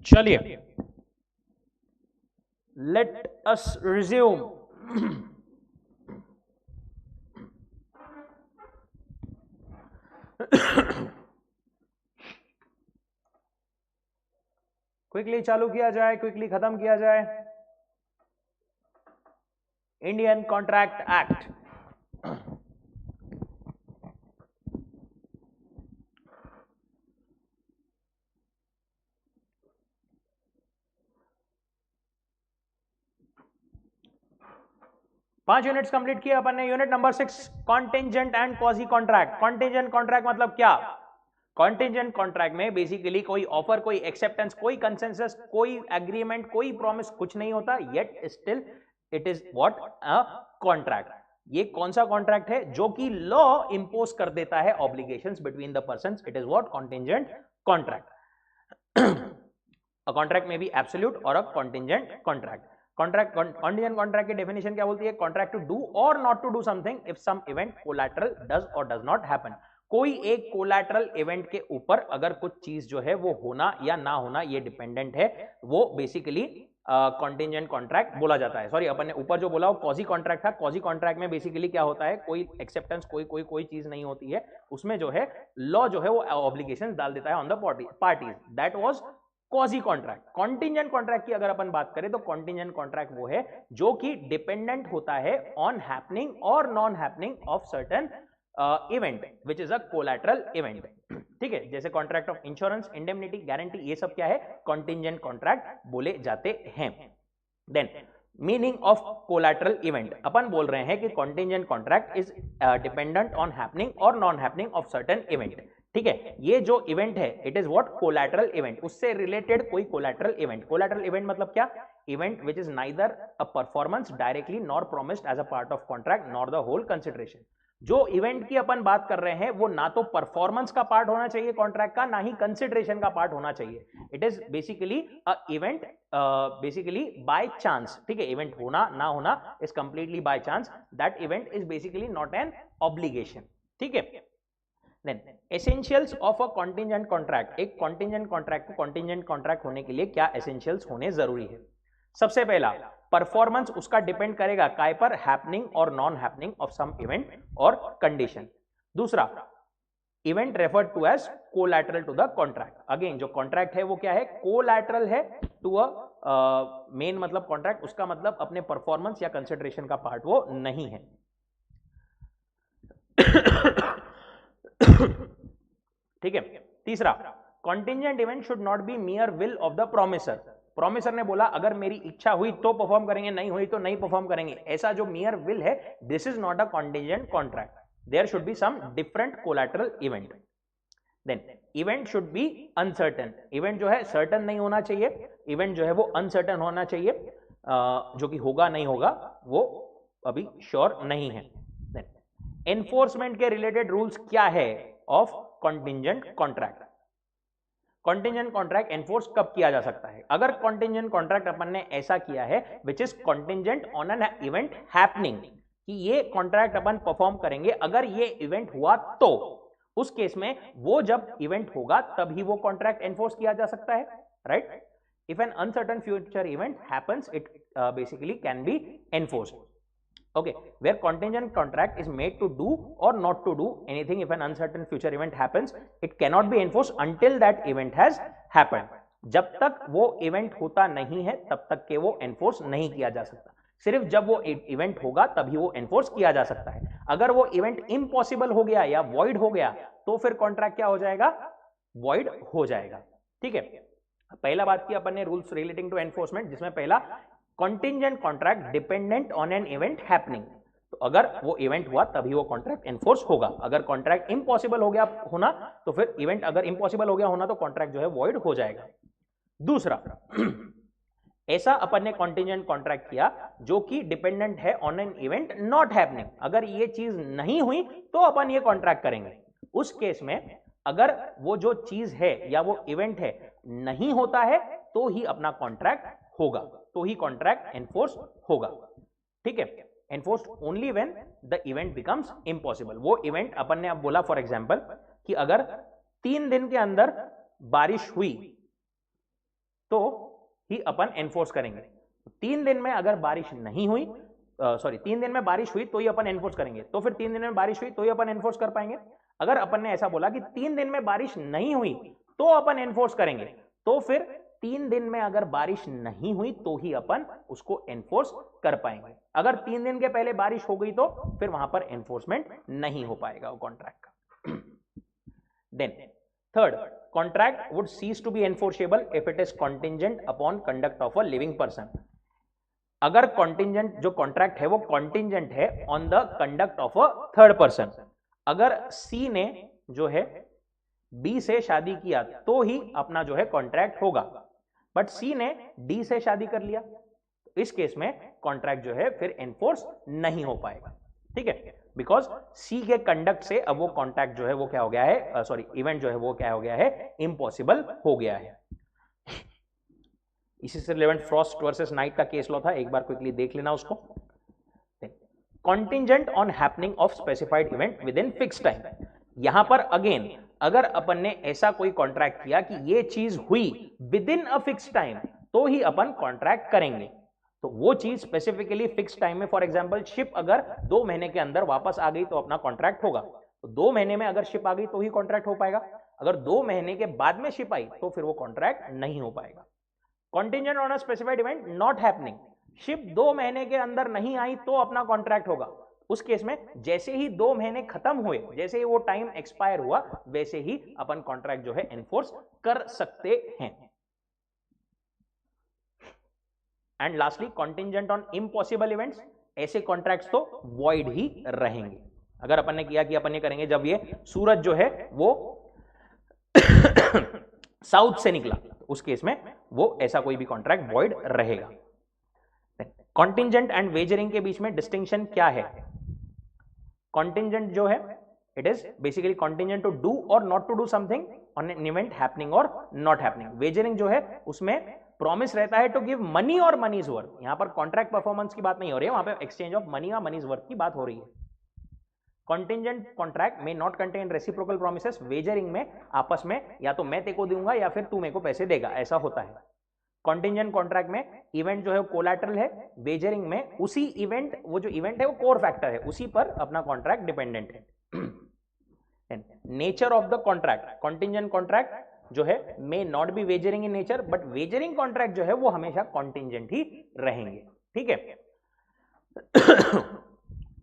चलिए, let us resume. Quickly चालू किया जाए, क्विकली खत्म किया जाए। इंडियन कॉन्ट्रैक्ट एक्ट, पांच यूनिट्स कंप्लीट किया अपन ने। Unit number 6, contingent and quasi contract. Contingent contract मतलब क्या? कॉन्टिंजेंट कॉन्ट्रैक्ट में बेसिकली कोई ऑफर, कोई एक्सेप्टेंस, कोई कंसेंसस, कोई एग्रीमेंट, कोई प्रॉमिस, कुछ नहीं होता, yet still it is what? A contract. ये कौन सा कॉन्ट्रैक्ट है? जो कि लॉ इंपोज कर देता है obligations between the persons, it is what? Contingent contract. A contract may be absolute or a contingent contract. Contingent contract की definition क्या बोलती है? Contract to do or not to do something if some event collateral does or does not happen. कोई एक collateral event के ऊपर अगर कुछ चीज जो है वो होना या ना होना ये डिपेंडेंट है, वो बेसिकली कॉन्टिंजेंट कॉन्ट्रैक्ट बोला जाता है। सॉरी, अपन ने ऊपर जो बोला वो कॉजी कॉन्ट्रैक्ट था। कॉजी कॉन्ट्रैक्ट में बेसिकली क्या होता है? कोई एक्सेप्टेंस, कोई चीज नहीं होती है, उसमें जो है लॉ जो है वो ऑब्लिगेशन डाल देता है on the parties. That was quasi contract. Contingent contract की अगर अपन बात करें तो कॉन्टिंजेंट कॉन्ट्रैक्ट वो है जो कि डिपेंडेंट होता है ऑन हैपनिंग और non happening of certain event which is a collateral event. ठीक है, जैसे contract of insurance, indemnity, guarantee, ये सब क्या है? कॉन्टिंजेंट कॉन्ट्रैक्ट बोले जाते हैं। Then meaning of collateral event, अपन बोल रहे हैं कि contingent contract is dependent on happening और non happening of certain event. ठीक है, ये जो इवेंट है it is what? Collateral event. उससे रिलेटेड कोई कोलैटरल इवेंट। कोलैटरल इवेंट मतलब क्या? Event which is neither a performance directly nor promised as a part of contract nor the whole consideration. जो इवेंट की अपन बात कर रहे हैं वो ना तो परफॉर्मेंस का पार्ट होना चाहिए कॉन्ट्रैक्ट का, ना ही कंसिडरेशन का पार्ट होना चाहिए। It is basically a event basically by chance. ठीक है, इवेंट होना ना होना is completely by chance. That event is basically not an obligation. ठीक है, then essentials of a contingent contract. एक कॉन्टिंजेंट कॉन्ट्रैक्ट को कॉन्टिंजेंट कॉन्ट्रैक्ट होने के लिए क्या एसेंशियल्स होने जरूरी है? सबसे पहला, परफॉर्मेंस उसका डिपेंड करेगा काय पर? हैपनिंग और non happening of some event और कंडीशन। दूसरा, event referred to as collateral to the contract. Again जो कॉन्ट्रैक्ट है वो क्या है? कोलैटरल है टू अ मेन, मतलब कॉन्ट्रैक्ट, उसका मतलब अपने परफॉर्मेंस या कंसिडरेशन का पार्ट वो नहीं है। ठीक है, तीसरा, contingent event should not be मियर will of the promisor. Promisor ने बोला अगर मेरी इच्छा हुई तो परफॉर्म करेंगे, नहीं हुई तो नहीं परफॉर्म करेंगे, ऐसा जो मियर विल है, this is not a contingent contract. There should be some different collateral event. Then event should be uncertain. Event जो है सर्टन नहीं होना चाहिए, इवेंट जो है वो अनसर्टन होना चाहिए, जो कि होगा नहीं होगा वो अभी श्योर नहीं है। एनफोर्समेंट के रिलेटेड रूल्स क्या है of contingent contract? Contingent contract enforce कब किया जा सकता है? अगर कॉन्टिंजेंट कॉन्ट्रैक्ट अपन ने ऐसा किया है which is contingent on an event happening, कि ये कॉन्ट्रैक्ट अपन परफॉर्म करेंगे अगर ये इवेंट हुआ तो, उस केस में वो जब इवेंट होगा तभी वो कॉन्ट्रैक्ट एनफोर्स किया जा सकता है, right? If an uncertain future event happens, it basically can be enforced. Okay, where contingent contract is made to do or not to do anything if an uncertain future event happens, it cannot be enforced until that event has happened. जब तक वो event होता नहीं है तब तक के वो एनफोर्स नहीं किया जा सकता, सिर्फ जब वो इवेंट होगा तभी वो एनफोर्स किया जा सकता है। अगर वो इवेंट इम्पॉसिबल हो गया या वॉइड हो गया तो फिर कॉन्ट्रैक्ट क्या हो जाएगा? वॉइड हो जाएगा। ठीक है, पहला बात की अपन ने रूल्स रिलेटिंग टू एनफोर्समेंट, जिसमें पहला, contingent contract dependent on an event happening. तो अगर वो इवेंट हुआ तभी वो कॉन्ट्रैक्ट एनफोर्स होगा। अगर कॉन्ट्रैक्ट इम्पॉसिबल हो गया होना तो फिर इवेंट अगर इम्पॉसिबल हो गया होना तो कॉन्ट्रैक्ट जो है वॉइड हो जाएगा। दूसरा, ऐसा अपन ने कॉन्टिंजेंट कॉन्ट्रैक्ट किया जो कि डिपेंडेंट है on an event not happening. अगर ये चीज नहीं हुई तो अपन ये कॉन्ट्रैक्ट करेंगे। उस केस में अगर वो जो चीज है या वो इवेंट है नहीं होता है तो ही अपना कॉन्ट्रैक्ट होगा, तो ही कॉन्ट्रैक्ट एनफोर्स होगा। ठीक है, enforced only when the event becomes impossible. वो इवेंट अपन ने अब बोला फॉर एग्जांपल कि अगर 3 दिन के अंदर बारिश हुई तो ही अपन एनफोर्स करेंगे। 3 दिन में अगर बारिश नहीं हुई, 3 दिन में बारिश हुई तो ही अपन एनफोर्स करेंगे, तो फिर 3 दिन में बारिश हुई तो ही अपन एनफोर्स कर पाएंगे। अगर अपन ने ऐसा बोला कि 3 दिन में बारिश नहीं हुई तो अपन एनफोर्स करेंगे, तो फिर 3 दिन में अगर बारिश नहीं हुई तो ही अपन उसको एनफोर्स कर पाएंगे। अगर 3 दिन के पहले बारिश हो गई तो फिर वहां पर एनफोर्समेंट नहीं हो पाएगा वो कॉन्ट्रैक्ट का। Then third, contract would cease to be enforceable if it is contingent upon conduct of a living person. अगर कॉन्टिंजेंट जो कॉन्ट्रैक्ट है वो कॉन्टिंजेंट है on the conduct of a third person. अगर सी ने जो है बी से शादी किया तो ही अपना जो है कॉन्ट्रैक्ट होगा, बट सी ने डी से शादी कर लिया, इस केस में कॉन्ट्रैक्ट जो है फिर एनफोर्स नहीं हो पाएगा। ठीक है, बिकॉज सी के कंडक्ट से अब वो कॉन्ट्रैक्ट जो है वो क्या हो गया है, इवेंट जो है वो क्या हो गया है, इम्पॉसिबल हो गया है। इसी से रिलेवेंट फ्रॉस्ट वर्सेस नाइट का केस लॉ था, एक बार क्विकली देख लेना उसको। Contingent on happening of specified event with in fix time. यहां पर अगेन अगर अपन ने ऐसा कोई कॉन्ट्रैक्ट किया कि ये चीज हुई with in a fix time तो ही अपन कॉन्ट्रैक्ट करेंगे, तो वो चीज स्पेसिफिकली फिक्स टाइम में, फॉर एग्जांपल शिप अगर 2 महीने के अंदर वापस आ गई तो अपना कॉन्ट्रैक्ट होगा, तो 2 महीने में अगर शिप आ गई तो ही कॉन्ट्रैक्ट हो पाएगा। अगर 2 महीने के बाद में शिप आई तो फिर वो कॉन्ट्रैक्ट नहीं हो पाएगा। Contingent on a specified event not happening, ship 2 महीने के अंदर नहीं आई तो अपना कॉन्ट्रैक्ट होगा। उस केस में जैसे ही 2 महीने खत्म हुए, जैसे ही वो टाइम एक्सपायर हुआ, वैसे ही अपन कॉन्ट्रैक्ट जो है एनफोर्स कर सकते हैं। And lastly contingent on impossible events, ऐसे कॉन्ट्रैक्ट्स तो वॉइड ही रहेंगे। अगर अपन ने किया कि अपन ये करेंगे जब ये सूरज जो है वो साउथ से निकला, उस केस में वो ऐसा कोई भी कॉन्ट्रैक्ट वॉइड रहेगा। कॉन्टिंजेंट एंड वेजरिंग के बीच में डिस्टिंक्शन क्या है? कॉन्टिंजेंट जो है it is basically contingent to do और not to do something on an event happening और नॉट हैपनिंग। वेजरिंग जो है उसमें प्रॉमिस रहता है टू गिव मनी और मनी इज वर्थ। यहां पर कॉन्ट्रैक्ट परफॉर्मेंस की बात नहीं हो रही है, वहां पर एक्सचेंज ऑफ मनी और मनी इज वर्थ की बात हो रही है। कॉन्टिंजेंट कॉन्ट्रैक्ट में not contain reciprocal promises. Wagering में आपस में या तो मैं तेरे को दूंगा या फिर तू मेरे को पैसे देगा, ऐसा होता है। कॉन्टिंजेंट कॉन्ट्रैक्ट में इवेंट जो है कोलैटरल है, वेजरिंग में उसी इवेंट, वो जो इवेंट है वो कोर फैक्टर है, उसी पर अपना कॉन्ट्रैक्ट डिपेंडेंट है। Nature of the contract, contingent contract जो है may not be wagering in nature, but wagering contract जो है वो हमेशा कॉन्टिंजेंट ही रहेंगे। ठीक है,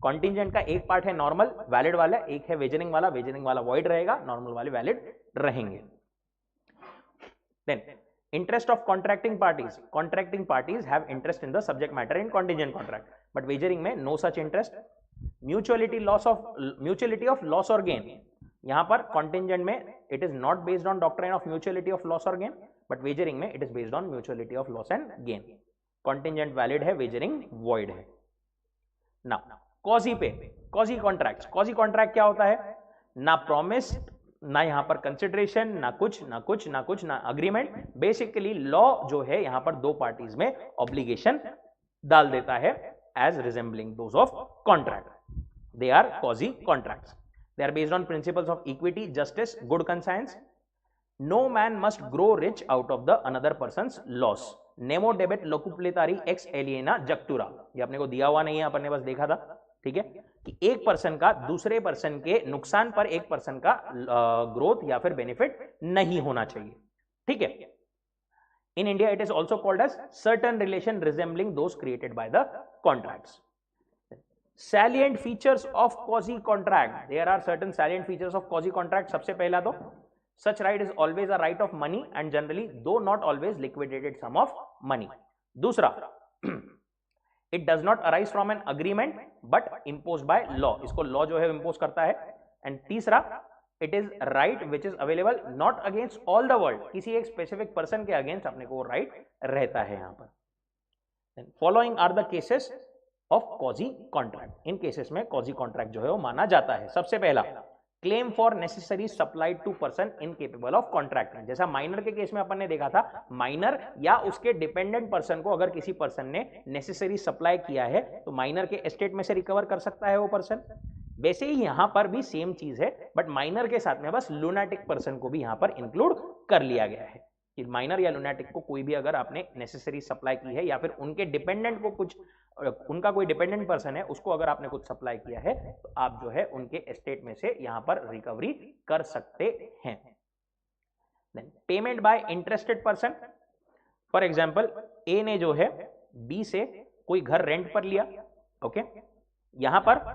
कॉन्टिंजेंट का एक पार्ट है नॉर्मल वैलिड वाला, एक है वेजरिंग वाला वॉइड रहेगा, नॉर्मल वाले वैलिड रहेंगे। Then interest of contracting parties have interest in the subject matter in contingent contract, but wagering में no such interest. mutuality of loss or gain, यहां पर contingent में it is not based on doctrine of mutuality of loss or gain, but wagering में it is based on mutuality of loss and gain. contingent valid है, wagering void है। now quasi पे, quasi contract क्या होता है? ना promise, ना यहां पर कंसिडरेशन, ना अग्रीमेंट। बेसिकली लॉ जो है यहां पर 2 पार्टीज में ऑब्लिगेशन डाल देता है as resembling those of contract. They are quasi contracts. They are based on principles of equity, justice, good conscience. No man must grow rich out of the another person's loss. नेमो डेबिट लोकुप्लेतारी एक्स एलिएना जक्टुरा। ये अपने को दिया हुआ नहीं है, अपन ने बस देखा था। ठीक है, कि एक पर्सन का दूसरे पर्सन के नुकसान पर एक पर्सन का ग्रोथ या फिर बेनिफिट नहीं होना चाहिए। ठीक है, in India it is also called as certain relation resembling those created by the contracts. Salient features of quasi contract, there are certain salient features of quasi contract. सबसे पहला तो such right is always a right of money and generally though not always liquidated sum of money. दूसरा, it does not arise from an agreement but impose by law, इसको law जो है impose करता है। And तीसरा, it is right which is available not against all the world, किसी एक specific person के अगेंस्ट अपने को राइट रहता है यहां पर। Following are the cases of quasi contract. इन केसेस में क्वाजी कॉन्ट्रैक्ट जो है वो माना जाता है। सबसे पहला, claim for necessary supplied to person incapable of contracting. जैसा माइनर के केस में अपन ने देखा था, माइनर या उसके डिपेंडेंट पर्सन को अगर किसी पर्सन ने नेसेसरी सप्लाई किया है तो माइनर के एस्टेट में से रिकवर कर सकता है वो पर्सन। वैसे ही यहां पर भी सेम चीज है, बट माइनर के साथ में बस लूनाटिक पर्सन को भी यहां पर इंक्लूड कर लिया गया है। कि माइनर या लुनेटिक को कोई भी अगर आपने नेसेसरी सप्लाई की है या फिर उनके डिपेंडेंट को कुछ, उनका कोई डिपेंडेंट पर्सन है उसको अगर आपने कुछ सप्लाई किया है तो आप जो है उनके एस्टेट में से यहां पर रिकवरी कर सकते हैं। Payment by interested person, for example A ने जो है बी से कोई घर रेंट पर लिया, ओके, यहां पर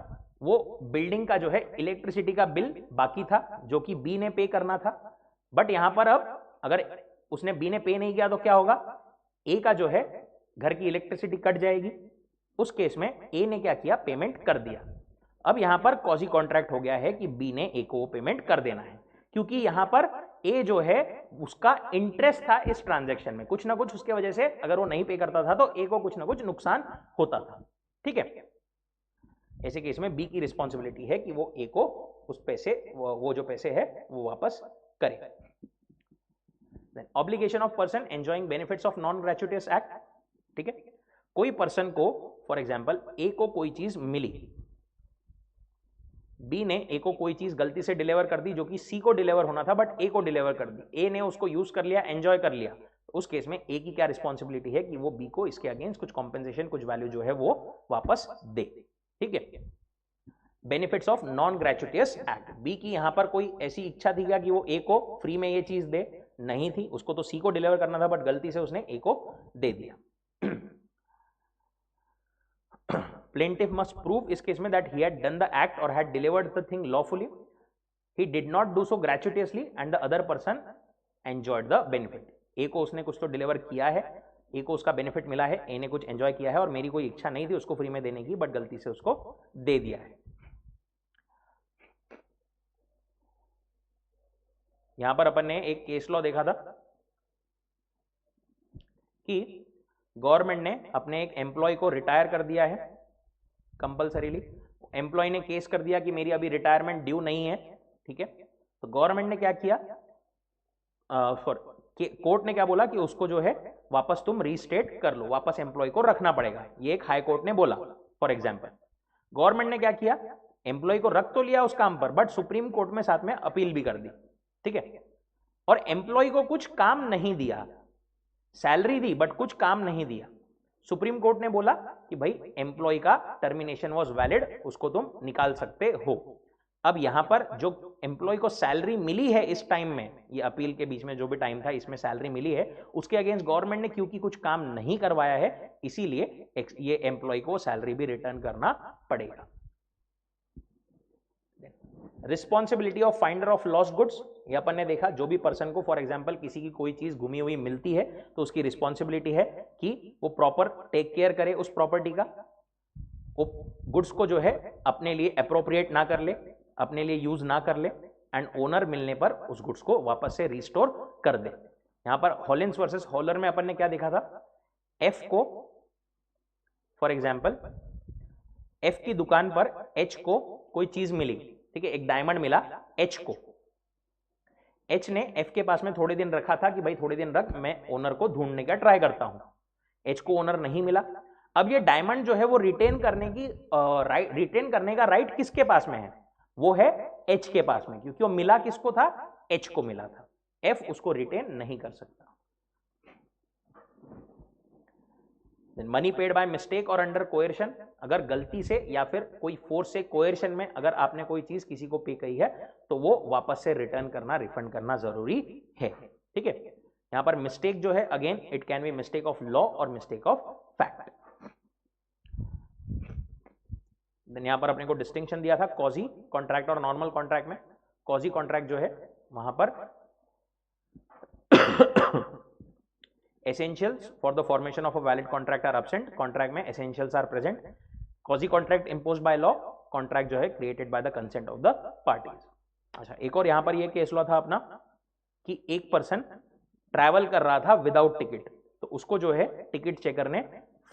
वो बिल्डिंग का जो है इलेक्ट्रिसिटी का बिल बाकी था जो कि बी ने पे करना था, बट यहां पर अब अगर उसने बी ने पे नहीं किया तो क्या होगा, ए का जो है घर की इलेक्ट्रिसिटी कट जाएगी। उस केस में ए ने क्या किया, पेमेंट कर दिया। अब यहां पर क्वाजी कॉन्ट्रैक्ट हो गया है कि बी ने ए को पेमेंट कर देना है, क्योंकि यहां पर ए जो है उसका इंटरेस्ट था इस ट्रांजैक्शन में, कुछ ना कुछ उसके वजह से अगर वो नहीं पे करता था तो ए को कुछ ना कुछ नुकसान होता था। ठीक है, ऐसे केस में बी की रिस्पॉन्सिबिलिटी है कि वो ए को उस पैसे, वो जो पैसे है वो वापस करे। Obligation of person enjoying benefits of non gratuitous act. ठीक है, कोई पर्सन को फॉर एग्जांपल ए को कोई चीज मिली, बी ने ए को कोई चीज गलती से डिलीवर कर दी जो कि सी को डिलीवर होना था बट ए को डिलीवर कर दी, ए ने उसको यूज कर लिया, एंजॉय कर लिया, तो उस केस में ए की क्या रिस्पॉन्सिबिलिटी है कि वो बी को इसके अगेंस्ट कुछ कॉम्पेंसेशन, कुछ वैल्यू जो है वो वापस दे। ठीक है, benefits of non gratuitous act, B की यहां पर कोई ऐसी इच्छा थी क्या कि वो ए को फ्री में ये चीज दे, नहीं थी, उसको तो सी को डिलीवर करना था बट गलती से उसने ए को दे दिया। Plaintiff must prove इस केस में that he had done the act or had delivered the thing lawfully, he did not do so gratuitously and the other person enjoyed the benefit। ए को उसने कुछ तो डिलीवर किया है, ए को उसका बेनिफिट मिला है, ए ने कुछ एंजॉय किया है और मेरी कोई इच्छा नहीं थी उसको फ्री में देने की बट गलती से उसको दे दिया है। यहां पर अपन ने एक केस लॉ देखा था कि गवर्नमेंट ने अपने एक एम्प्लॉय को रिटायर कर दिया है कंपलसरीली, एम्प्लॉय ने केस कर दिया कि मेरी अभी रिटायरमेंट ड्यू नहीं है। ठीक है, तो गवर्नमेंट ने क्या किया, कोर्ट ने क्या बोला कि उसको जो है वापस तुम रीस्टेट कर लो, वापस एम्प्लॉय को रखना पड़ेगा, ये एक हाई कोर्ट ने बोला। फॉर एग्जाम्पल गवर्नमेंट ने क्या किया, एम्प्लॉय को रख तो लिया उस काम पर बट सुप्रीम कोर्ट में साथ में अपील भी कर दी। ठीक है, और एम्प्लॉय को कुछ काम नहीं दिया, सैलरी दी बट कुछ काम नहीं दिया। सुप्रीम कोर्ट ने बोला कि भाई एम्प्लॉय का टर्मिनेशन वाज वैलिड, उसको तुम निकाल सकते हो। अब यहां पर जो एम्प्लॉय को सैलरी मिली है इस टाइम में, ये अपील के बीच में जो भी टाइम था इसमें सैलरी मिली है, उसके अगेंस्ट गवर्नमेंट ने क्योंकि कुछ काम नहीं करवाया है इसीलिए ये एम्प्लॉय को सैलरी भी रिटर्न करना पड़ेगा। Responsibility of finder of lost goods, ये अपन ने देखा, जो भी पर्सन को फॉर एग्जांपल किसी की कोई चीज गुमी हुई मिलती है तो उसकी रिस्पॉन्सिबिलिटी है कि वो प्रॉपर टेक केयर करे उस प्रॉपर्टी का, वो गुड्स को जो है अपने लिए अप्रोप्रिएट ना कर ले, अपने लिए यूज ना कर ले एंड ओनर मिलने पर उस गुड्स को वापस से रिस्टोर कर दे। यहां पर हॉलिन्स वर्सेस हॉलर में अपन ने क्या देखा था, एफ को फॉर एग्जांपल एफ की दुकान पर एच को कोई चीज मिली, ठीक है, एक डायमंड मिला एच को, एच ने एफ के पास में थोड़े दिन रखा था कि भाई थोड़े दिन रख, मैं ओनर को ढूंढने का ट्राई करता हूं। एच को ओनर नहीं मिला, अब ये डायमंड जो है वो रिटेन करने का राइट किसके पास में है, वो है एच के पास में, क्योंकि वो मिला किसको था, एच को मिला था, एफ उसको रिटेन नहीं कर सकता। मनी पेड बाय मिस्टेक और अंडर कोएर्शन, अगर गलती से या फिर कोई फोर्स से कोएर्शन में अगर आपने कोई चीज किसी को पे कही है तो वो वापस से रिटर्न करना, रिफंड करना जरूरी है। ठीक है, यहां पर मिस्टेक जो है again it can be mistake of law और मिस्टेक ऑफ फैक्ट। देन यहां पर अपने को डिस्टिंक्शन दिया था कॉजी कॉन्ट्रैक्ट और नॉर्मल कॉन्ट्रैक्ट में। कॉजी कॉन्ट्रैक्ट जो है वहां पर essentials for the formation of a valid contract are absent, contract में essentials are present, quasi contract imposed by law, contract जो है created by the consent of the parties। अच्छा, एक और यहाँ पर ये केस लॉ था अपना कि एक पर्सन ट्रैवल कर रहा था विदाउट टिकट, तो उसको जो है टिकट चेकर ने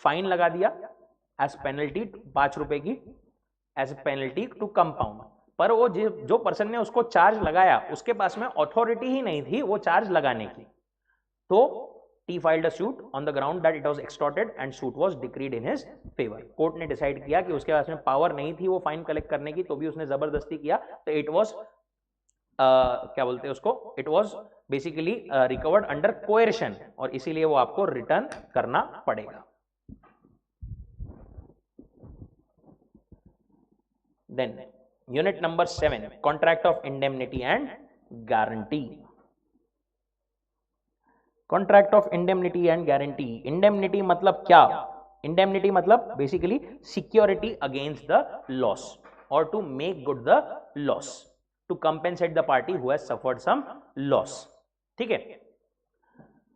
फाइन लगा दिया एज पेनल्टी 5 रुपए की, एज पेनल्टी टू कंपाउंड, पर वो जो पर्सन ने उसको चार्ज लगाया उसके पास में अथॉरिटी ही नहीं थी वो चार्ज लगाने की, तो he filed a suit on the ground that it was extorted and suit was decreed in his favor। Court ने डिसाइड किया कि उसके पास में पावर नहीं थी वो फाइन कलेक्ट करने की, तो भी उसने जबरदस्ती किया, तो इट वाज क्या बोलते हैं उसको, it was basically recovered under coercion, और इसीलिए वो आपको रिटर्न करना पड़ेगा. Then unit number 7, contract of indemnity and guarantee. Contract of indemnity and guarantee. Indemnity मतलब क्या? इंडेमनिटी मतलब basically security against the loss और to make good the loss, to compensate the party who has suffered some loss. ठीक है.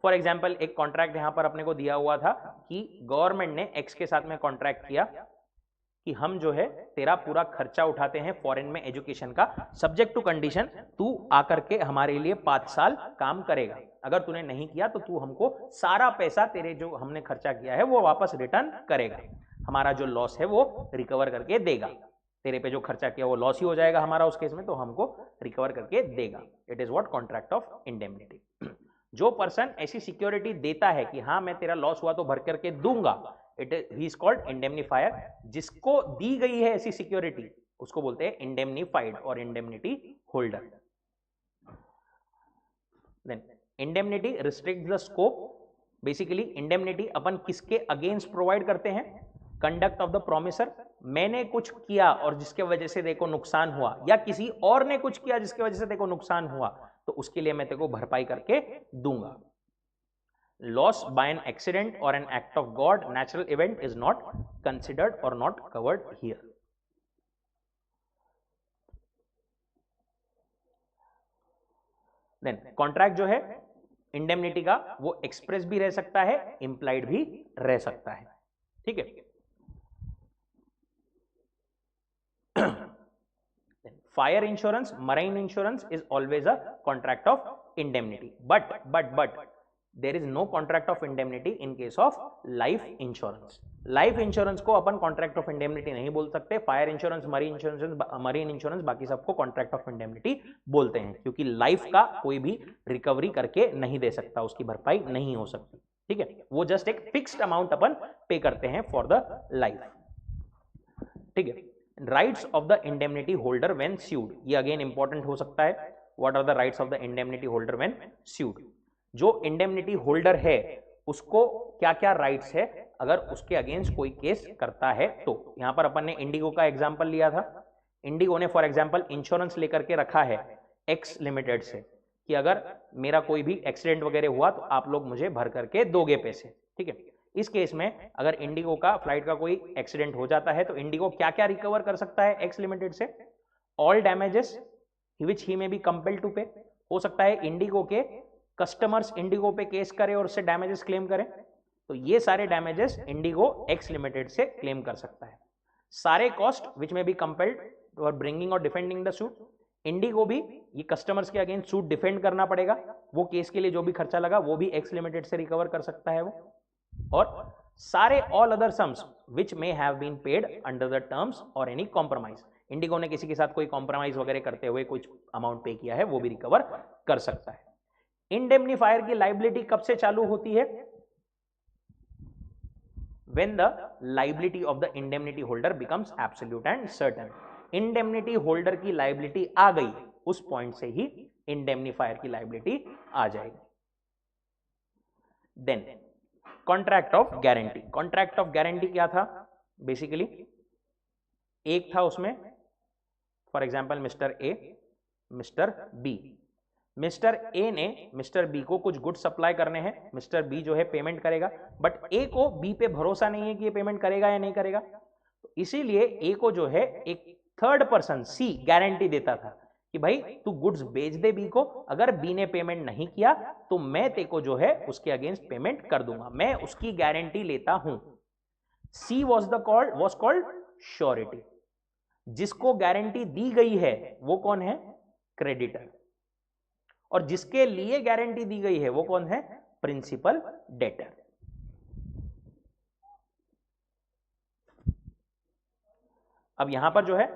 For example एक contract यहां पर अपने को दिया हुआ था कि गवर्नमेंट ने एक्स के साथ में कॉन्ट्रैक्ट किया कि हम जो है तेरा पूरा खर्चा उठाते हैं फॉरेन में एजुकेशन का, सब्जेक्ट टू कंडीशन तू आकर के हमारे लिए 5 साल काम करेगा. अगर तूने नहीं किया तो तू हमको सारा पैसा तेरे जो हमने खर्चा किया है वो वापस रिटर्न करेगा, हमारा जो लॉस है वो रिकवर करके देगा. तेरे पे जो खर्चा किया वो लॉस ही हो जाएगा हमारा उस केस में, तो हमको रिकवर करके देगा. It is what contract of indemnity. जो पर्सन ऐसी सिक्योरिटी देता है कि हाँ मैं तेरा लॉस हुआ तो भर करके दूंगा, it he is called indemnifier. जिसको दी गई है ऐसी सिक्योरिटी उसको बोलते हैं इंडेमनीफाइड और indemnity holder. Then indemnity restrict the scope. Basically indemnity अपन किसके अगेंस्ट प्रोवाइड करते हैं? Conduct of the promisor. मैंने कुछ किया और जिसके वजह से देखो नुकसान हुआ, या किसी और ने कुछ किया जिसके वजह से देखो नुकसान हुआ, तो उसके लिए मैं तेको भरपाई करके दूंगा. Loss by an accident or an act of God, natural event is not considered or not covered here. Then contract जो है इंडेमनिटी का वो एक्सप्रेस भी रह सकता है, इंप्लाइड भी रह सकता है. ठीक है. Fire insurance, marine insurance is always a contract of indemnity, but there is no contract of indemnity in case of life insurance. Life insurance को अपन कॉन्ट्रैक्ट ऑफ इंडेमनिटी नहीं बोल सकते. फायर इंश्योरेंस, मरीन इंश्योरेंस बाकी सबको contract of indemnity बोलते हैं, क्योंकि life का कोई भी रिकवरी करके नहीं दे सकता, उसकी भरपाई नहीं हो सकती. ठीक है. वो जस्ट एक फिक्स्ड अमाउंट अपन पे करते हैं फॉर द लाइफ. ठीक है. Rights of the indemnity holder when sued. ये अगेन इंपॉर्टेंट हो सकता है. What are the rights of the indemnity holder when sued. जो इंडेमनिटी होल्डर है उसको क्या क्या राइट्स है अगर उसके अगेंस्ट कोई केस करता है तो. यहां पर अपन ने इंडिगो का एग्जांपल लिया था. इंडिगो ने फॉर एग्जांपल इंश्योरेंस लेकर के रखा है एक्स लिमिटेड से कि अगर मेरा कोई भी एक्सीडेंट वगैरह हुआ तो आप लोग मुझे भर करके दोगे पैसे. ठीक है. इस केस में अगर इंडिगो का फ्लाइट का कोई एक्सीडेंट हो जाता है तो इंडिगो क्या क्या रिकवर कर सकता है एक्स लिमिटेड से? ऑल डैमेजेस विच ही में बी कंपेल्ड टू पे. हो सकता है इंडिगो के कस्टमर्स इंडिगो पे केस करें और उससे डैमेजेस क्लेम करें, तो ये सारे डैमेजेस इंडिगो एक्स लिमिटेड से क्लेम कर सकता है. सारे कॉस्ट विच में बी कंपेल्ड फॉर ब्रिंगिंग और डिफेंडिंग द सूट. इंडिगो भी ये कस्टमर्स के अगेंस्ट सूट डिफेंड करना पड़ेगा, वो केस के लिए जो भी खर्चा लगा वो भी एक्स लिमिटेड से रिकवर कर सकता है वो. और सारे all other sums which may have been paid under the terms और एनी कॉम्प्रोमाइज. इंडिगो ने किसी के साथ कोई कॉम्प्रोमाइज वगैरह करते हुए कुछ अमाउंट पे किया है वो भी रिकवर कर सकता है. इंडेमनीफायर की लाइबिलिटी कब से चालू होती है? when the liability of the indemnity holder becomes absolute and certain. Indemnity holder की लाइबिलिटी आ गई उस पॉइंट से ही इंडेमनीफायर की लाइबिलिटी आ जाएगी. Then contract of guarantee. Contract of guarantee क्या था? बेसिकली एक था उसमें for example mister A, mister B. Mister A ने मिस्टर बी को कुछ गुड्स सप्लाई करने हैं, मिस्टर बी जो है पेमेंट करेगा, बट ए को बी पे भरोसा नहीं है कि ये पेमेंट करेगा या नहीं करेगा, तो इसीलिए ए को जो है एक थर्ड पर्सन सी गारंटी देता था कि भाई तू गुड्स बेच दे बी को, अगर बी ने पेमेंट नहीं किया तो मैं ते को जो है उसके अगेंस्ट पेमेंट कर दूंगा, मैं उसकी गारंटी लेता हूं. सी वॉज कॉल्ड श्योरिटी. जिसको गारंटी दी गई है वो कौन है? क्रेडिटर. और जिसके लिए गारंटी दी गई है वो कौन है? Principal debtor. अब यहां पर जो है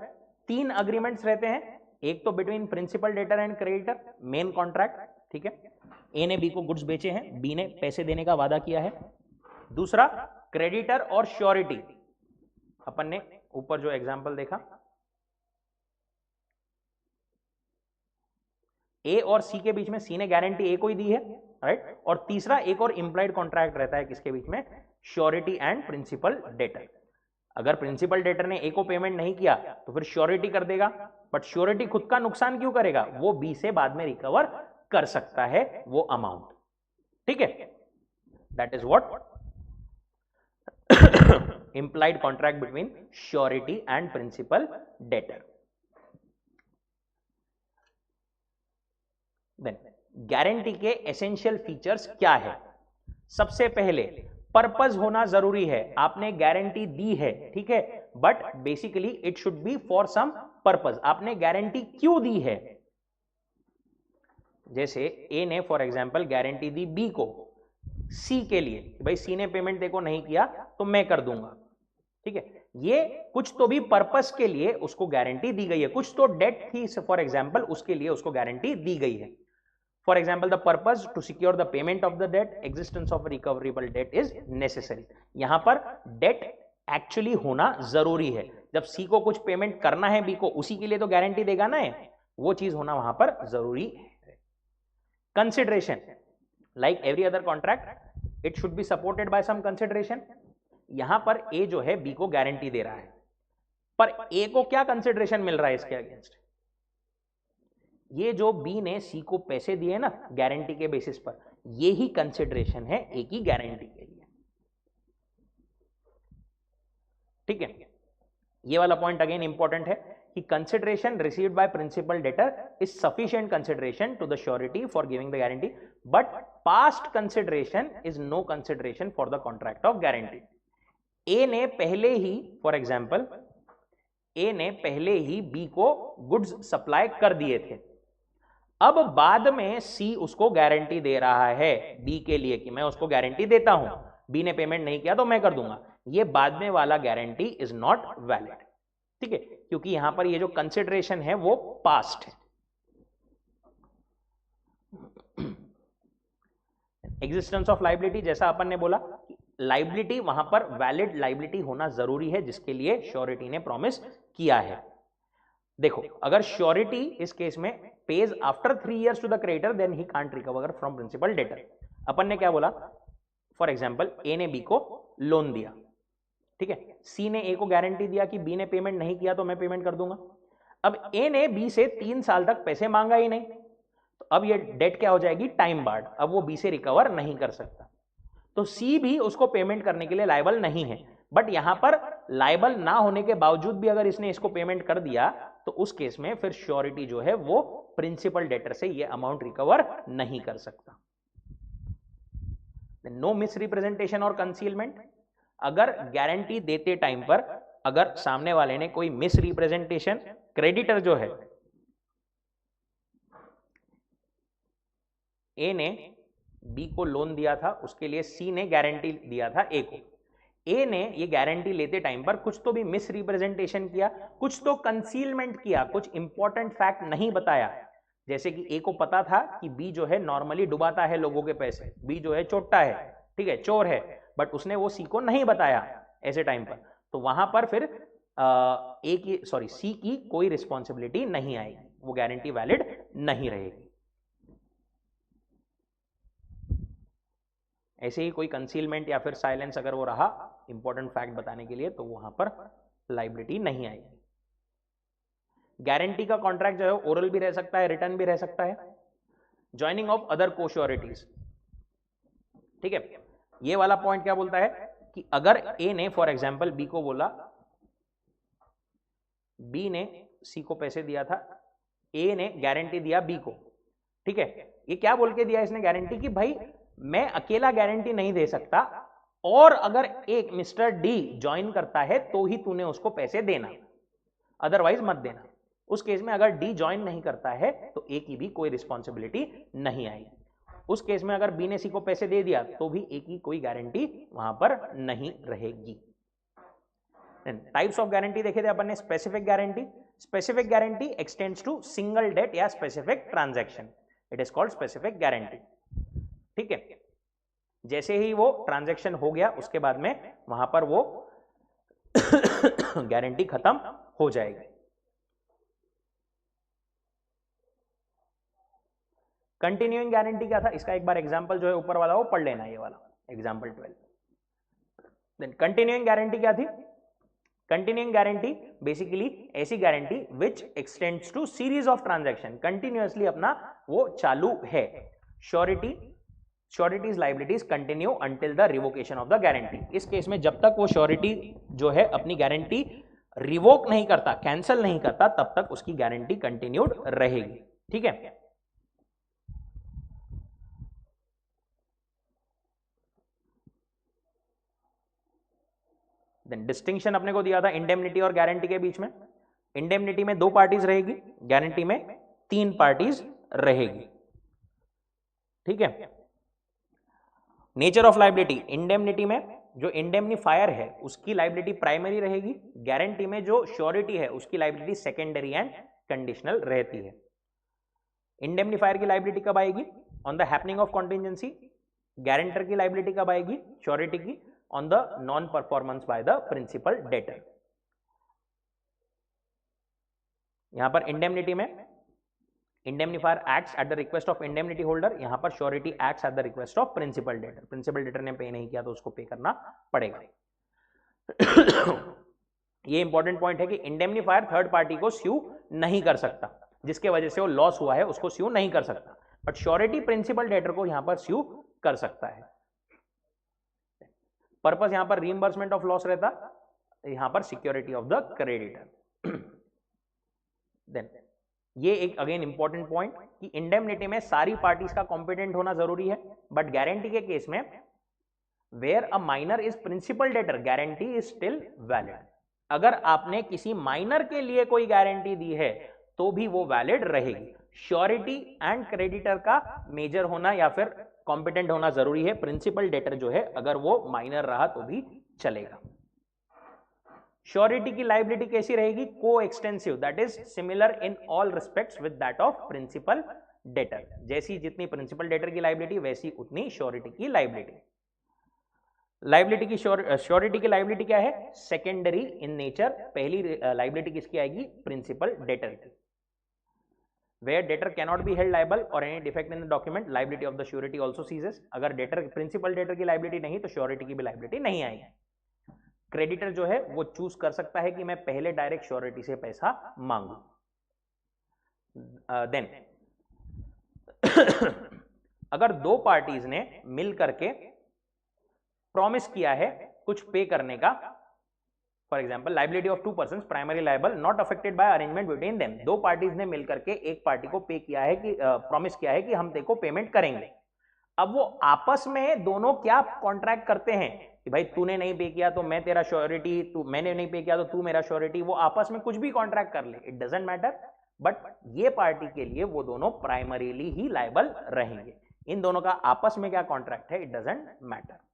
3 अग्रीमेंट्स रहते हैं. एक तो between principal debtor and creditor, main contract. ठीक है. ए ने बी को गुड्स बेचे हैं, बी ने पैसे देने का वादा किया है. दूसरा क्रेडिटर और श्योरिटी. अपन ने ऊपर जो एग्जांपल देखा, ए और सी के बीच में सी ने गारंटी ए को ही दी है, राइट। और तीसरा एक और इंप्लाइड कॉन्ट्रैक्ट रहता है किसके बीच में, श्योरिटी एंड प्रिंसिपल डेटर। अगर प्रिंसिपल डेटर ने ए को पेमेंट नहीं किया तो फिर श्योरिटी कर देगा, बट श्योरिटी खुद का नुकसान क्यों करेगा, वो बी से बाद में रिकवर कर सकता है वो अमाउंट, ठीक है। That is what implied contract between surety and principal debtor. Then guarantee के एसेंशियल फीचर्स क्या है। सबसे पहले पर्पस होना जरूरी है। आपने गारंटी दी है, ठीक है, but basically it should be for some purpose. आपने गारंटी क्यों दी है, जैसे ए ने फॉर एग्जांपल गारंटी दी बी को सी के लिए, भाई सी ने पेमेंट देखो नहीं किया तो मैं कर दूंगा, ठीक है। ये कुछ तो भी पर्पस के लिए उसको गारंटी दी गई है, कुछ तो डेट थी फॉर एग्जांपल, उसके लिए उसको गारंटी दी गई है। For example the purpose to secure the payment of the debt, existence of recoverable debt is necessary. यहां पर डेट एक्चुअली होना जरूरी है। जब सी को कुछ पेमेंट करना है बी को, उसी के लिए तो गारंटी देगा ना, है वो चीज होना वहां पर जरूरी है। Consideration, like every other contract it should be supported by some consideration। यहां पर ए जो है बी को गारंटी दे रहा है, पर ए को क्या कंसिडरेशन मिल रहा है इसके अगेंस्ट, ये जो बी ने सी को पैसे दिए ना गारंटी के बेसिस पर, ये ही कंसिडरेशन है ए की गारंटी के लिए, ठीक है। ये वाला पॉइंट अगेन इंपॉर्टेंट है कि consideration received by principal debtor is sufficient consideration to the surety for giving the guarantee, but past consideration is no consideration for the contract of guarantee। ए ने पहले ही फॉर एग्जांपल ए ने पहले ही B को goods supply कर दिए थे, अब बाद में सी उसको गारंटी दे रहा है बी के लिए कि मैं उसको गारंटी देता हूं, बी ने पेमेंट नहीं किया तो मैं कर दूंगा, ये बाद में वाला गारंटी इज नॉट वैलिड, ठीक है, क्योंकि यहां पर ये जो कंसिडरेशन है वो पास्ट है। एग्जिस्टेंस ऑफ लाइबिलिटी, जैसा अपन ने बोला लाइबिलिटी वहां पर वैलिड लाइबिलिटी होना जरूरी है, जिसके लिए श्योरिटी ने प्रॉमिस किया है। देखो अगर श्योरिटी इस केस में pays after 3 years to the creditor then he can't recover from principal debtor. अपन ने क्या बोला, फॉर एग्जांपल ए ने बी को लोन दिया, ठीक है, सी ने ए को गारंटी दिया कि बी ने पेमेंट नहीं किया तो मैं पेमेंट कर दूंगा। अब ए ने बी से 3 साल तक पैसे मांगा ही नहीं, तो अब ये डेट क्या हो जाएगी, टाइम बार्ड, अब वो बी से रिकवर नहीं कर सकता, तो सी भी उसको पेमेंट करने के लिए लायबल नहीं है। बट यहां पर लायबल ना होने के बावजूद भी अगर इसने इसको पेमेंट कर दिया तो उस केस में फिर श्योरिटी जो है वो प्रिंसिपल डेटर से ये अमाउंट रिकवर नहीं कर सकता। नो मिस रिप्रेजेंटेशन और कंसीलमेंट, अगर गारंटी देते टाइम पर अगर सामने वाले ने कोई मिस रिप्रेजेंटेशन, क्रेडिटर जो है ए ने बी को लोन दिया था, उसके लिए सी ने गारंटी दिया था ए को, ए ने ये गारंटी लेते टाइम पर कुछ तो भी मिस रिप्रेजेंटेशन किया, कुछ तो कंसीलमेंट किया, कुछ इंपॉर्टेंट फैक्ट नहीं बताया, जैसे कि ए को पता था कि बी जो है नॉर्मली डुबाता है लोगों के पैसे, बी जो है चोट्टा है, ठीक है, चोर है, बट उसने वो सी को नहीं बताया ऐसे टाइम पर, तो वहां पर फिर सी की कोई रिस्पॉन्सिबिलिटी नहीं आएगी, वो गारंटी वैलिड नहीं रहेगी। ऐसे ही कोई कंसीलमेंट या फिर साइलेंस अगर वो रहा इंपॉर्टेंट फैक्ट बताने के लिए, तो वहां पर लाइबिलिटी नहीं आएगी। गारंटी का कॉन्ट्रैक्ट जो है ओरल भी रह सकता है, रिटर्न भी रह सकता है। ज्वाइनिंग ऑफ अदर कोश्योरिटीज, ठीक है, ये वाला पॉइंट क्या बोलता है कि अगर ए ने फॉर एग्जांपल बी को बोला, बी ने सी को पैसे दिया था, ए ने गारंटी दिया बी को, ठीक है, ये क्या बोल के दिया इसने गारंटी कि भाई मैं अकेला गारंटी नहीं दे सकता, और अगर एक मिस्टर डी ज्वाइन करता है तो ही तूने उसको पैसे देना, अदरवाइज मत देना। उस केस में अगर डी ज्वाइन नहीं करता है तो ए की भी कोई रिस्पॉन्सिबिलिटी नहीं आएगी। उस केस में अगर बी ने सी को पैसे दे दिया तो भी ए की कोई गारंटी वहां पर नहीं रहेगी। टाइप्स ऑफ गारंटी देखे थे अपन ने, specific guarantee, specific guarantee extends to single debt या specific transaction, it is called specific guarantee, ठीक है। जैसे ही वो ट्रांजैक्शन हो गया उसके बाद में वहां पर वो गारंटी खत्म हो जाएगी। कंटिन्यूइंग गारंटी क्या था, इसका एक बार एग्जांपल जो है ऊपर वाला वो पढ़ लेना, ये वाला एग्जांपल 12। देन कंटिन्यूइंग गारंटी क्या थी, कंटिन्यूइंग गारंटी बेसिकली ऐसी guarantee which extends to series of transaction, continuously अपना वो चालू है। Surety's liabilities continue until the revocation of the guarantee. इस केस में जब तक वो श्योरिटी जो है अपनी गारंटी रिवोक नहीं करता, कैंसिल नहीं करता, तब तक उसकी गारंटी कंटिन्यूड रहेगी। ठीक है, देन डिस्टिंक्शन अपने को दिया था इंडेमनिटी और गारंटी के बीच में। इंडेमनिटी में 2 पार्टीज रहेगी, गारंटी में 3 पार्टीज रहेगी। ठीक है, नेचर ऑफ लायबिलिटी, इंडेमनिटी में जो इंडेमनीफायर है उसकी लायबिलिटी प्राइमरी रहेगी, गारंटी में जो श्योरिटी है उसकी लायबिलिटी सेकेंडरी एंड कंडीशनल रहती है। इंडेमनीफायर की लायबिलिटी कब आएगी, on the happening of contingency. Guarantor की लायबिलिटी कब आएगी, श्योरिटी की, on the non performance by the principal debtor. यहां पर इंडेमनिटी में indemnifier acts at the request of indemnity holder, यहां पर surety acts at the request of principal debtor. Principal debtor ने पे नहीं किया तो उसको पे करना पड़ेगा। ये इंपॉर्टेंट पॉइंट है कि इंडेमनीफायर थर्ड पार्टी को स्यू नहीं कर सकता, जिसके वजह से वो लॉस हुआ है उसको स्यू नहीं कर सकता, बट श्योरिटी प्रिंसिपल डेटर को यहां पर स्यू कर सकता है। पर्पस यहां पर रीइंबर्समेंट ऑफ लॉस रहता, यहां पर security of the creditor. Then ये एक अगेन इंपॉर्टेंट पॉइंट कि इंडेमनिटी में सारी पार्टीज का कॉम्पिटेंट होना जरूरी है, बट गारंटी के केस में where a minor is principal debtor guarantee is still valid. अगर आपने किसी माइनर के लिए कोई गारंटी दी है तो भी वो वैलिड रहेगी। श्योरिटी एंड क्रेडिटर का मेजर होना या फिर कॉम्पिटेंट होना जरूरी है। प्रिंसिपल डेटर जो है अगर वो माइनर रहा तो भी चलेगा। श्योरिटी की लायबिलिटी कैसी रहेगी, co extensive, that is similar in all respects with that of principal debtor. जैसी जितनी प्रिंसिपल डेटर की लायबिलिटी वैसी उतनी श्योरिटी की लायबिलिटी। लायबिलिटी की श्योरिटी की लायबिलिटी क्या है, सेकेंडरी इन नेचर। पहली लायबिलिटी किसकी आएगी, प्रिंसिपल डेटर की। Where debtor cannot be held liable or any defect in the document, liability of the surety also ceases। अगर डेटर प्रिंसिपल डेटर की लायबिलिटी नहीं तो श्योरिटी की भी लायबिलिटी नहीं आएगी। क्रेडिटर जो है वो चूज कर सकता है कि मैं पहले डायरेक्ट श्योरिटी से पैसा मांगू। देन अगर 2 पार्टीज ने मिल करके प्रॉमिस किया है कुछ पे करने का, for example liability of 2 persons primary liable not affected by arrangement between them. 2 parties ने मिलकर के एक पार्टी को पे किया है कि प्रॉमिस किया है कि हम तेको पेमेंट करेंगे। अब वो आपस में दोनों क्या कॉन्ट्रैक्ट करते हैं कि भाई तूने नहीं पे किया तो मैं तेरा श्योरिटी, तू मैंने नहीं पे किया तो तू मेरा श्योरिटी। वो आपस में कुछ भी कॉन्ट्रैक्ट कर ले, इट डजंट मैटर, बट ये पार्टी के लिए वो दोनों प्राइमरीली ही लाइबल रहेंगे। इन दोनों का आपस में क्या कॉन्ट्रैक्ट है, it doesn't matter.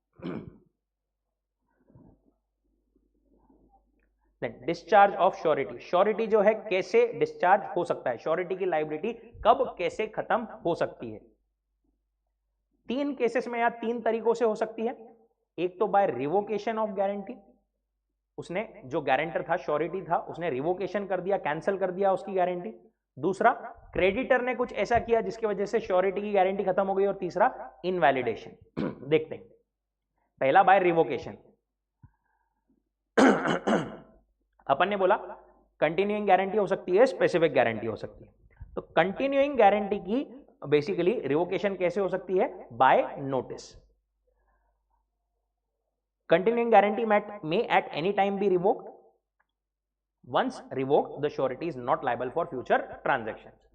Discharge of surety, surety जो है कैसे डिस्चार्ज हो सकता है, श्योरिटी की लायबिलिटी कब कैसे खत्म हो सकती है। 3 केसेस में या 3 तरीकों से हो सकती है। एक तो बाय रिवोकेशन ऑफ गारंटी, उसने जो गारंटर था श्योरिटी था उसने रिवोकेशन कर दिया, कैंसिल कर दिया उसकी गारंटी। दूसरा, क्रेडिटर ने कुछ ऐसा किया जिसकी वजह से श्योरिटी की गारंटी खत्म हो गई। और तीसरा, इनवैलिडेशन। देखते हैं, पहला बाय रिवोकेशन। अपन ने बोला कंटिन्यूइंग गारंटी हो सकती है, स्पेसिफिक गारंटी हो सकती है। तो कंटिन्यूइंग गारंटी की बेसिकली रिवोकेशन कैसे हो सकती है, by notice. Continuing guarantee may at any time be revoked. Once revoked the surety is not liable for future transactions.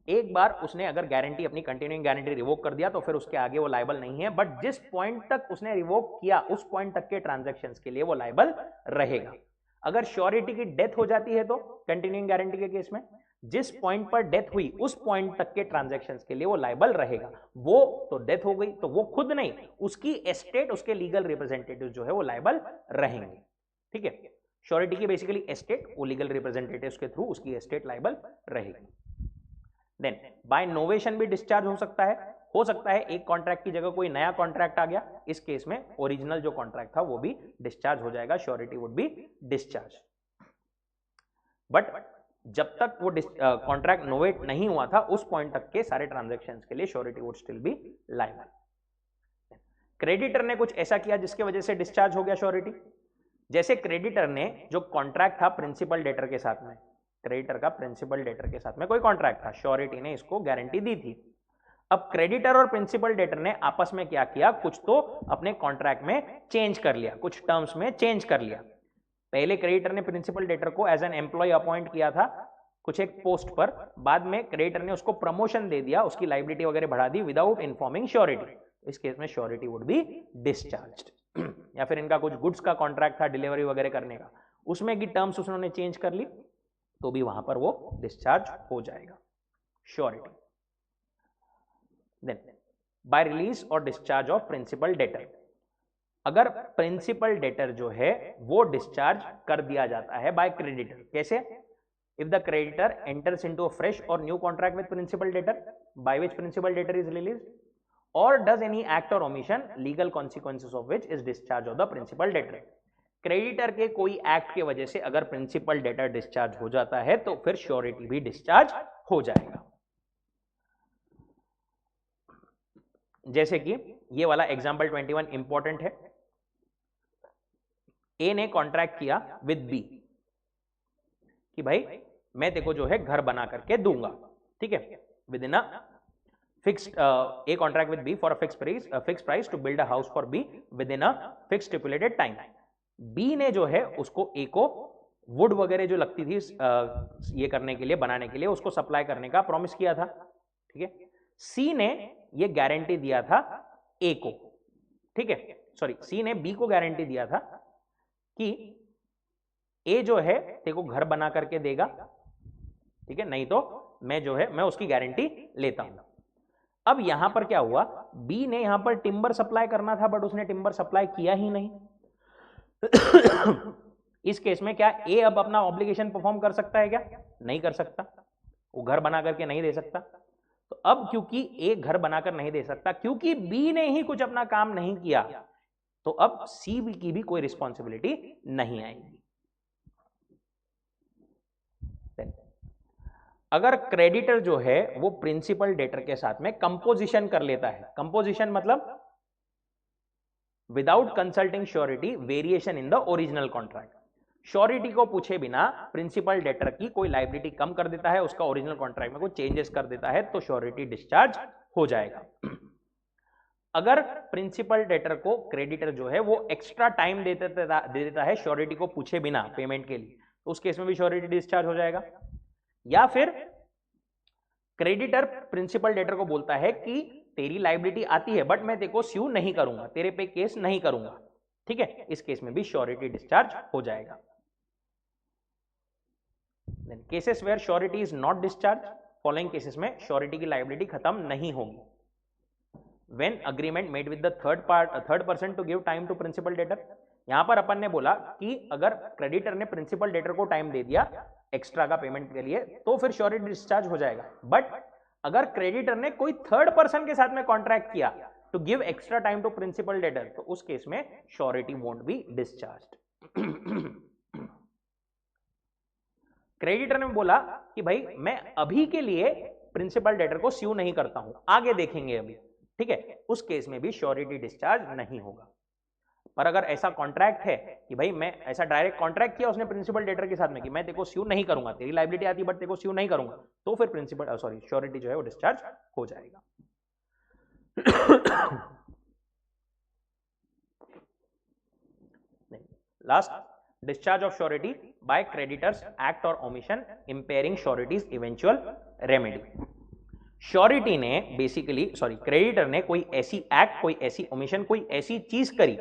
एक बार उसने अगर गारंटी अपनी कंटिन्यूइंग गारंटी रिवोक कर दिया तो फिर उसके आगे वो लायबल नहीं है, बट जिस पॉइंट तक उसने रिवोक किया उस पॉइंट तक के ट्रांजैक्शंस के लिए वो लायबल रहेगा। अगर श्योरिटी की डेथ हो जाती है तो कंटिन्यूइंग गारंटी के केस में जिस पॉइंट पर डेथ हुई उस पॉइंट तक के ट्रांजैक्शंस के लिए वो लायबल रहेगा। वो तो डेथ हो गई तो वो खुद नहीं, उसकी एस्टेट, उसके लीगल रिप्रेजेंटेटिव जो है वो लायबल रहेंगे। ठीक है, श्योरिटी की बेसिकली एस्टेट, वो लीगल रिप्रेजेंटेटिव्स के थ्रू उसकी एस्टेट लायबल रहेगी। देन बाय नोवेशन भी डिस्चार्ज हो सकता है एक कॉन्ट्रैक्ट की जगह कोई नया कॉन्ट्रैक्ट आ गया, इस केस में ओरिजिनल जो कॉन्ट्रैक्ट था वो भी डिस्चार्ज हो जाएगा, surety would be discharge. But जब तक वो कॉन्ट्रैक्ट नोवेट नहीं हुआ था उस पॉइंट तक के सारे ट्रांजैक्शंस के लिए surety would still be liable. Creditor ने कुछ ऐसा किया जिसके वजह से डिस्चार्ज हो गया श्योरिटी। जैसे क्रेडिटर ने जो कॉन्ट्रैक्ट था प्रिंसिपल डेटर के साथ में, क्रेडिटर का प्रिंसिपल डेटर के साथ में कोई कॉन्ट्रैक्ट था, श्योरिटी ने इसको गारंटी दी थी। अब क्रेडिटर और प्रिंसिपल डेटर ने आपस में क्या किया, कुछ तो अपने कॉन्ट्रैक्ट में चेंज कर लिया, कुछ टर्म्स में चेंज कर लिया। पहले क्रेडिटर ने प्रिंसिपल डेटर को एज एन एम्प्लॉय अपॉइंट किया था कुछ एक पोस्ट पर, बाद में क्रेडिटर ने उसको प्रमोशन दे दिया, उसकी लाइबिलिटी वगैरह बढ़ा दी विदाउट इन्फॉर्मिंग श्योरिटी। इस केस में श्योरिटी वुड बी डिस्चार्ज्ड। या फिर इनका कुछ गुड्स का कॉन्ट्रैक्ट था डिलीवरी वगैरह करने का, उसमें की टर्म्स उन्होंने चेंज कर ली तो भी वहां पर वो डिस्चार्ज हो जाएगा श्योरिटी। देन बाय रिलीज और डिस्चार्ज ऑफ प्रिंसिपल डेटर, अगर प्रिंसिपल डेटर जो है वो डिस्चार्ज कर दिया जाता है बाय क्रेडिटर। कैसे? If the creditor enters into a fresh और new contract with principal debtor by which principal debtor is released और डज एनी एक्ट और omission legal consequences of which is discharge of the principal debtor. Creditor के कोई act की वजह से अगर principal debtor discharge हो जाता है तो फिर श्योरिटी भी डिस्चार्ज हो जाएगा। जैसे कि ये वाला एग्जांपल 21 इंपॉर्टेंट है। ए ने कॉन्ट्रैक्ट किया विद बी कि भाई मैं तेको जो है घर बना करके दूंगा, ठीक है, within a fixed A contract with B for a fix price to build a house for B within a fix stipulated time. B ने जो है उसको ए को वुड वगैरह जो लगती थी ये करने के लिए, बनाने के लिए, उसको सप्लाई करने का प्रॉमिस किया था, ठीक है। सी ने ये गारंटी दिया था ए को, ठीक है, सॉरी सी ने बी को गारंटी दिया था कि ए जो है तेको घर बना करके देगा, ठीक है, नहीं तो मैं जो है मैं उसकी गारंटी लेता हूं। अब यहां पर क्या हुआ, बी ने यहां पर टिम्बर सप्लाई करना था बट उसने टिम्बर सप्लाई किया ही नहीं। इस केस में क्या ए अब अपना ऑब्लिगेशन परफॉर्म कर सकता है क्या? नहीं कर सकता, वो घर बना करके नहीं दे सकता। तो अब क्योंकि ए घर बनाकर नहीं दे सकता, क्योंकि बी ने ही कुछ अपना काम नहीं किया, तो अब सी की भी कोई रिस्पॉन्सिबिलिटी नहीं आएगी। अगर क्रेडिटर जो है वो प्रिंसिपल डेटर के साथ में कंपोजिशन कर लेता है, कंपोजिशन मतलब without consulting surety variation in the original contract, surety को पूछे बिना प्रिंसिपल डेटर की कोई लायबिलिटी कम कर देता है, उसका ओरिजिनल कॉन्ट्रैक्ट में कोई चेंजेस कर देता है, तो श्योरिटी डिस्चार्ज हो जाएगा। अगर प्रिंसिपल डेटर को क्रेडिटर जो है वो एक्स्ट्रा टाइम दे देता है श्योरिटी को पूछे बिना पेमेंट के लिए, तो उस केस में भी श्योरिटी डिस्चार्ज हो जाएगा। या फिर क्रेडिटर प्रिंसिपल डेटर को बोलता है कि तेरी लायबिलिटी आती है बट मैं तेको स्यू नहीं करूंगा, तेरे पे केस नहीं करूंगा, ठीक है, इस केस में भी श्योरिटी डिस्चार्ज हो जाएगा। Cases where surety is not discharge, following cases में श्योरिटी की लायबिलिटी खत्म नहीं होगी। When agreement made with the third person to give time to principal debtor, यहां पर अपन ने बोला कि अगर क्रेडिटर ने प्रिंसिपल डेटर को टाइम दे दिया एक्स्ट्रा का पेमेंट के लिए तो फिर श्योरिटी डिस्चार्ज हो जाएगा। बट अगर क्रेडिटर ने कोई थर्ड पर्सन के साथ में कॉन्ट्रैक्ट किया to give extra time to principal debtor, तो उस केस में surety won't be discharged. Creditor ने बोला कि भाई मैं अभी के लिए प्रिंसिपल डेटर को स्यू नहीं करता हूं, आगे देखेंगे अभी, ठीक है, उस केस में भी श्योरिटी डिस्चार्ज नहीं होगा। पर अगर ऐसा कॉन्ट्रैक्ट है कि भाई मैं ऐसा डायरेक्ट कॉन्ट्रैक्ट किया उसने प्रिंसिपल डेटर के साथ में कि मैं तेको स्यू नहीं करूंगा, तेरी लायबिलिटी आती बट तेको स्यू नहीं करूंगा, तो फिर प्रिंसिपल श्योरिटी जो है वो डिस्चार्ज हो जाएगा। Last, discharge of surety by creditor's act और omission impairing surety's eventual remedy. Surety ने बेसिकली क्रेडिटर ने कोई ऐसी एक्ट, कोई ऐसी ओमिशन, कोई ऐसी चीज करी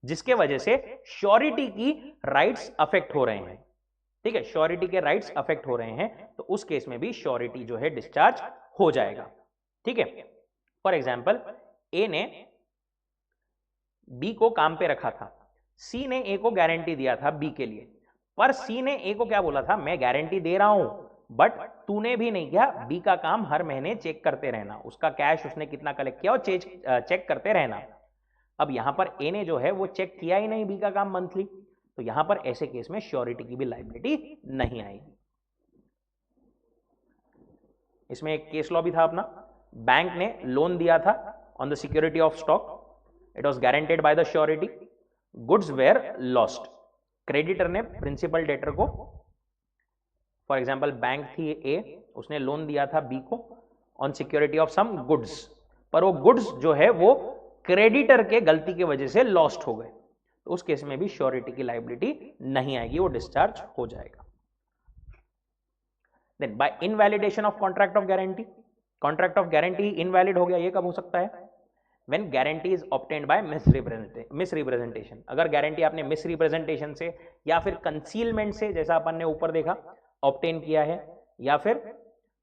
जिसके वजह से श्योरिटी की राइट्स अफेक्ट हो रहे हैं, ठीक है, श्योरिटी के राइट्स अफेक्ट हो रहे हैं, तो उस केस में भी श्योरिटी जो है डिस्चार्ज हो जाएगा, ठीक है। फॉर एग्जाम्पल, ए ने बी को काम पे रखा था, सी ने ए को गारंटी दिया था बी के लिए, पर सी ने ए को क्या बोला था, मैं गारंटी दे रहा हूं बट तूने भी नहीं किया, बी का काम हर महीने चेक करते रहना, उसका कैश उसने कितना कलेक्ट किया और चेक करते रहना। अब यहां पर ए ने जो है वो चेक किया ही नहीं बी का काम मंथली, तो यहां पर ऐसे केस में श्योरिटी की भी लायबिलिटी नहीं आएगी। इसमें एक केस लॉ भी था अपना, बैंक ने लोन दिया था on the security of stock, it was guaranteed by the surety, goods were lost. Creditor ने प्रिंसिपल डेटर को, फॉर एग्जाम्पल बैंक थी ए, उसने लोन दिया था बी को on security of some goods, पर वो गुड्स जो है वो क्रेडिटर के गलती की वजह से लॉस्ट हो गए, तो उस केस में भी श्योरिटी की लायबिलिटी नहीं आएगी, वो डिस्चार्ज हो जाएगा। Then by invalidation of contract of guarantee, contract of guarantee invalid हो गया, ये कब हो सकता है? When guarantee is obtained by misrepresentation. अगर गारंटी आपने मिसरिप्रेजेंटेशन से या फिर कंसीलमेंट से, जैसा अपन ने ऊपर देखा, ऑब्टेन किया है, या फिर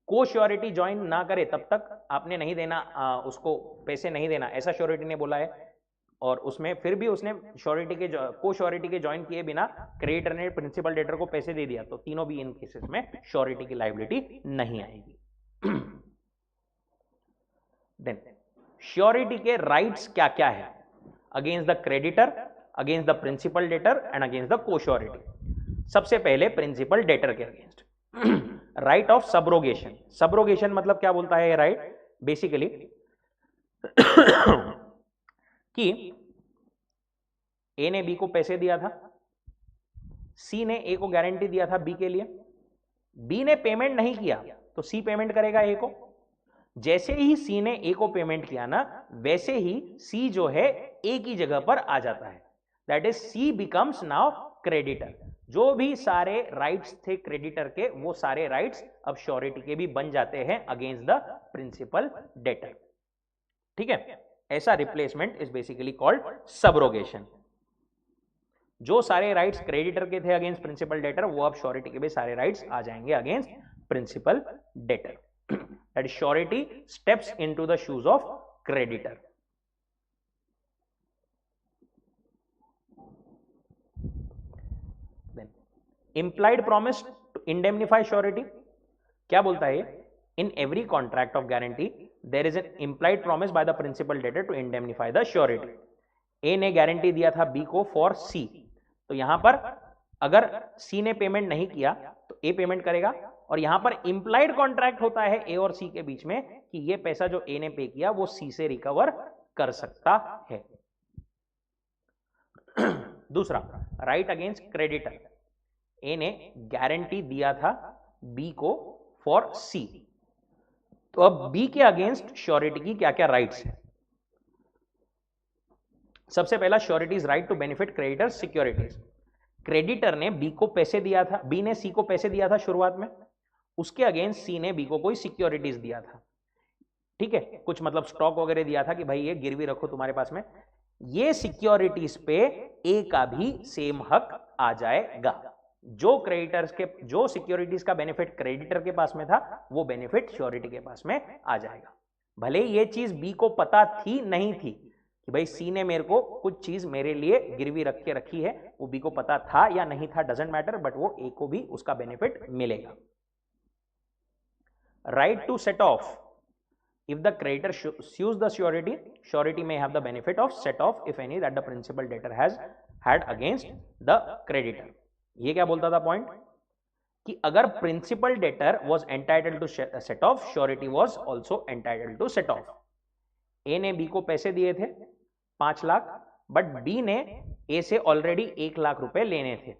को श्योरिटी ज्वाइन ना करे तब तक आपने नहीं देना, उसको पैसे नहीं देना, ऐसा श्योरिटी ने बोला है, और उसमें फिर भी उसने श्योरिटी के को श्योरिटी के ज्वाइन किए बिना क्रेडिटर ने प्रिंसिपल डेटर को पैसे दे दिया, तो तीनों भी इन केसेस में श्योरिटी की लायबिलिटी नहीं आएगी। देन श्योरिटी के राइट्स क्या क्या है? Against the creditor, against the principal debtor and against the co surety. सबसे पहले प्रिंसिपल डेटर के against right of subrogation. Subrogation मतलब क्या बोलता है ये राइट? बेसिकली कि ए ने बी को पैसे दिया था, सी ने ए को गारंटी दिया था बी के लिए, बी ने पेमेंट नहीं किया तो सी पेमेंट करेगा ए को। जैसे ही सी ने ए को पेमेंट किया ना, वैसे ही सी जो है ए की जगह पर आ जाता है, that is C becomes now creditor. जो भी सारे राइट्स थे क्रेडिटर के, वो सारे राइट्स अब श्योरिटी के भी बन जाते हैं अगेंस्ट द प्रिंसिपल डेटर। ठीक है, ऐसा replacement is basically called subrogation. जो सारे राइट्स क्रेडिटर के थे अगेंस्ट प्रिंसिपल डेटर, वो अब श्योरिटी के भी सारे राइट्स आ जाएंगे against principal debtor. That surety steps into the shoes of creditor. Implied promise to indemnify surety. क्या बोलता है? In every contract of guarantee there is an implied promise by the principal debtor to indemnify the surety. A ने guarantee दिया था B को for सी, तो यहां पर अगर सी ने पेमेंट नहीं किया तो ए पेमेंट करेगा, और यहां पर इंप्लाइड कॉन्ट्रैक्ट होता है ए और सी के बीच में कि ये पैसा जो ए ने पे किया वो सी से रिकवर कर सकता है। दूसरा, राइट अगेंस्ट क्रेडिटर। ए ने गारंटी दिया था बी को फॉर सी, तो अब बी के अगेंस्ट श्योरिटी की क्या क्या राइट्स हैं? सबसे पहला, surety's right to benefit creditor securities. Creditor ने बी को पैसे दिया था, बी ने सी को पैसे दिया था शुरुआत में, उसके अगेंस्ट सी ने बी को कोई सिक्योरिटीज दिया था। ठीक है, कुछ मतलब स्टॉक वगैरह दिया था कि भाई ये गिरवी रखो तुम्हारे पास में, ये सिक्योरिटीज पे ए का भी सेम हक आ जाएगा। जो क्रेडिटर्स के, जो सिक्योरिटीज का बेनिफिट क्रेडिटर के पास में था, वो बेनिफिट श्योरिटी के पास में आ जाएगा। भले ये चीज बी को पता थी नहीं थी कि भाई सी ने मेरे को कुछ चीज मेरे लिए गिरवी रख के रखी है, वो बी को पता था या नहीं था डजंट मैटर, बट वो ए को भी उसका बेनिफिट मिलेगा। Right to set off. If the creditor sues the surety, surety may have the benefit of set off if any that the principal debtor has had against the creditor. ये क्या बोलता था point? कि अगर principal debtor was entitled to set off, surety was also entitled to set off. A ने B को पैसे दिए थे 5 लाख, बट बी ने ए से ऑलरेडी 1 लाख रुपए लेने थे।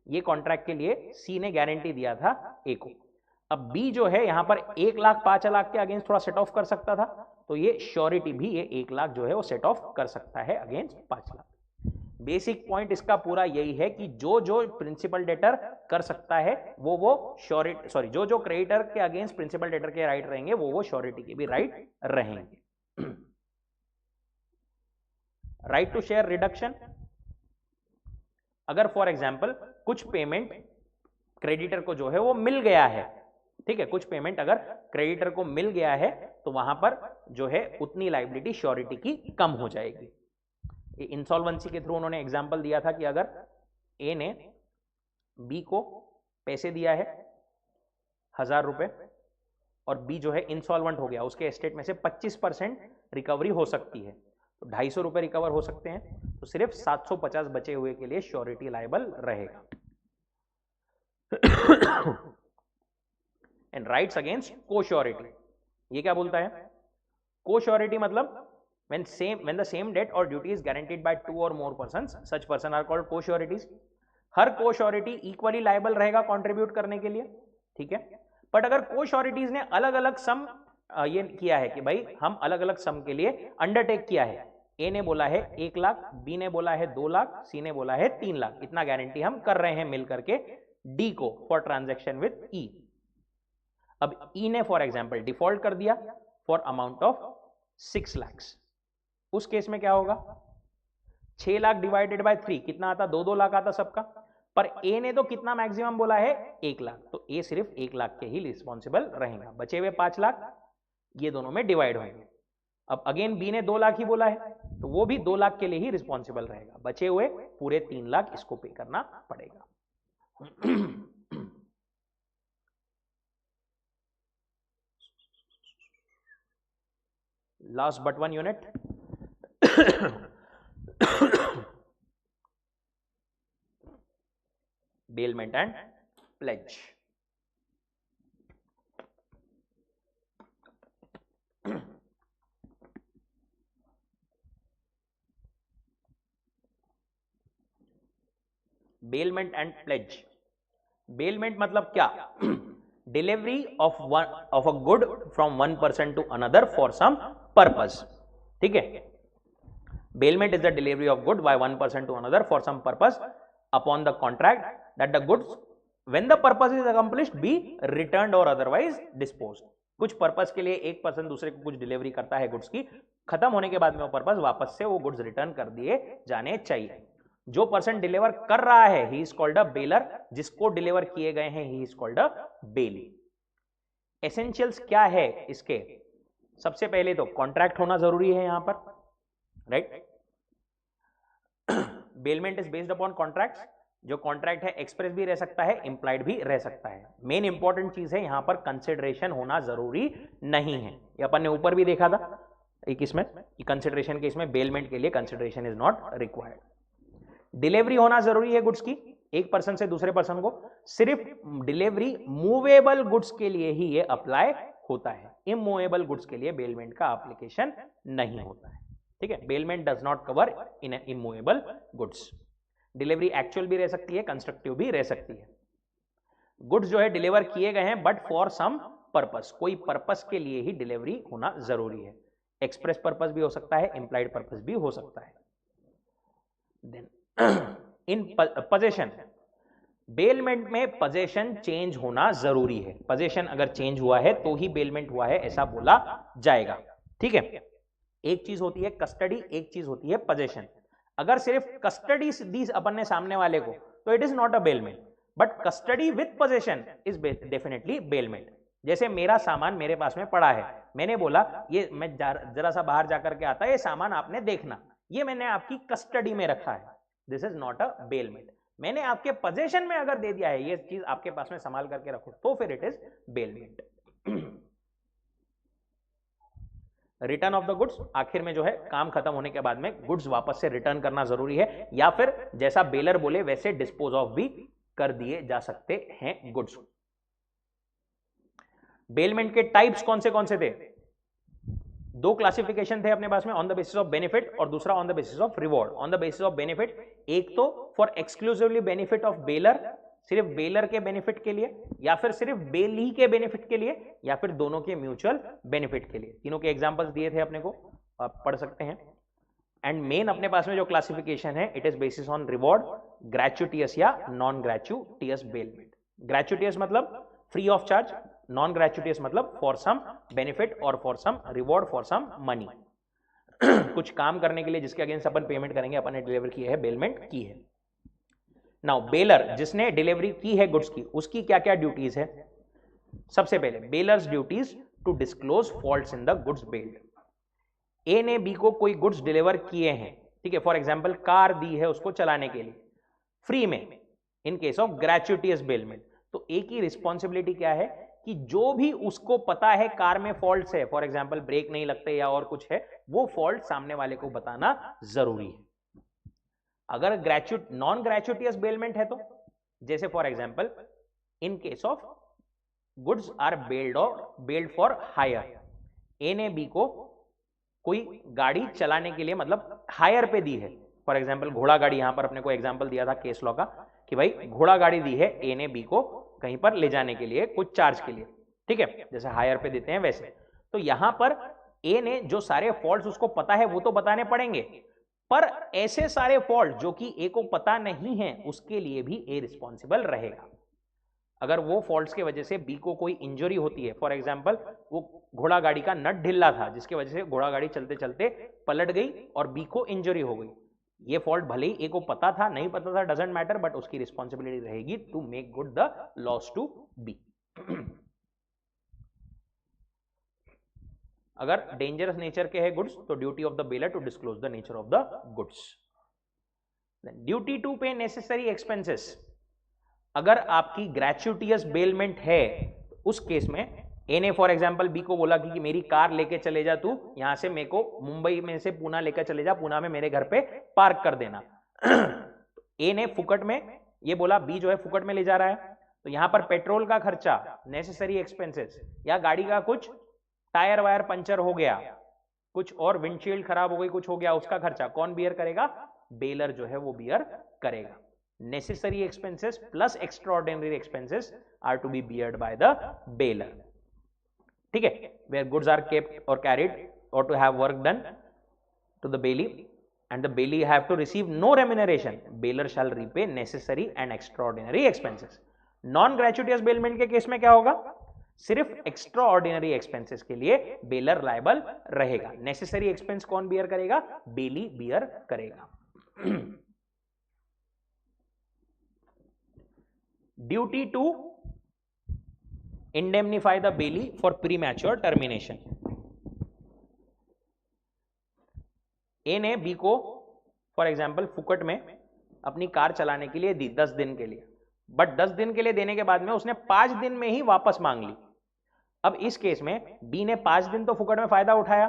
ये कॉन्ट्रैक्ट के लिए सी ने गारंटी दिया था ए को। अब बी जो है यहां पर 1 लाख 5 लाख के अगेंस्ट थोड़ा सेट ऑफ कर सकता था, तो ये श्योरिटी भी ये 1 लाख जो है वो सेट ऑफ कर सकता है अगेंस्ट 5 लाख। बेसिक पॉइंट इसका पूरा यही है कि जो जो प्रिंसिपल डेटर कर सकता है वो श्योरिटी, सॉरी, जो जो क्रेडिटर के अगेंस्ट प्रिंसिपल डेटर के राइट रहेंगे वो श्योरिटी के भी राइट रहेंगे। Right to share reduction. अगर फॉर एग्जांपल कुछ पेमेंट क्रेडिटर को जो है वो मिल गया है, ठीक है, कुछ पेमेंट अगर क्रेडिटर को मिल गया है तो वहां पर जो है उतनी लायबिलिटी श्योरिटी की कम हो जाएगी। इंसॉल्वेंसी के थ्रू उन्होंने एग्जांपल दिया था कि अगर ए ने बी को पैसे दिया है 1000 रुपए और बी जो है इंसॉल्वेंट हो गया, उसके एस्टेट में से 25% रिकवरी हो सकती है, तो 250 रुपए रिकवर हो सकते हैं, तो सिर्फ 750 बचे हुए के लिए श्योरिटी लायबल रहेगा। And rights against co-surety. ये क्या बोलता है? को-श्योरिटी मतलब when the same debt or duty is guaranteed by 2 or more persons, such person are called co-sureties. हर को-श्योरिटी इक्वली लायबल रहेगा कंट्रीब्यूट करने के लिए, ठीक है। बट अगर को-श्योरिटीज ने अलग अलग सम ये किया है कि भाई हम अलग अलग सम के लिए अंडरटेक किया है, ए ने बोला है 1 लाख, बी ने बोला है 2 लाख, सी ने बोला है 3 लाख, इतना गारंटी हम कर रहे हैं मिल करके डी को फॉर ट्रांजैक्शन विद ई। अब ई ने फॉर एग्जांपल डिफॉल्ट कर दिया फॉर अमाउंट ऑफ 6 लाख, उस केस में क्या होगा? 6 लाख डिवाइडेड बाय 3 कितना आता? 2 लाख आता सबका। पर ए ने तो कितना मैक्सिमम बोला है? 1 लाख, तो ए सिर्फ 1 लाख के ही रिस्पॉन्सिबल रहेगा। बचे हुए 5 लाख ये दोनों में डिवाइड होंगे। अब अगेन बी ने 2 लाख ही बोला है, तो वो भी 2 लाख के लिए ही रिस्पॉन्सिबल रहेगा। बचे हुए पूरे 3 लाख इसको पे करना पड़ेगा। Last but one unit, bailment and pledge. bailment and pledge. bailment मतलब क्या? Delivery of a good from one person to another for some purpose, ठीक है। bailment is the delivery of good by one person to another for some purpose upon the contract that the goods when the purpose is accomplished be returned or otherwise disposed. कुछ purpose के लिए एक person दूसरे को कुछ delivery करता है goods की, खत्म होने के बाद में वो पर्पस वापस से वो गुड्स रिटर्न कर दिए जाने चाहिए। जो पर्सन डिलीवर कर रहा है he is called a bailor, जिसको डिलीवर किए गए हैं he is called a bailee. Essentials क्या है इसके? सबसे पहले तो कॉन्ट्रैक्ट होना जरूरी है यहां पर, right. Bailment is based upon contracts. जो कॉन्ट्रैक्ट है एक्सप्रेस भी रह सकता है, इंप्लाइड भी रह सकता है। मेन इंपॉर्टेंट चीज है यहां पर कंसिडरेशन होना जरूरी नहीं है। ये अपन ने ऊपर भी देखा था एक इसमें कंसिडरेशन के, इसमें बेलमेंट के लिए consideration is not required. Delivery होना जरूरी है गुड्स की एक पर्सन से दूसरे पर्सन को। सिर्फ डिलीवरी मूवेबल गुड्स के लिए ही ये अप्लाई होता है, इमूवेबल गुड्स के लिए बेलमेंट का एप्लीकेशन नहीं होता है, ठीक है। Bailment does not cover in immovable goods. Delivery actual भी रह सकती है, कंस्ट्रक्टिव भी रह सकती है। गुड्स जो है डिलीवर किए गए हैं बट फॉर सम पर्पस, कोई पर्पस के लिए ही डिलीवरी होना जरूरी है। एक्सप्रेस पर्पस भी हो सकता है, इंप्लाइड पर्पस भी हो सकता है। देन इन पोजेशन, बेलमेंट में पोजेशन चेंज होना जरूरी है। पोजेशन अगर चेंज हुआ है तो ही बेलमेंट हुआ है ऐसा बोला जाएगा, ठीक है। एक चीज होती है कस्टडी, एक चीज होती है पोजेशन। अगर सिर्फ कस्टडी दी अपन ने सामने वाले को तो it is not a bailment, but custody with possession is definitely bailment. जैसे मेरा सामान मेरे पास में पड़ा है, मैंने बोला ये मैं जरा सा बाहर जाकर के आता, ये सामान आपने देखना, ये मैंने आपकी कस्टडी में रखा है, this is not a bailment. मैंने आपके पोजेशन में अगर दे दिया है ये चीज आपके पास में संभाल करके रखो तो फिर it is bailment. Return of the goods, आखिर में जो है काम खत्म होने के बाद में गुड्स वापस से रिटर्न करना जरूरी है, या फिर जैसा बेलर बोले वैसे डिस्पोज ऑफ भी कर दिए जा सकते हैं गुड्स। बेलमेंट के टाइप्स कौन से थे? दो क्लासिफिकेशन थे अपने पास में, on the basis of benefit और दूसरा on the basis of reward. On the basis of benefit, एक तो for exclusively benefit of baler, सिर्फ बेलर के बेनिफिट के लिए, या फिर सिर्फ बेली के बेनिफिट के लिए, या फिर दोनों के म्यूचुअल बेनिफिट के लिए। तीनों के एग्जांपल्स दिए थे अपने को, आप पढ़ सकते हैं। एंड मेन अपने पास में जो क्लासिफिकेशन है it is basis on reward, gratuitous या नॉन ग्रेचुटियस बेलमेंट। ग्रेचुटियस मतलब free of charge, non gratuitous मतलब फॉर सम बेनिफिट और for some reward, for some money. कुछ काम करने के लिए जिसके अगेंस्ट अपन पेमेंट करेंगे, अपन ने डिलीवर की है, बेलमेंट की है। नाउ बेलर, जिसने डिलीवरी की है गुड्स की, उसकी क्या क्या ड्यूटीज है? सबसे पहले bailor's duties to disclose faults in the goods bailed. A ने बी को कोई गुड्स डिलीवर किए हैं, ठीक है, फॉर एग्जांपल कार दी है उसको चलाने के लिए फ्री में, इन केस ऑफ ग्रेचुटियस बेलमेंट। तो ए की रिस्पॉन्सिबिलिटी क्या है कि जो भी उसको पता है कार में फॉल्ट्स है, फॉर एग्जांपल ब्रेक नहीं लगते या और कुछ है, वो फॉल्ट सामने वाले को बताना जरूरी है। अगर नॉन ग्रेचुटियस बेलमेंट है तो, जैसे for example in case of goods are bailed for hire. A ने बी को कोई गाड़ी चलाने के लिए मतलब हायर पे दी है। फॉर एग्जाम्पल घोड़ा गाड़ी, यहां पर अपने को एग्जाम्पल दिया था केस लॉ का कि भाई घोड़ा गाड़ी दी है ए ने बी को कहीं पर ले जाने के लिए कुछ चार्ज के लिए, ठीक है, जैसे हायर पे देते हैं वैसे। तो यहां पर ए ने जो सारे फॉल्ट्स उसको पता है वो तो बताने पड़ेंगे, पर ऐसे सारे फॉल्ट जो कि ए को पता नहीं है उसके लिए भी ए रिस्पॉन्सिबल रहेगा। अगर वो फॉल्ट्स के वजह से बी को कोई इंजरी होती है, फॉर एग्जांपल वो घोड़ा गाड़ी का नट ढिल्ला था जिसकी वजह से घोड़ा गाड़ी चलते चलते पलट गई और बी को इंजरी हो गई, ये फॉल्ट भले ही ए को पता था नहीं पता था डजंट मैटर, बट उसकी रिस्पॉन्सिबिलिटी रहेगी to make good the loss to B. अगर डेंजरस नेचर के है गुड्स तो duty of the bailor to disclose the nature of the goods. Duty to pay necessary expenses, अगर आपकी ग्रेचुटियस बेलमेंट है उस केस में ए ने फॉर एग्जांपल बी को बोला कि मेरी कार लेके चले जा, तू यहां से मेरे को मुंबई में से पूना लेकर चले जा, पूना में मेरे घर पे पार्क कर देना। ए ने फुकट में ये बोला, बी जो है फुकट में ले जा रहा है, तो यहां पर पेट्रोल का खर्चा नेसेसरी एक्सपेंसेस, या गाड़ी का कुछ टायर वायर पंचर हो गया, कुछ और विंडशील्ड खराब हो गई, कुछ हो गया, उसका खर्चा कौन बियर करेगा? बेलर जो है वो बियर करेगा। Necessary expenses plus extraordinary expenses are to be beared by the bailor, ठीक है, वेयर गुड्स आर केप्ट और कैरिड और to have work done to the bailee and the bailey have to receive no remuneration, bailor shall repay necessary and extraordinary expenses. Non gratuitous bailment के case में क्या होगा? सिर्फ extraordinary expenses के लिए bailor liable रहेगा। Necessary expense कौन bear करेगा? बेली बियर करेगा। Duty to indemnify the bailee for premature termination. A ने बी को फॉर एग्जाम्पल फुकट में अपनी कार चलाने के लिए दी 10 दिन के लिए, बट 10 दिन के लिए देने के बाद में उसने 5 दिन में ही वापस मांग ली। अब इस केस में बी ने 5 दिन तो फुकट में फायदा उठाया,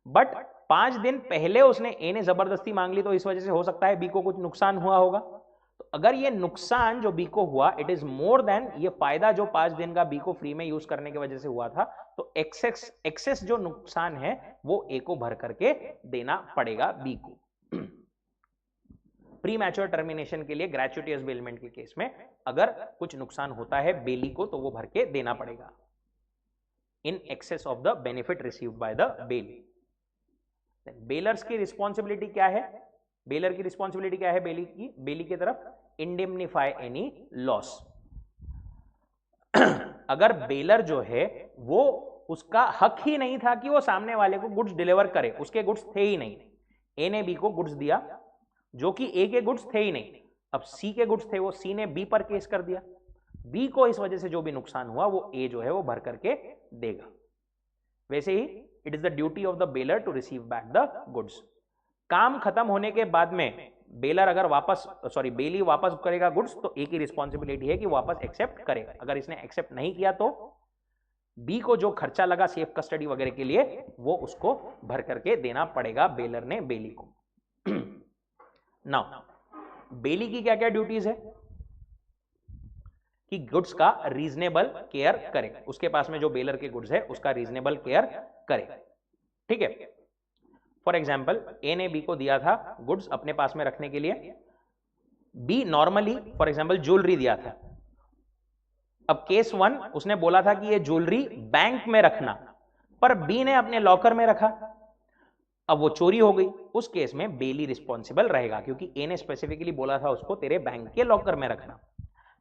बट 5 दिन पहले उसने ए ने जबरदस्ती मांग ली, तो इस वजह से हो सकता है बी को कुछ नुकसान हुआ होगा। तो अगर ये नुकसान जो बी को हुआ इट इज मोर देन ये फायदा जो 5 दिन का बी को फ्री में यूज करने की वजह से हुआ था, तो एक्सेस जो नुकसान है वो ए को भर करके देना पड़ेगा बी को। प्री मैच्योर टर्मिनेशन के लिए ग्रेचुटियस बेलमेंट के केस में अगर कुछ नुकसान होता है बेली को तो वो भर के देना पड़ेगा in excess of the benefit received by the bailee. Bailor's की रिस्पॉन्सिबिलिटी क्या है? बेलर की रिस्पॉन्सिबिलिटी क्या है बेली की तरफ? Indemnify any loss. अगर बेलर जो है वो उसका हक ही नहीं था कि वो सामने वाले को गुड्स डिलीवर करे, उसके गुड्स थे ही नहीं, ए ने बी को गुड्स दिया जो कि ए के गुड्स थे ही नहीं, अब सी के गुड्स थे, वो सी ने बी पर केस कर दिया, बी को इस वजह से जो भी नुकसान हुआ वो ए जो है वो भर करके देगा। वैसे ही it is the duty of the bailor to receive back the goods. काम खत्म होने के बाद में बेलर अगर बेली वापस करेगा गुड्स तो ए की रिस्पॉन्सिबिलिटी है कि वापस एक्सेप्ट करेगा। अगर इसने एक्सेप्ट नहीं किया तो बी को जो खर्चा लगा सेफ कस्टडी वगैरह के लिए वो उसको भर करके देना पड़ेगा बेलर ने बेली को। नाउ बेली की क्या क्या ड्यूटीज है कि गुड्स का रीजनेबल केयर करे, उसके पास में जो बेलर के गुड्स है उसका रीजनेबल केयर करे, ठीक है। फॉर एग्जाम्पल ए ने बी को दिया था गुड्स अपने पास में रखने के लिए, B normally for example jewellery दिया था। अब केस 1 उसने बोला था कि ये ज्वेलरी बैंक में रखना, पर बी ने अपने लॉकर में रखा, अब वो चोरी हो गई, उस केस में बेली रिस्पॉन्सिबल रहेगा क्योंकि ए ने स्पेसिफिकली बोला था उसको तेरे बैंक के लॉकर में रखना।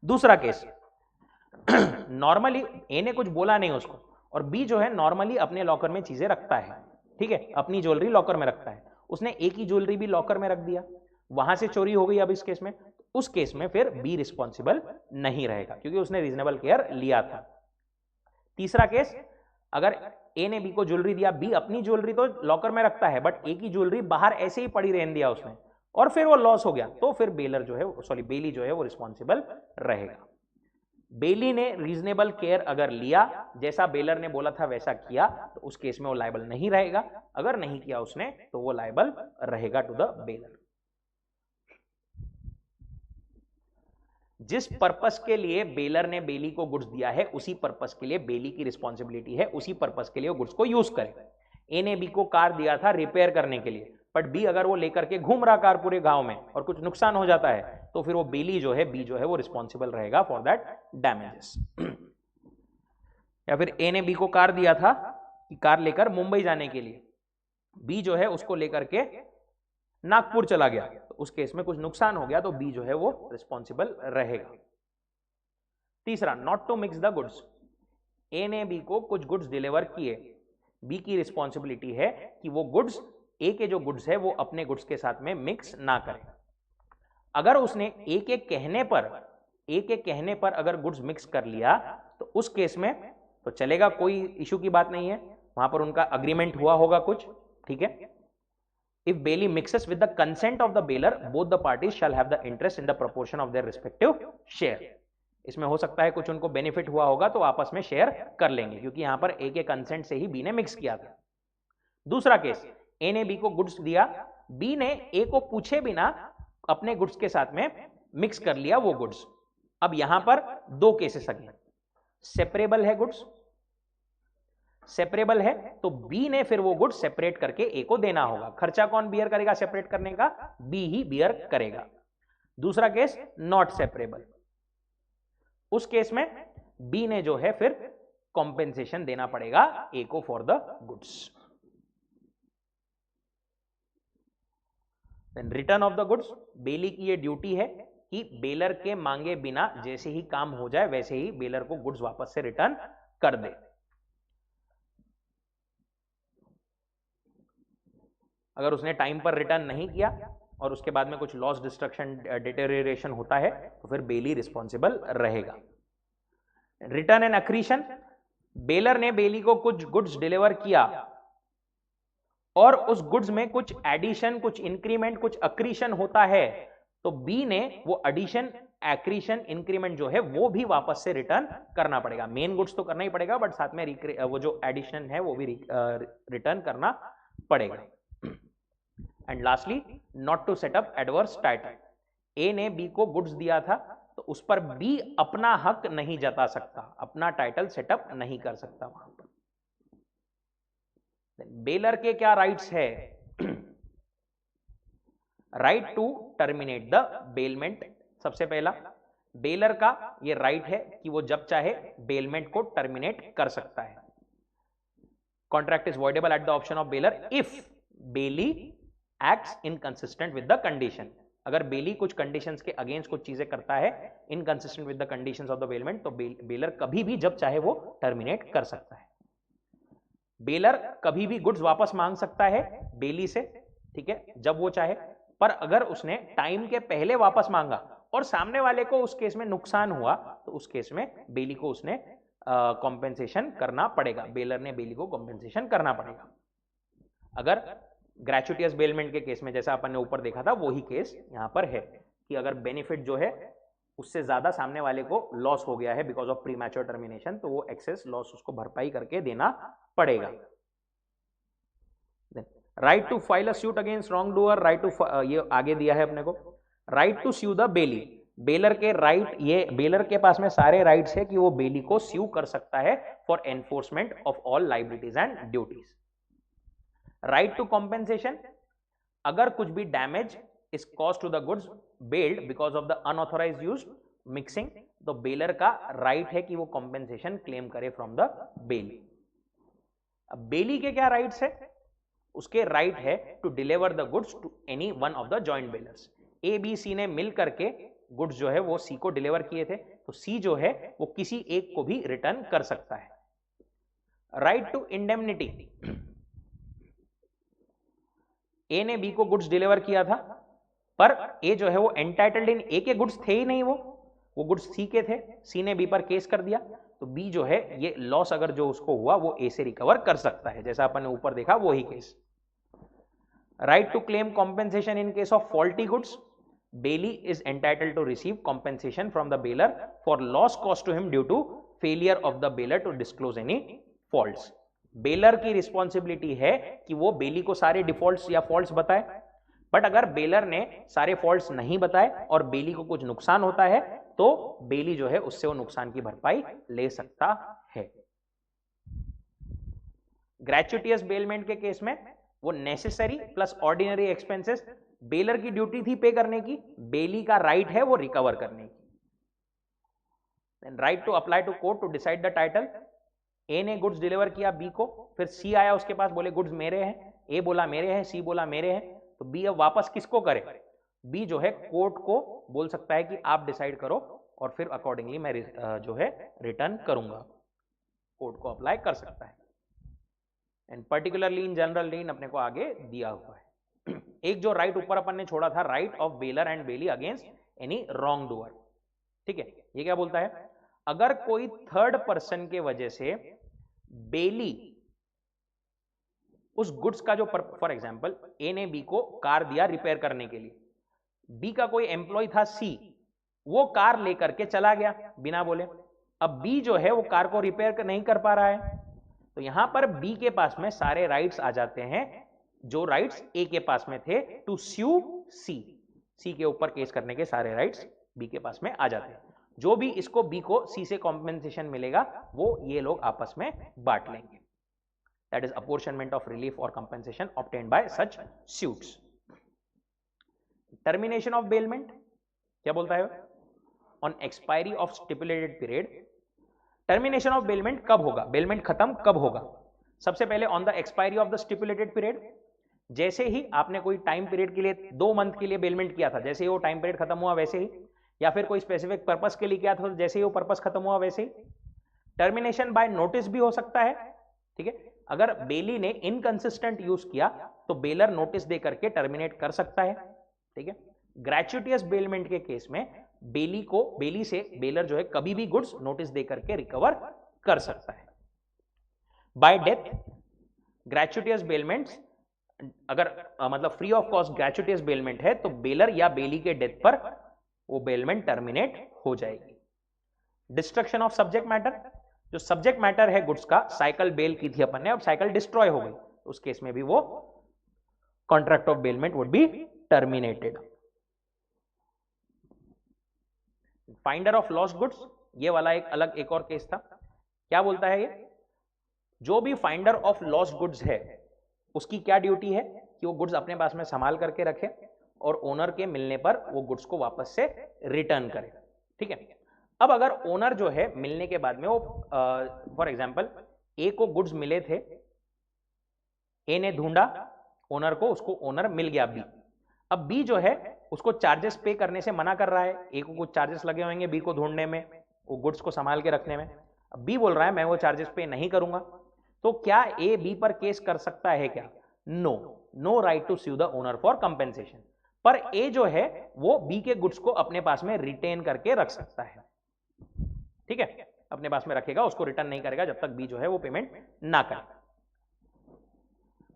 दूसरा केस नॉर्मली ए ने कुछ बोला नहीं उसको और बी जो है नॉर्मली अपने लॉकर में चीजें रखता है, ठीक है, अपनी ज्वेलरी लॉकर में रखता है, उसने ए की ज्वेलरी भी लॉकर में रख दिया, वहां से चोरी हो गई। अब इस केस में उस केस में फिर बी रिस्पॉन्सिबल नहीं रहेगा क्योंकि उसने रीजनेबल केयर लिया था। तीसरा केस, अगर ए ने बी को ज्वेलरी दिया, बी अपनी ज्वेलरी तो लॉकर में रखता है बट ए की ज्वेलरी बाहर ऐसे ही पड़ी रहने दिया उसने और फिर वो लॉस हो गया, तो फिर बेली जो है वो रिस्पॉन्सिबल रहेगा। बेली ने रीजनेबल केयर अगर लिया, जैसा बेलर ने बोला था वैसा किया, तो उस केस में वो लायबल नहीं रहेगा, अगर नहीं किया उसने तो वो लायबल रहेगा टू द बेलर। जिस पर्पस के लिए बेलर ने बेली को गुड्स दिया है उसी पर्पस के लिए बेली की रिस्पॉन्सिबिलिटी है, उसी पर्पस के लिए वो गुड्स को यूज करे। ए ने बी को कार दिया था रिपेयर करने के लिए, बट बी अगर वो लेकर के घूम रहा कार पूरे गांव में और कुछ नुकसान हो जाता है तो फिर वो बेली जो है, बी जो है वो रिस्पॉन्सिबल रहेगा फॉर दैट डैमेजेस। या फिर ए ने बी को कार दिया था कि कार लेकर मुंबई जाने के लिए, बी जो है उसको लेकर के नागपुर चला गया, तो उस केस में कुछ नुकसान हो गया तो बी जो है वो रिस्पॉन्सिबल रहेगा। तीसरा, not to mix the goods. A ने बी को कुछ गुड्स डिलीवर किए, बी की रिस्पॉन्सिबिलिटी है कि वो गुड्स, ए के जो गुड्स है वो अपने गुड्स के साथ में मिक्स ना करे। अगर उसने ए के कहने पर अगर गुड्स मिक्स कर लिया तो उस केस में तो चलेगा, कोई इशू की बात नहीं है, वहां पर उनका अग्रीमेंट हुआ होगा कुछ, ठीक है। If bailee mixes with the consent of the bailor, both the parties shall have the interest in the proportion of their respective share. इसमें हो सकता है कुछ उनको बेनिफिट हुआ होगा तो आपस में शेयर कर लेंगे, क्योंकि यहां पर ए के कंसेंट से ही बी ने मिक्स किया था। दूसरा केस, ए ने बी को गुड्स दिया, बी ने ए को पूछे बिना अपने गुड्स के साथ में मिक्स कर लिया वो गुड्स। अब यहां पर दो केसेस आ गए, सेपरेबल है गुड्स, सेपरेबल है तो बी ने फिर वो गुड्स सेपरेट करके ए को देना होगा। खर्चा कौन बियर करेगा सेपरेट करने का? बी ही बियर करेगा। दूसरा केस, नॉट सेपरेबल, उस केस में बी ने जो है फिर कॉम्पेंसेशन देना पड़ेगा ए को for the goods. Return of the goods, bailee की ये ड्यूटी है कि बेलर के मांगे बिना जैसे ही काम हो जाए वैसे ही बेलर को गुड्स वापस से रिटर्न कर दे। अगर उसने टाइम पर रिटर्न नहीं किया और उसके बाद में कुछ लॉस, डिस्ट्रक्शन, डिटेरियोरेशन होता है तो फिर बेली रिस्पॉन्सिबल रहेगा। रिटर्न एंड अक्रीशन, बेलर ने बेली को कुछ गुड्स डिलीवर किया और उस गुड्स में कुछ एडिशन, कुछ इंक्रीमेंट, कुछ अक्रीशन होता है तो बी ने वो एडिशन, एक्रीशन, इंक्रीमेंट जो है वो भी वापस से रिटर्न करना पड़ेगा। मेन गुड्स तो करना ही पड़ेगा बट साथ में वो जो एडिशन है वो भी रिटर्न करना पड़ेगा। And lastly, not to set up adverse title. A ने बी को गुड्स दिया था तो उस पर बी अपना हक नहीं जता सकता, अपना टाइटल सेटअप नहीं कर सकता वहां पर। बेलर के क्या राइट्स है? Right to terminate the bailment. सबसे पहला, बेलर का ये राइट है कि वो जब चाहे बेलमेंट को टर्मिनेट कर सकता है। Contract is voidable at the option of bailor if bailee acts inconsistent with the condition. अगर बेली कुछ कंडीशंस के अगेंस्ट कुछ चीजें करता है inconsistent with the conditions of the bailment, तो बेलर कभी भी जब चाहे वो टर्मिनेट कर सकता है। बेलर कभी भी गुड्स वापस मांग सकता है बेली से, ठीक है, जब वो चाहे। पर अगर उसने टाइम के पहले वापस मांगा और सामने वाले को उस केस में नुकसान हुआ तो उस केस में बेली को उसने कॉम्पेंसेशन करना पड़ेगा, बेलर ने बेली को कॉम्पेंसेशन करना पड़ेगा। अगर ग्रेचुइटियस बेलमेंट के केस में जैसा अपन ने ऊपर देखा था वही केस यहां पर है कि अगर बेनिफिट जो है उससे ज्यादा सामने वाले को लॉस हो गया है बिकॉज ऑफ प्रीमैच्योर टर्मिनेशन, तो वो एक्सेस लॉस उसको भरपाई करके देना पड़ेगा। Right to file a suit against wrong doer, right to, ये आगे दिया है अपने को, right to sue the bailee. Bailor के राइट, ये बेलर के पास में सारे राइट्स है कि वो बेली को स्यू कर सकता है for enforcement of all liabilities and duties. Right to compensation, अगर कुछ भी damage is cause to the goods bailed because of the unauthorised use mixing, तो बेलर का राइट है कि वो कॉम्पेंसेशन क्लेम करे फ्रॉम द बेली। अब बेली के क्या राइट्स है? उसके राइट है to deliver the goods to any one of the joint bailors. A B C ने मिल करके गुड्स जो है वो सी को डिलीवर किए थे, तो सी जो है वो किसी एक को भी रिटर्न कर सकता है। राइट टू इंडेमनिटी, ए ने बी को गुड्स डिलीवर किया था पर ए जो है वो एंटाइटल्ड इन, ए के गुड्स थे ही नहीं, वो गुड्स सी के थे, सी ने बी पर केस कर दिया तो बी जो है ये लॉस अगर जो उसको हुआ वो ए से रिकवर कर सकता है, जैसा अपन ने ऊपर देखा वही case. Right to claim compensation in case of faulty goods, bailee is entitled to receive compensation from the bailor for loss cost to him due to failure of the bailor to disclose any faults. Bailor की responsibility है कि वो बेली को सारे defaults या faults बताए, but अगर baler ने सारे फॉल्ट्स नहीं बताए और बेली को कुछ नुकसान होता है तो बेली जो है उससे वो नुकसान की भरपाई ले सकता है। ग्रेचुइटियस बेलमेंट के केस में वो necessary plus ordinary expenses, baler की ड्यूटी थी पे करने की, बेली का राइट है वो रिकवर करने की। Right to apply to court to decide the title. A ने गुड्स डिलीवर किया बी को, फिर सी आया उसके पास, बोले गुड्स मेरे हैं, ए बोला मेरे हैं, सी बोला मेरे हैं, तो बी अब वापस किसको करे? बी जो है कोर्ट को बोल सकता है कि आप डिसाइड करो और फिर अकॉर्डिंगली मैं जो है रिटर्न करूंगा, कोर्ट को अप्लाई कर सकता है। एंड पर्टिकुलर लीन, जनरल लीन अपने को आगे दिया हुआ है। एक जो राइट ऊपर अपन ने छोड़ा था, right of bailor and bailee against any wrong doer, ठीक है, ये क्या बोलता है? अगर कोई थर्ड पर्सन के वजह से बेली उस गुड्स का जो फॉर एग्जांपल ए ने बी को कार दिया रिपेयर करने के लिए, बी का कोई एम्प्लॉय था सी, वो कार लेकर के चला गया बिना बोले, अब बी जो है वो कार को रिपेयर नहीं कर पा रहा है, तो यहां पर बी के पास में सारे राइट्स आ जाते हैं जो राइट्स ए के पास में थे टू स्यू सी, सी के ऊपर केस करने के सारे राइट्स बी के पास में आ जाते हैं। जो भी इसको बी को सी से कॉम्पेंसेशन मिलेगा वो ये लोग आपस में बांट लेंगे। That is apportionment of relief और compensation obtained by such suits. Termination of bailment क्या बोलता है? On expiry of stipulated period. Termination of bailment कब होगा? बेलमेंट खत्म कब होगा? सबसे पहले on the expiry of the stipulated period. जैसे ही आपने कोई टाइम पीरियड के लिए 2 मंथ के लिए बेलमेंट किया था, जैसे ही वो टाइम पीरियड खत्म हुआ वैसे ही, या फिर कोई स्पेसिफिक पर्पस के लिए किया था तो जैसे ही वो पर्पस खत्म हुआ वैसे ही। टर्मिनेशन बाय नोटिस भी हो सकता है, ठीक है, अगर बेली ने इनकंसिस्टेंट यूज किया तो बेलर नोटिस दे करके टर्मिनेट कर सकता है, ठीक है। ग्रेचुइटियस बेलमेंट के केस में बेली से बेलर जो है कभी भी गुड्स नोटिस दे करके रिकवर कर सकता है। बाय डेथ, ग्रेचुइटियस बेलमेंट्स अगर मतलब फ्री ऑफ कॉस्ट ग्रेचुइटियस बेलमेंट है तो बेलर या बेली के डेथ पर वो बेलमेंट टर्मिनेट हो जाएगी। डिस्ट्रक्शन ऑफ सब्जेक्ट मैटर, जो सब्जेक्ट मैटर है गुड्स का, साइकिल बेल की थी अपन ने, अब साइकिल डिस्ट्रॉय हो गई, उस केस में भी वो contract of bailment would be terminated. Finder of lost goods, ये वाला एक अलग एक और केस था। क्या बोलता है ये? जो भी फाइंडर ऑफ लॉस्ट गुड्स है उसकी क्या ड्यूटी है कि वो गुड्स अपने पास में संभाल करके रखे और ओनर के मिलने पर वो गुड्स को वापस से रिटर्न करे, ठीक है। अब अगर ओनर जो है मिलने के बाद में वो फॉर एग्जांपल ए को गुड्स मिले थे, ए ने ढूंढा ओनर को, उसको ओनर मिल गया बी, अब बी जो है उसको चार्जेस पे करने से मना कर रहा है, ए को कुछ चार्जेस लगे होंगे बी को ढूंढने में, वो गुड्स को संभाल के रखने में, अब बी बोल रहा है मैं वो चार्जेस पे नहीं करूंगा, तो क्या ए बी पर केस कर सकता है क्या? No right to sue the owner for compensation, पर ए जो है वो बी के गुड्स को अपने पास में रिटेन करके रख सकता है, ठीक है, अपने पास में रखेगा, उसको रिटर्न नहीं करेगा जब तक बी जो है वो पेमेंट ना करे,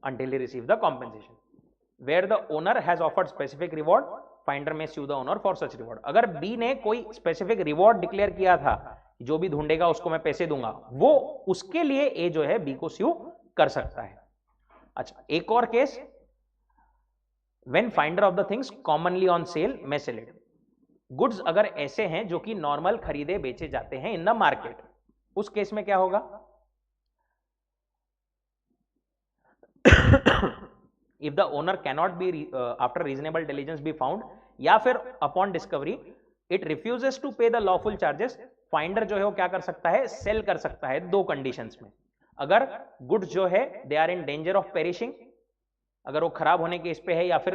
until he receive the compensation. Where the owner has offered specific reward, finder may sue the owner for such reward. अगर बी ने कोई स्पेसिफिक रिवॉर्ड डिक्लेयर किया था, जो भी ढूंढेगा उसको मैं पैसे दूंगा, वो उसके लिए ए जो है बी को स्यू कर सकता है। अच्छा, एक और case, when finder of the things commonly on sale may sell it. Goods अगर ऐसे हैं जो कि नॉर्मल खरीदे बेचे जाते हैं इन द मार्केट, उस केस में क्या होगा? If the owner cannot be after reasonable diligence be found, या फिर upon discovery it refuses to pay the lawful charges, finder जो है वो क्या कर सकता है? सेल कर सकता है 2 कंडीशंस में। अगर गुड्स जो है they are in danger of perishing, अगर वो खराब होने के इस पे है, या फिर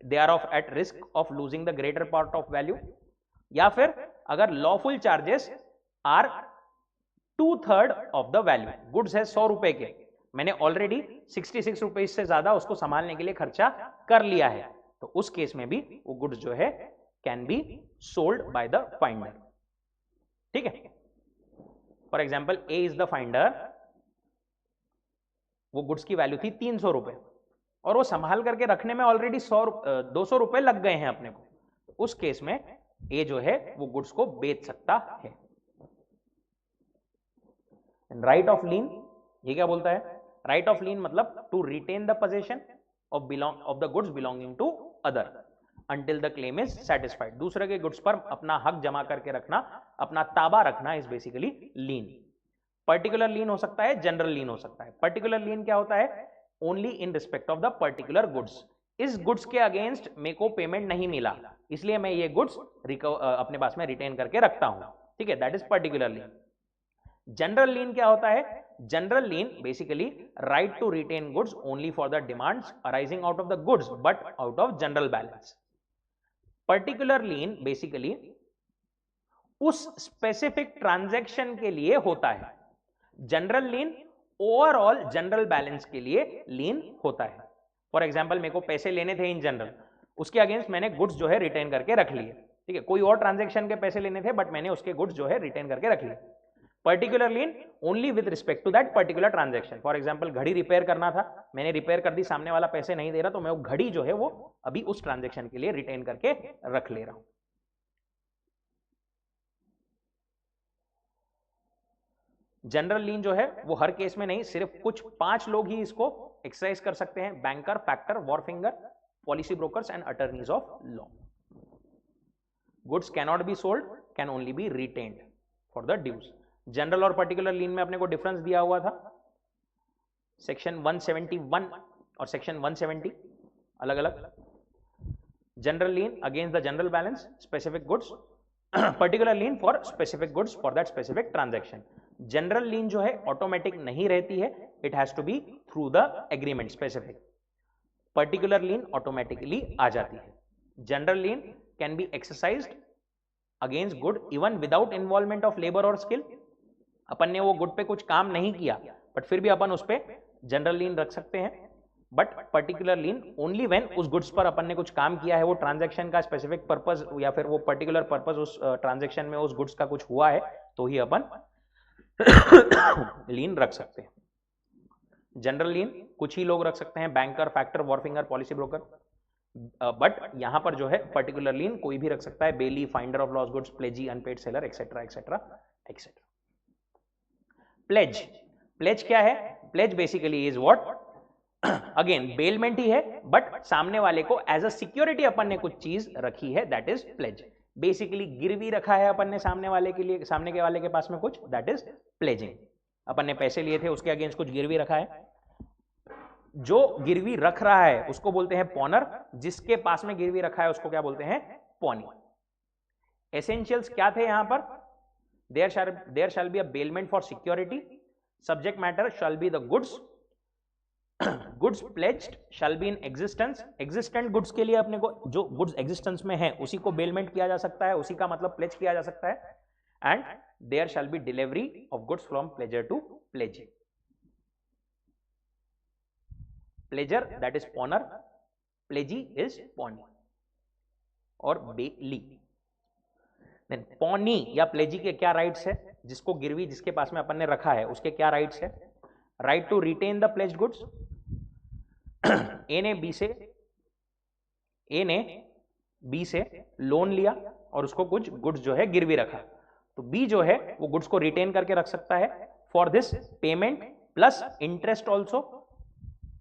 they are off at risk of losing the greater part of value, या फिर अगर lawful charges are 2/3 of the value. Goods है 100 रुपए के, मैंने ऑलरेडी 66 रुपए से ज्यादा उसको संभालने के लिए खर्चा कर लिया है, तो उस केस में भी वो गुड्स जो है can be sold by the finder, ठीक है। For example A is the finder, वो गुड्स की वैल्यू थी 300 रुपए और वो संभाल करके रखने में ऑलरेडी 200 रुपए लग गए हैं अपने को, तो उस केस में ए जो है वो गुड्स को बेच सकता है। राइट ऑफ लीन, ये क्या बोलता है? राइट ऑफ लीन मतलब to retain the possession of the goods belonging to other. until the claim is satisfied. दूसरे के गुड्स पर अपना हक जमा करके रखना, अपना ताबा रखना इज बेसिकली लीन. पर्टिकुलर लीन हो सकता है, जनरल लीन हो सकता है. पर्टिकुलर लीन क्या होता है? Only in respect of the particular goods. इस गुड्स के अगेंस्ट मेरे को पेमेंट नहीं मिला, इसलिए मैं ये गुड्स अपने पास में रिटेन करके रखता हूं. ठीक है, that is particular lien. General lien क्या होता है? General lien basically right to retain goods only for the demands arising out of the goods but out of general balance. Particular lien basically उस specific transaction के लिए होता है. General lien overall general balance के लिए लीन होता है. For example मेरे को पैसे लेने थे इन जनरल, उसके अगेंस्ट मैंने गुड्स जो है रिटेन करके रख लिए. ठीक है, कोई और ट्रांजैक्शन के पैसे लेने थे बट मैंने उसके गुड्स जो है रिटेन करके रख लिए. Particular lien only with respect to that particular transaction. For example घड़ी रिपेयर करना था, मैंने रिपेयर कर दी, सामने वाला पैसे नहीं दे रहा, तो मैं वो घड़ी जो है वो अभी उस ट्रांजैक्शन के लिए रिटेन करके रख ले रहा हूं. जनरल लीन जो है वो हर केस में नहीं, सिर्फ कुछ 5 लोग ही इसको एक्सरसाइज कर सकते हैं. Banker, factor, wharfinger, policy brokers and attorneys of law. Goods cannot be sold, can only be retained for the dues. General और पर्टिकुलर लीन में अपने को डिफरेंस दिया हुआ था, सेक्शन 171 और सेक्शन 170 अलग अलग. General lien against the general balance, specific goods. Particular lien for specific goods for that specific transaction. General lien जो है ऑटोमेटिक नहीं रहती है, it has to be through the agreement specific. Particular lien automatically आ जाती है. General lien can be exercised against good even without involvement of labour और skill. अपन ने वो गुड पे कुछ काम नहीं किया बट फिर भी अपन उस पे जनरल लीन रख सकते हैं. But particular lien only when उस गुड्स पर अपन ने कुछ काम किया है, वो ट्रांजैक्शन का स्पेसिफिक पर्पस या फिर वो पर्टिकुलर पर्पस उस ट्रांजैक्शन में उस गुड्स का कुछ हुआ है, तो ही अपन लीन रख सकते हैं. जनरल लीन कुछ ही लोग रख सकते हैं, banker, factor, wharfinger, policy broker. But यहां पर जो है पर्टिकुलर लीन कोई भी रख सकता है, bailee, finder of lost goods, pledgee, unpaid seller, etcetera etcetera etcetera. Pledge. Pledge क्या है? Pledge basically is what? Again bailment ही है बट सामने वाले को एज अ सिक्योरिटी अपन ने कुछ चीज रखी है, दैट इज प्लेज. बेसिकली गिरवी रखा है अपन ने सामने वाले के लिए, सामने के वाले के पास में कुछ, दैट इज प्लेजिंग. अपन ने पैसे लिए थे, उसके अगेंस्ट कुछ गिरवी रखा है. जो गिरवी रख रहा है उसको बोलते हैं पॉनर, जिसके पास में गिरवी रखा है उसको क्या बोलते हैं? पॉनी. एसेंशियल्स क्या थे यहां पर? there shall be a bailment for security. Subject matter shall be the goods. Goods pledged shall be in existence. Existent goods के लिए अपने को जो goods existence में है उसी को bailment किया जा सकता है, उसी का मतलब pledge किया जा सकता है. And there shall be delivery of goods from pledger to pledgee. Pledger that is pawner, pledgee is pawnee और bailey. पॉनी या प्लेजी के क्या राइट्स है? जिसको गिरवी जिसके पास में अपन ने रखा है उसके क्या राइट्स है? Right to retain the pledged goods. A ने बी से लोन लिया और उसको कुछ गुड्स जो है गिरवी रखा, तो बी जो है वो गुड्स को रिटेन करके रख सकता है for this payment plus interest also,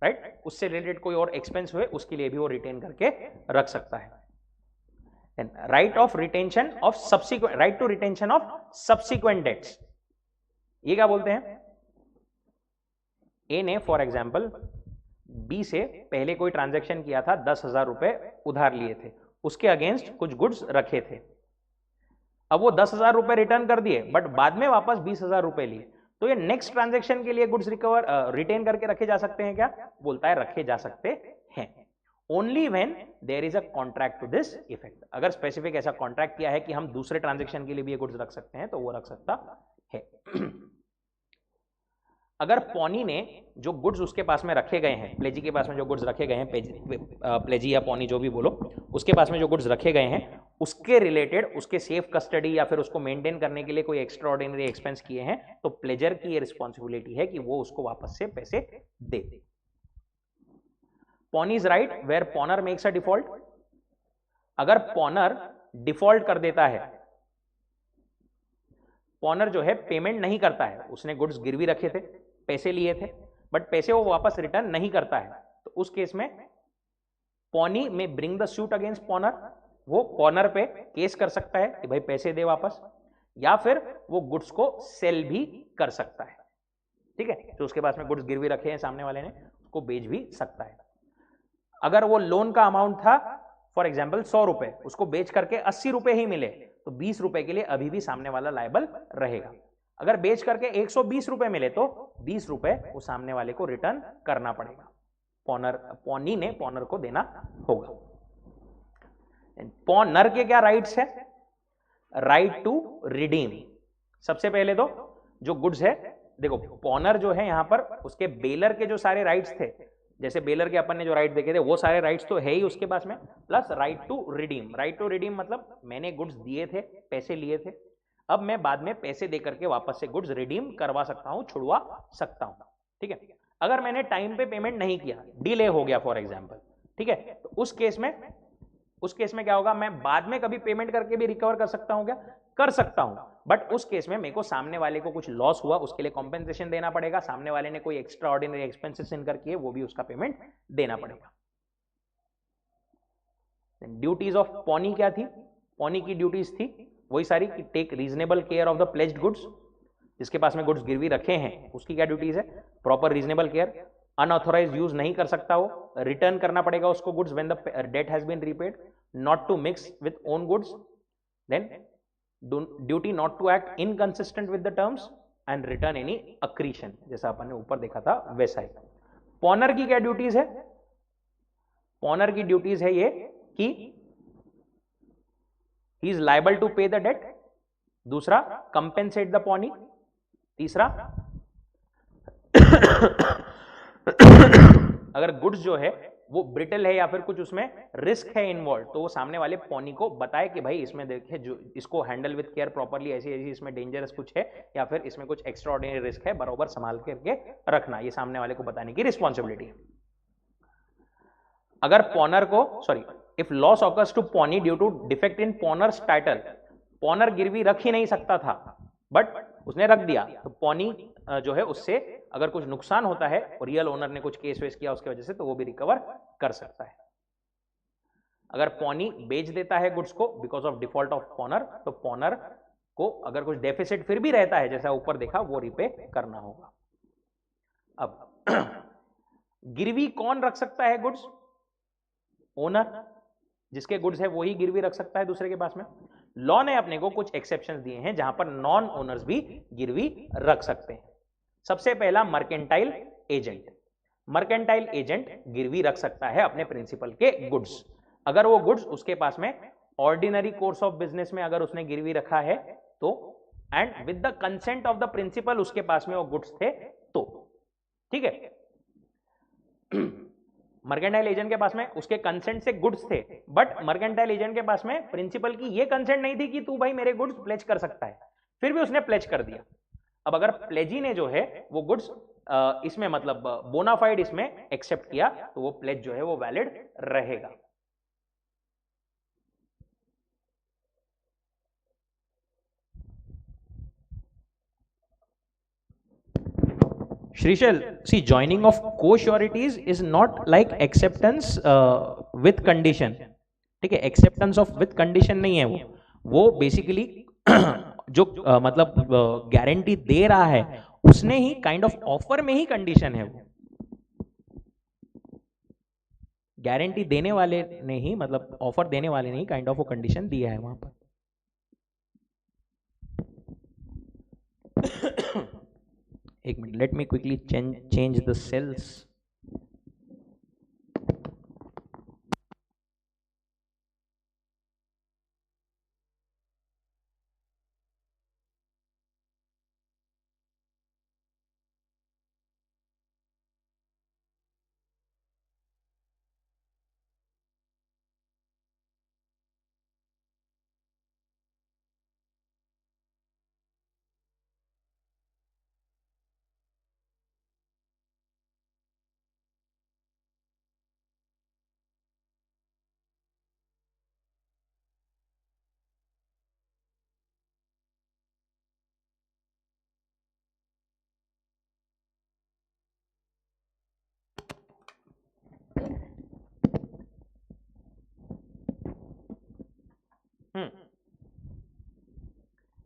right. उससे रिलेटेड कोई और एक्सपेंस हुए उसके लिए भी वो रिटेन करके रख सकता है. Right of retention of subsequent, right to retention of subsequent debts. ये क्या बोलते हैं? ए ने फॉर एग्जाम्पल बी से पहले कोई ट्रांजैक्शन किया था, 10,000 रुपए उधार लिए थे, उसके अगेंस्ट कुछ गुड्स रखे थे. अब वो 10,000 रुपए रिटर्न कर दिए बट बाद में वापस 20,000 रुपए लिए, तो ये नेक्स्ट ट्रांजैक्शन के लिए गुड्स रिटेन करके रखे जा सकते हैं क्या? बोलता है रखे जा सकते हैं. Only when there is a contract to this effect. अगर स्पेसिफिक ऐसा कॉन्ट्रैक्ट किया है कि हम दूसरे ट्रांजैक्शन के लिए भी ये गुड्स रख सकते हैं तो वो रख सकता है. अगर पॉनी ने जो गुड्स उसके पास में रखे गए हैं, प्लेजी के पास में जो गुड्स रखे गए हैं, प्लेजी या पॉनी जो भी बोलो, उसके पास में जो गुड्स रखे गए हैं उसके रिलेटेड उसके सेफ कस्टडी या फिर उसको मेंटेन करने के लिए कोई एक्स्ट्रा ऑर्डिनरी एक्सपेंस किए हैं, तो प्लेजर की ये रिस्पॉन्सिबिलिटी है कि वो उसको वापस से पैसे दे. Pawnee's right where pawnor makes a default. अगर पॉनर डिफॉल्ट कर देता है, पॉनर जो है पेमेंट नहीं करता है, उसने गुड्स गिरवी रखे थे, पैसे लिए थे बट पैसे वो वापस रिटर्न नहीं करता है, तो उस केस में पॉनी में ब्रिंग द सूट अगेंस्ट पॉनर, वो पॉनर पे केस कर सकता है कि भाई पैसे दे वापस, या फिर वो गुड्स को सेल भी कर सकता है। ठीक है, तो उसके पास में गुड्स गिरवी रखे हैं सामने वाले ने, उसको बेच भी सकता है। अगर वो लोन का अमाउंट था फॉर एग्जाम्पल 100 रुपए, उसको बेच करके 80 रुपए ही मिले, तो 20 रुपए के लिए अभी भी सामने वाला लायबल रहेगा। अगर बेच करके 120 रुपए मिले तो 20 रुपए वो सामने वाले को रिटर्न करना पड़ेगा, पॉनी ने पॉनर को देना होगा। पॉनर के क्या राइट्स है? Right to redeem. सबसे पहले तो जो गुड्स है, देखो पॉनर जो है यहां पर उसके बेलर के जो सारे राइट्स थे, जैसे बेलर के अपन ने जो राइट देखे थे वो सारे राइट्स तो है ही उसके पास में, plus right to redeem. Right to redeem मतलब मैंने गुड्स दिए थे, पैसे लिए थे, अब मैं बाद में पैसे देकर के वापस से गुड्स रिडीम करवा सकता हूं, छुड़वा सकता हूं। ठीक है, अगर मैंने टाइम पे पेमेंट नहीं किया, डिले हो गया फॉर एग्जाम्पल, ठीक है, तो उस केस में क्या होगा, मैं बाद में कभी पेमेंट करके भी रिकवर कर सकता हूं क्या? कर सकता हूं, बट उस केस में मेरे को सामने वाले को कुछ लॉस हुआ, उसके लिए कॉम्पेंसेशन देना पड़ेगा, सामने वाले ने कोई एक्स्ट्रा ऑर्डिनरी एक्सपेंसेस इनकर किए, वो भी उसका पेमेंट देना पड़ेगा। ड्यूटीज ऑफ पॉनी क्या थी? पॉनी की ड्यूटीज थी वही सारी कि take reasonable care of the pledged goods, जिसके पास में गुड्स गिरवी रखे हैं उसकी क्या ड्यूटीज है? Proper reasonable care, unauthorise use नहीं कर सकता वो, रिटर्न करना पड़ेगा उसको goods when the debt has been repaid, not to mix with own goods, then duty not to act inconsistent with the terms and return any accretion, जैसा अपन ने ऊपर देखा था वैसा ही। पॉनर की क्या ड्यूटीज है? पॉनर की ड्यूटीज है ये कि ही इज लायबल टू पे द डेट, दूसरा कंपेंसेट द पॉनी, तीसरा अगर गुड्स जो है वो ब्रिटल है या फिर कुछ उसमें रिस्क है इन्वॉल्व, तो वो सामने वाले पॉनी को बताए कि भाई इसमें देखे जो इसको हैंडल विद केयर प्रॉपरली, ऐसी ऐसी इसमें डेंजरस कुछ है या फिर इसमें कुछ एक्स्ट्रा ऑर्डिनरी रिस्क है, बराबर संभाल करके रखना, ये सामने वाले को बताने की रिस्पॉन्सिबिलिटी है। अगर पॉनर को sorry if loss occurs to pawnee due to defect in pawnor's title, pawnor गिरवी रख ही नहीं सकता था बट उसने रख दिया, तो पॉनी जो है उससे अगर कुछ नुकसान होता है और रियल ओनर ने कुछ केस वेस किया उसकी वजह से, तो वो भी रिकवर कर सकता है। अगर पॉनी बेच देता है गुड्स को बिकॉज ऑफ डिफॉल्ट ऑफ पॉनर, तो पॉनर को अगर कुछ डेफिसिट फिर भी रहता है जैसा ऊपर देखा, वो रिपे करना होगा। अब गिरवी कौन रख सकता है गुड्स? ओनर, जिसके गुड्स है वही गिरवी रख सकता है दूसरे के पास में। लॉ ने अपने को कुछ एक्सेप्शंस दिए हैं जहां पर नॉन ओनर्स भी गिरवी रख सकते हैं। सबसे पहला मर्केंटाइल एजेंट। मर्केंटाइल एजेंट गिरवी रख सकता है अपने प्रिंसिपल के गुड्स, अगर वो गुड्स उसके पास में ऑर्डिनरी कोर्स ऑफ बिजनेस में अगर उसने गिरवी रखा है तो, and with the consent of the principal उसके पास में वो गुड्स थे तो। ठीक है, मर्केंटाइल एजेंट के पास में उसके कंसेंट से गुड्स थे, बट मर्केंटाइल एजेंट के पास में प्रिंसिपल की ये कंसेंट नहीं थी कि तू भाई मेरे गुड्स प्लेज कर सकता है, फिर भी उसने प्लेज कर दिया। अब अगर प्लेजी ने जो है वो गुड्स इसमें मतलब बोनाफाइड इसमें एक्सेप्ट किया, तो वो प्लेज जो है वो वैलिड रहेगा। Shrishal, see, joining of co-sureties is not like acceptance with condition. ठीक है, एक्सेप्टेंस ऑफ विथ कंडीशन नहीं है वो बेसिकली जो मतलब गारंटी दे रहा है उसने ही काइंड ऑफ ऑफर में ही कंडीशन है, वो गारंटी देने वाले ने ही मतलब ऑफर देने वाले ने ही काइंड ऑफ वो कंडीशन दिया है वहां पर। एक minute, let me quickly change the sales.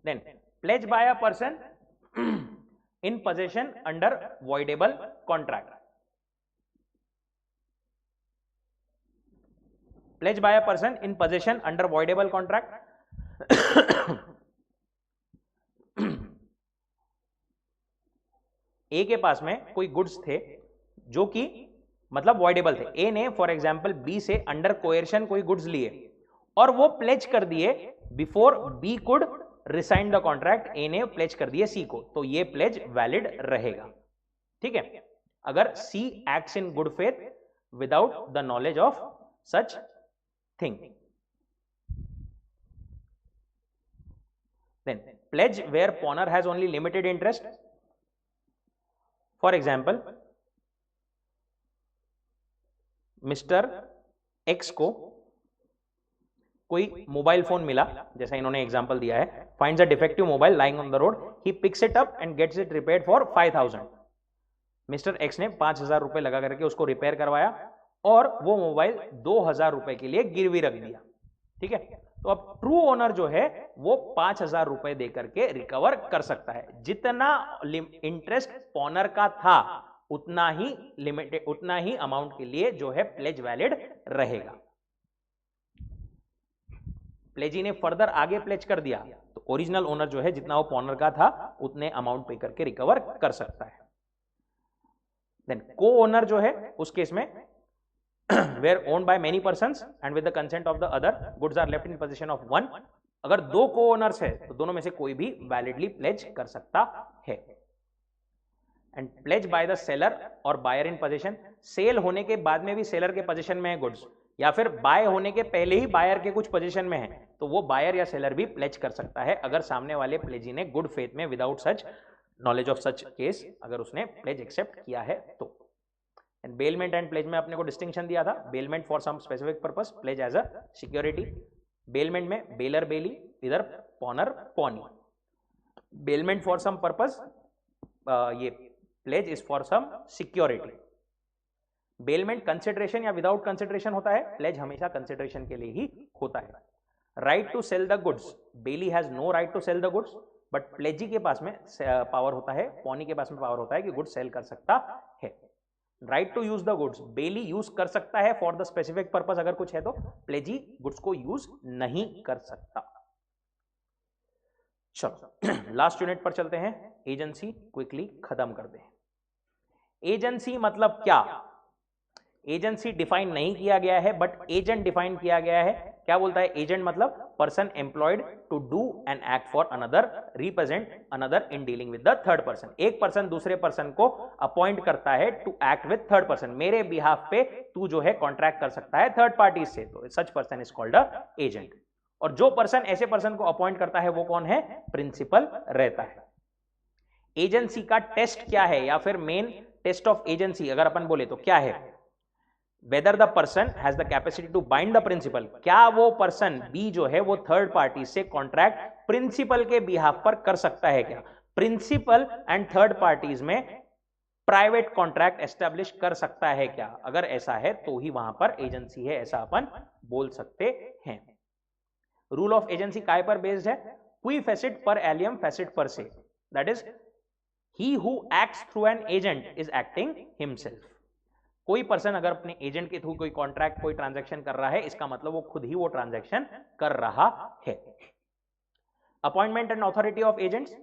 Then pledge by a person in possession under voidable contract. Pledge by a person in possession under voidable contract. ए के पास में कोई गुड्स थे जो कि मतलब वॉइडेबल थे. ए ने फॉर एग्जांपल बी से अंडर कोएर्शन कोई गुड्स लिए और वो प्लेज कर दिए before B could rescind the contract. A ने प्लेज कर दिए सी को, तो ये प्लेज वैलिड रहेगा. ठीक है, अगर C acts in good faith without the knowledge of such thing. Then pledge where pawnor has only limited interest. For example mister X को कोई मोबाइल फोन मिला, जैसा इन्होंने एग्जांपल दिया है. Finds a defective mobile lying on the road, he picks it up and gets it repaired for 5000. Mister X ने 5000 रुपए लगा करके उसको रिपेयर करवाया और वो मोबाइल 2000 रुपए के लिए गिरवी रख दिया. ठीक है, तो अब ट्रू ओनर जो है वो 5000 रुपए देकर के रिकवर कर सकता है. जितना इंटरेस्ट पॉनर का था उतना ही लिमिटेड, उतना ही अमाउंट के लिए जो है प्लेज वैलिड रहेगा. प्लेजी ने फर्दर आगे प्लेज कर दिया तो ओरिजिनल ओनर जो है जितना वो पॉनर का था उतने अमाउंट पे करके रिकवर कर सकता है. देन को ओनर जो है उस केस में were owned by many persons and with the consent of the other goods are left in possession of one. अगर दो को ओनर्स है तो दोनों में से कोई भी वैलिडली प्लेज कर सकता है. And pledge by the seller और बायर इन पोजीशन. सेल होने के बाद में भी सेलर के पोजीशन में है गुड्स, या फिर बाय होने के पहले ही बायर के कुछ पोजीशन में है, तो वो बायर या सेलर भी प्लेज कर सकता है अगर सामने वाले प्लेजी ने गुड फेथ में without such knowledge of such case अगर उसने प्लेज एक्सेप्ट किया है तो. एंड बेलमेंट एंड प्लेज में अपने को डिस्टिंक्शन दिया था. Bailment for some specific purpose, pledge as a security. Bailment में बेलर बेली, इधर pawnor pawnee. Bailment for some purpose, ये pledge is for some security. Bailment consideration या विदाउट कंसिडरेशन होता है, प्लेज हमेशा कंसिडरेशन के लिए ही होता है. Right to sell the goods, bailee has no right to sell the goods, but pledgee के पास में पावर होता है, पॉनी के पास में पावर होता है कि गुड्स सेल कर सकता है. Right to use the goods, bailee use कर सकता है फॉर द स्पेसिफिक पर्पस अगर कुछ है तो, प्लेजी गुड्स को यूज नहीं कर सकता. चलो लास्ट यूनिट पर चलते हैं. एजेंसी क्विकली खत्म कर दें. एजेंसी मतलब क्या? एजेंसी डिफाइन नहीं किया गया है बट एजेंट डिफाइन किया गया है. क्या बोलता है? एजेंट मतलब person employed to do an act for another, represent another in dealing with the third person. एक पर्सन दूसरे पर्सन को अपॉइंट करता है to act with third person. मेरे बिहाफ पे तू जो है कॉन्ट्रैक्ट कर सकता है थर्ड पार्टी से, तो such person is called a agent. और जो पर्सन ऐसे पर्सन को अपॉइंट करता है वो कौन है? प्रिंसिपल रहता है. एजेंसी का टेस्ट क्या है या फिर मेन टेस्ट ऑफ एजेंसी अगर अपन बोले तो क्या है? Whether the person has the capacity to bind the principal. क्या वो पर्सन बी जो है वो थर्ड पार्टी से कॉन्ट्रैक्ट प्रिंसिपल के बिहाफ पर कर सकता है क्या? प्रिंसिपल एंड थर्ड पार्टीज में प्राइवेट कॉन्ट्रैक्ट एस्टेब्लिश कर सकता है क्या? अगर ऐसा है तो ही वहां पर एजेंसी है, ऐसा अपन बोल सकते हैं. रूल ऑफ एजेंसी काय पर बेस्ड है? क्वी फेसिट पर एलियम फेसिट पर से. That is he who acts through an agent is acting himself. कोई पर्सन अगर अपने एजेंट के थ्रू कोई कॉन्ट्रैक्ट कोई ट्रांजैक्शन कर रहा है, इसका मतलब वो खुद ही वो ट्रांजैक्शन कर रहा है. Appointment and authority of agents.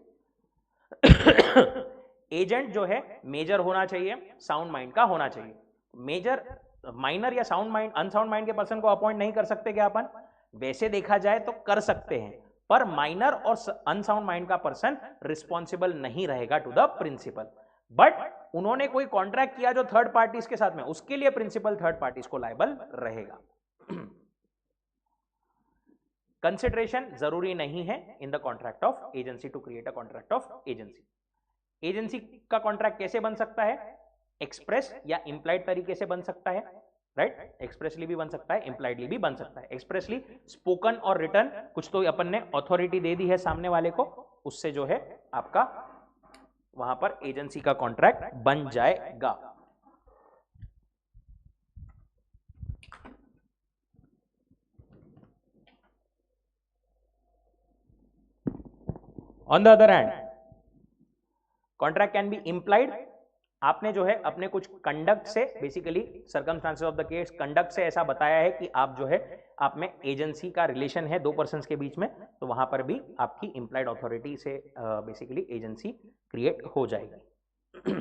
Agent जो है मेजर होना चाहिए, साउंड माइंड का होना चाहिए. मेजर, माइनर या साउंड माइंड, अनसाउंड माइंड के पर्सन को अपॉइंट नहीं कर सकते क्या अपन? वैसे देखा जाए तो कर सकते हैं, पर माइनर और अनसाउंड माइंड का पर्सन रिस्पॉन्सिबल नहीं रहेगा टू द प्रिंसिपल. बट उन्होंने कोई कॉन्ट्रैक्ट किया जो थर्ड पार्टीज के साथ में, उसके लिए प्रिंसिपल थर्ड पार्टीज को लायबल रहेगा. कंसिडरेशन जरूरी नहीं है in the contract of agency to create a contract of agency. Agency का कॉन्ट्रैक्ट कैसे बन सकता है? एक्सप्रेस या इंप्लाइड तरीके से बन सकता है. राइट, एक्सप्रेसली भी बन सकता है, इंप्लाइडली भी बन सकता है. एक्सप्रेसली स्पोकन और रिटर्न, कुछ तो अपन ने अथॉरिटी दे दी है सामने वाले को, उससे जो है आपका वहां पर एजेंसी का कॉन्ट्रैक्ट बन जाएगा. On the other hand contract can be implied, आपने जो है अपने कुछ कंडक्ट से, basically circumstances of the case, conduct से ऐसा बताया है कि आप जो है आप में एजेंसी का रिलेशन है दो पर्सन्स के बीच में, तो वहां पर भी आपकी इम्प्लाइड अथॉरिटी से बेसिकली एजेंसी क्रिएट हो जाएगी।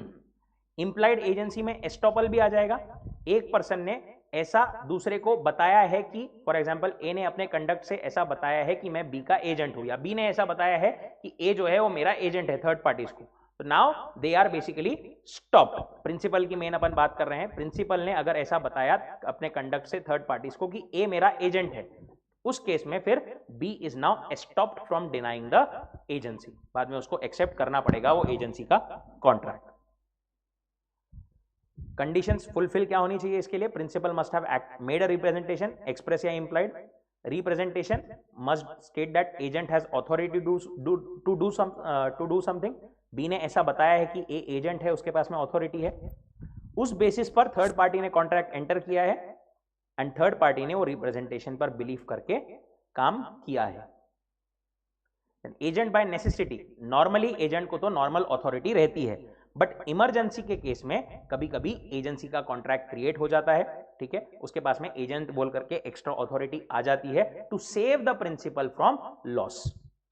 इम्प्लाइड एजेंसी में एस्टॉपल भी आ जाएगा। एक पर्सन ने ऐसा दूसरे को बताया है कि, फॉर एग्जांपल ए ने अपने कंडक्ट से ऐसा बताया है कि मैं बी का एजेंट हूं, या बी ने ऐसा बताया है कि ए जो है वो मेरा एजेंट है थर्ड पार्टीज को, तो now they are basically stopped. Principal की मेन अपन बात कर रहे हैं। प्रिंसिपल ने अगर ऐसा बताया अपने कंडक्ट से थर्ड पार्टीज को कि ए मेरा एजेंट है, उस केस में फिर B is now stopped from denying the agency, बाद में उसको एक्सेप्ट करना पड़ेगा वो एजेंसी का कॉन्ट्रैक्ट। कंडीशंस फुलफिल क्या होनी चाहिए इसके लिए? Principal must have made a representation, express या implied. Representation must state that agent has authority to do something. B ने ऐसा बताया है कि ए एजेंट है, उसके पास में अथॉरिटी है। उस बेसिस पर थर्ड पार्टी ने कॉन्ट्रैक्ट एंटर किया है एंड थर्ड पार्टी ने वो रिप्रेजेंटेशन पर बिलीव करके काम किया है। Agent by necessity, normally agent को तो नॉर्मल अथॉरिटी रहती है, बट इमरजेंसी के केस में कभी कभी एजेंसी का कॉन्ट्रैक्ट क्रिएट हो जाता है, ठीक है, उसके पास में एजेंट बोल करके एक्स्ट्रा अथॉरिटी आ जाती है to save the principal from loss.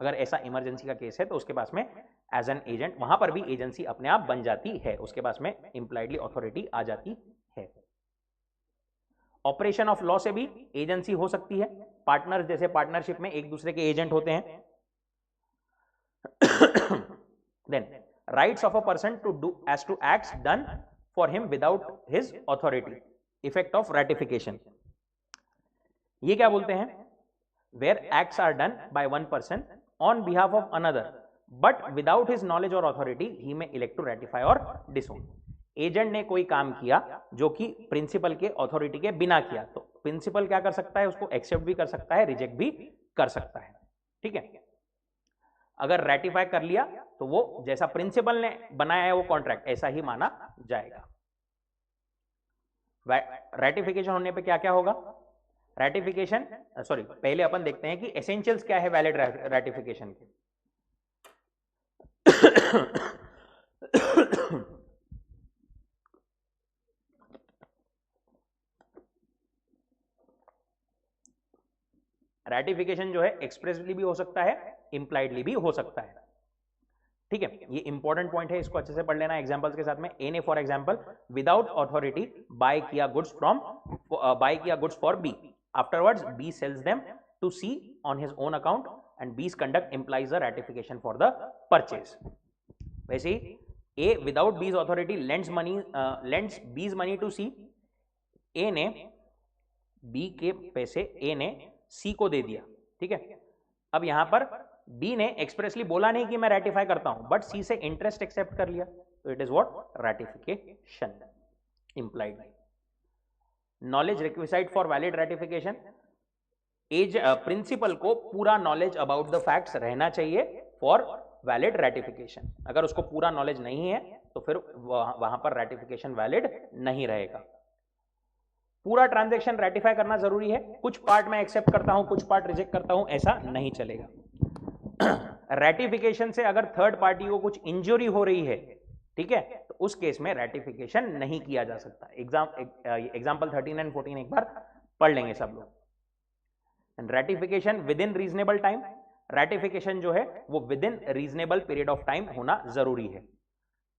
अगर ऐसा इमरजेंसी का केस है तो उसके पास में एज एन एजेंट वहां पर भी एजेंसी अपने आप बन जाती है, उसके पास में इंप्लाइडली अथॉरिटी आ जाती है। ऑपरेशन ऑफ लॉ से भी एजेंसी हो सकती है। पार्टनर्स जैसे पार्टनरशिप में एक दूसरे के एजेंट होते हैं। Then rights of a person to do as to acts done for him without his authority, effect of ratification, ये क्या बोलते हैं? where acts are done by one person on behalf of another but without his knowledge or authority he may elect to ratify or disown। Agent ने कोई काम किया जो कि प्रिंसिपल के अथॉरिटी के बिना किया, तो प्रिंसिपल क्या कर सकता है? उसको एक्सेप्ट भी कर सकता है, रिजेक्ट भी कर सकता है, ठीक है। अगर रेटिफाई कर लिया तो वो जैसा प्रिंसिपल ने बनाया है वो कॉन्ट्रैक्ट ऐसा ही माना जाएगा। रेटिफिकेशन होने पे क्या क्या होगा? रेटिफिकेशन पहले अपन देखते हैं कि एसेंशियल्स क्या है वैलिड रेटिफिकेशन के। रेटिफिकेशन जो है एक्सप्रेसली भी हो सकता है, इंप्लाइडली भी हो सकता है, ठीक है। ये इंपॉर्टेंट पॉइंट है, इसको अच्छे से पढ़ लेना एग्जांपल्स के साथ में। ए ने for example without authority buy किया goods for B, afterwards B sells them to C on his own account and B's conduct implies the ratification for the purchase. वैसे ही A without B's authority lends B's money to C, A ने B के पैसे ए ने सी को दे दिया, ठीक है। अब यहां पर बी ने एक्सप्रेसली बोला नहीं कि मैं रेटिफाई करता हूं, बट सी से इंटरेस्ट एक्सेप्ट कर लिया, तो it is what? Ratification implied. Knowledge requisite for valid ratification, principal को पूरा नॉलेज अबाउट द फैक्ट्स रहना चाहिए फॉर वैलिड रेटिफिकेशन। अगर उसको पूरा नॉलेज नहीं है तो फिर वहां पर रेटिफिकेशन वैलिड नहीं रहेगा। पूरा ट्रांजैक्शन रेटिफाई करना जरूरी है, कुछ पार्ट में एक्सेप्ट करता हूं, कुछ पार्ट रिजेक्ट करता हूं, ऐसा नहीं चलेगा। रेटिफिकेशन से अगर थर्ड पार्टी को कुछ इंजरी हो रही है, ठीक है, तो उस केस में रेटिफिकेशन नहीं किया जा सकता। एग्जाम्पल 13 एंड 14 एक बार पढ़ लेंगे सब लोग। Ratification with in reasonable time, ratification जो है वो with in reasonable period of time होना जरूरी है।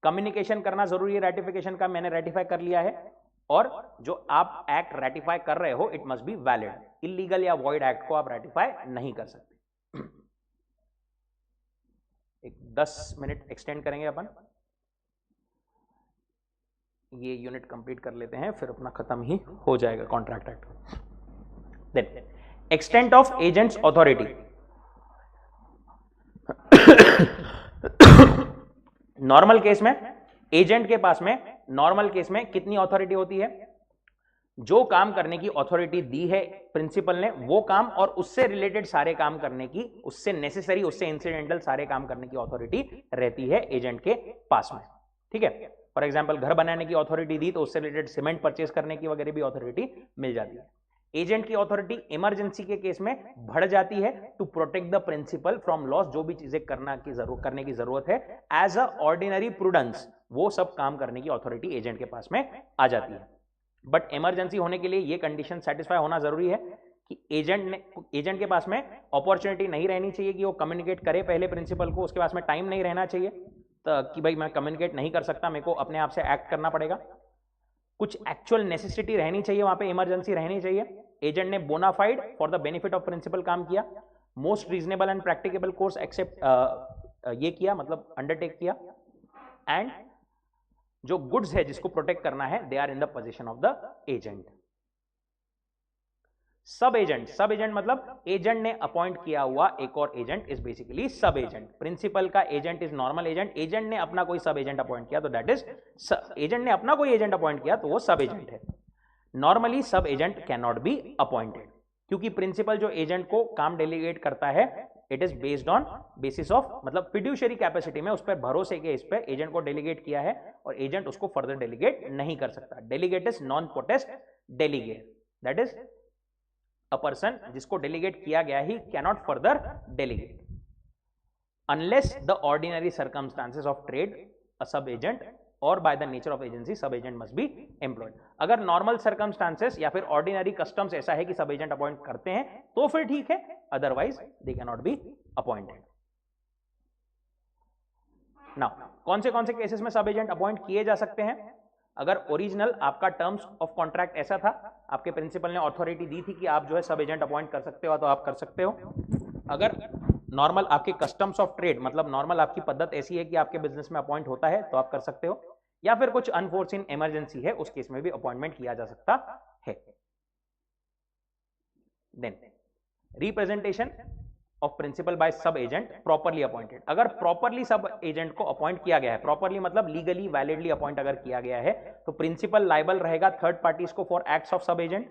कम्युनिकेशन करना जरूरी है रेटिफिकेशन का, मैंने रेटिफाई कर लिया है, और जो आप एक्ट रेटिफाई कर रहे हो it must be valid. Illegal या वॉइड एक्ट को आप रेटिफाई नहीं कर सकते। एक 10 मिनट एक्सटेंड करेंगे अपन, ये यूनिट कंप्लीट कर लेते हैं, फिर अपना खत्म ही हो जाएगा contract act. Then extent of agent's authority. Normal case में एजेंट के पास में नॉर्मल केस में कितनी अथॉरिटी होती है? जो काम करने की अथॉरिटी दी है प्रिंसिपल ने, वो काम और उससे रिलेटेड सारे काम करने की, उससे नेसेसरी, उससे इंसिडेंटल सारे काम करने की अथॉरिटी रहती है एजेंट के पास में, ठीक है। फॉर एग्जांपल घर बनाने की अथॉरिटी दी तो उससे रिलेटेड सीमेंट परचेस करने की वगैरह भी अथॉरिटी मिल जाती है। एजेंट की ऑथोरिटी इमरजेंसी के केस में बढ़ जाती है to protect the principal from loss. जो भी चीजें करने की जरूरत है एज अ ऑर्डिनरी प्रूडेंस, वो सब काम करने की ऑथोरिटी एजेंट के पास में आ जाती है। बट इमरजेंसी होने के लिए ये कंडीशन सेटिस्फाई होना जरूरी है कि एजेंट के पास में अपॉर्चुनिटी नहीं रहनी चाहिए कि वो कम्युनिकेट करे पहले प्रिंसिपल को, उसके पास में टाइम नहीं रहना चाहिए कि भाई मैं कम्युनिकेट नहीं कर सकता, मेरे को अपने आप से एक्ट करना पड़ेगा। कुछ एक्चुअल नेसेसिटी रहनी चाहिए, वहां पे इमरजेंसी रहनी चाहिए। एजेंट ने bona fide for the benefit of principal काम किया, most reasonable and practicable course accept ये किया, मतलब अंडरटेक किया, एंड जो गुड्स है जिसको प्रोटेक्ट करना है they are in the position of the agent. Sub agent मतलब एजेंट ने अपॉइंट किया हुआ एक और agent is basically sub agent. Principal का agent is normal agent, agent ने अपना कोई सब एजेंट अपॉइंट किया तो दैट इज एजेंट ने अपना कोई एजेंट अपॉइंट किया तो वो सब एजेंट है। नॉर्मली सब agent can not be appointed, क्योंकि प्रिंसिपल जो एजेंट को काम डेलीगेट करता है it is based on basis of, मतलब फिड्यूशियरी कैपेसिटी में उस पर भरोसे के इस पर एजेंट को डेलीगेट किया है और एजेंट उसको फर्दर डेलीगेट नहीं कर सकता। Delegate is non potest delegate, that is a person जिसको डेलीगेट किया गया he cannot further delegate unless the ordinary circumstances of trade a sub agent और by the nature of agency sub agent must be employed. अगर normal circumstances या फिर ordinary customs ऐसा है कि सब एजेंट अपॉइंट करते हैं तो फिर ठीक है, otherwise they can not be appointed. Now कौन से केसेस में सब एजेंट अपॉइंट किए जा सकते हैं? अगर ओरिजिनल आपका टर्म्स ऑफ कॉन्ट्रैक्ट ऐसा था, आपके प्रिंसिपल ने अथॉरिटी दी थी कि आप जो है सब एजेंट अपॉइंट कर सकते हो तो आप कर सकते हो। अगर नॉर्मल आपके कस्टम्स ऑफ ट्रेड, मतलब नॉर्मल आपकी पद्धत ऐसी है कि आपके बिजनेस में अपॉइंट होता है तो आप कर सकते हो, या फिर कुछ अनफोर्सिन इमरजेंसी है उस केस में भी अपॉइंटमेंट किया जा सकता है। Then representation of principal by sub agent properly appointed. अगर प्रॉपरली सब एजेंट को अपॉइंट किया गया है, प्रॉपरली मतलब लीगली वैलिडली अपॉइंट अगर किया गया है, तो प्रिंसिपल लायबल रहेगा थर्ड पार्टीज को for acts of sub agent.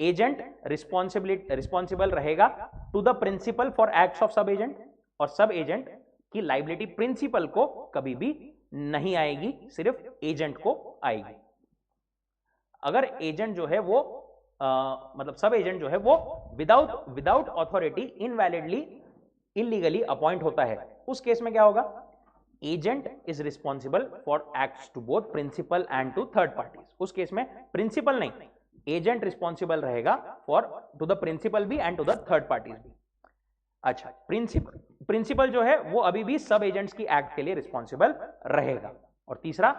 Agent responsible रहेगा to the principal for acts of sub agent, और सब एजेंट की लाइबिलिटी प्रिंसिपल को कभी भी नहीं आएगी, सिर्फ एजेंट को आएगी। अगर एजेंट जो है वो मतलब सब एजेंट जो है वो without authority invalidly illegally appoint होता है, उस केस में क्या होगा? Agent is responsible for acts to both principal and to third parties. उस केस में प्रिंसिपल नहीं, एजेंट रिस्पॉन्सिबल रहेगा फॉर टू द प्रिंसिपल भी and to the third parties भी। अच्छा, प्रिंसिपल जो है वो अभी भी सब एजेंट्स की एक्ट के लिए रिस्पॉन्सिबल रहेगा। और तीसरा,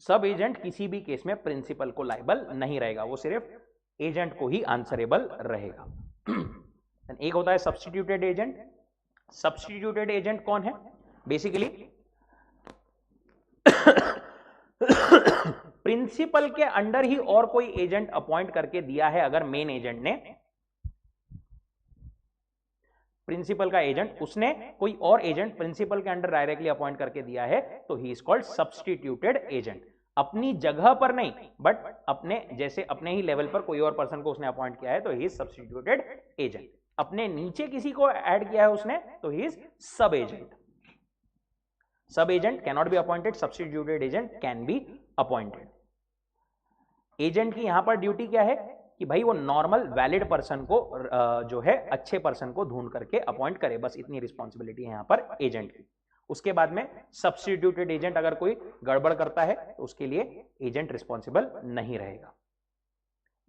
सब एजेंट किसी भी केस में प्रिंसिपल को लायबल नहीं रहेगा, वो सिर्फ एजेंट को ही आंसरेबल रहेगा। एक होता है सब्स्टिट्यूटेड एजेंट। सब्स्टिट्यूटेड एजेंट कौन है? बेसिकली प्रिंसिपल के अंडर ही और कोई एजेंट अपॉइंट करके दिया है, अगर मेन एजेंट ने, प्रिंसिपल का एजेंट, उसने कोई और एजेंट प्रिंसिपल के अंडर डायरेक्टली अपॉइंट करके दिया है तो ही इज कॉल्ड सब्स्टिट्यूटेड एजेंट। अपनी जगह पर नहीं, बट अपने जैसे अपने ही लेवल पर कोई और पर्सन को उसने अपॉइंट किया है तो ही इज सब्स्टिट्यूटेड एजेंट। अपने नीचे किसी को ऐड किया है उसने तो ही इज सब agent. Sub agent can not be appointed, substituted agent can be appointed. Agent की यहां पर ड्यूटी क्या है कि भाई वो नॉर्मल वैलिड पर्सन को जो है अच्छे पर्सन को ढूंढ करके अपॉइंट करे, बस इतनी रिस्पॉन्सिबिलिटी है यहां पर एजेंट की। उसके बाद में सब्स्टिट्यूटेड एजेंट अगर कोई गड़बड़ करता है तो उसके लिए एजेंट रिस्पॉन्सिबल नहीं रहेगा।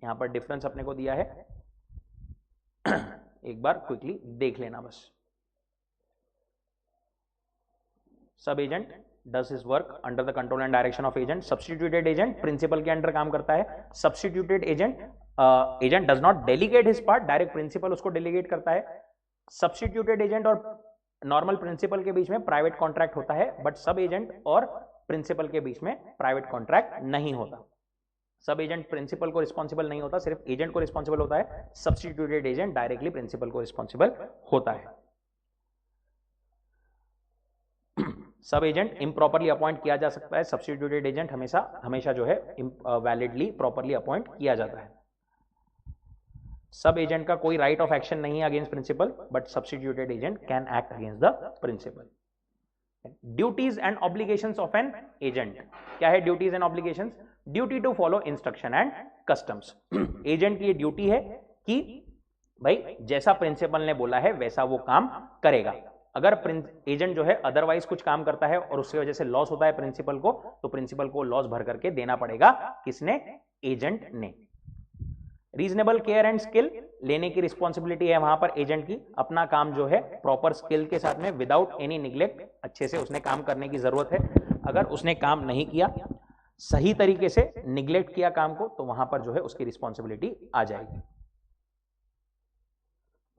यहां पर डिफरेंस अपने को दिया है, एक बार क्विकली देख लेना बस। सब agent does his work under the control and direction of agent. Substituted agent principal के अंडर काम करता है। Substituted agent agent does not delegate his part, direct principal उसको डेलीगेट करता है। Substituted agent और नॉर्मल प्रिंसिपल के बीच में प्राइवेट कॉन्ट्रैक्ट होता है, बट सब एजेंट और प्रिंसिपल के बीच में प्राइवेट कॉन्ट्रैक्ट नहीं होता। सब एजेंट प्रिंसिपल को रिस्पॉन्सिबल नहीं होता, सिर्फ एजेंट को रिस्पॉन्सिबल होता है। सब्स्टिट्यूटेड एजेंट डायरेक्टली प्रिंसिपल को रिस्पॉन्सिबल होता है। सब एजेंट इम्प्रॉपरली अपॉइंट किया जा सकता है, सब्स्टिट्यूटेड एजेंट हमेशा जो है वैलिडली प्रॉपरली अपॉइंट किया जाता है। सब एजेंट का कोई राइट ऑफ एक्शन नहीं है against principal, but substituted agent can act against the principal. Duties and obligations of an agent, क्या है duties and obligations? Duty to follow instruction and customs. Agent की ये ड्यूटी है कि भाई जैसा प्रिंसिपल ने बोला है वैसा वो काम करेगा। अगर एजेंट जो है अदरवाइज कुछ काम करता है और उसकी वजह से लॉस होता है प्रिंसिपल को, तो प्रिंसिपल को लॉस भर करके देना पड़ेगा। किसने? एजेंट ने। रीजनेबल केयर एंड स्किल लेने की रिस्पॉन्सिबिलिटी है वहां पर एजेंट की। अपना काम जो है प्रॉपर स्किल के साथ में विदाउट एनी निग्लेक्ट अच्छे से उसने काम करने की जरूरत है। अगर उसने काम नहीं किया सही तरीके से, निग्लेक्ट किया काम को, तो वहां पर जो है उसकी रिस्पॉन्सिबिलिटी आ जाएगी।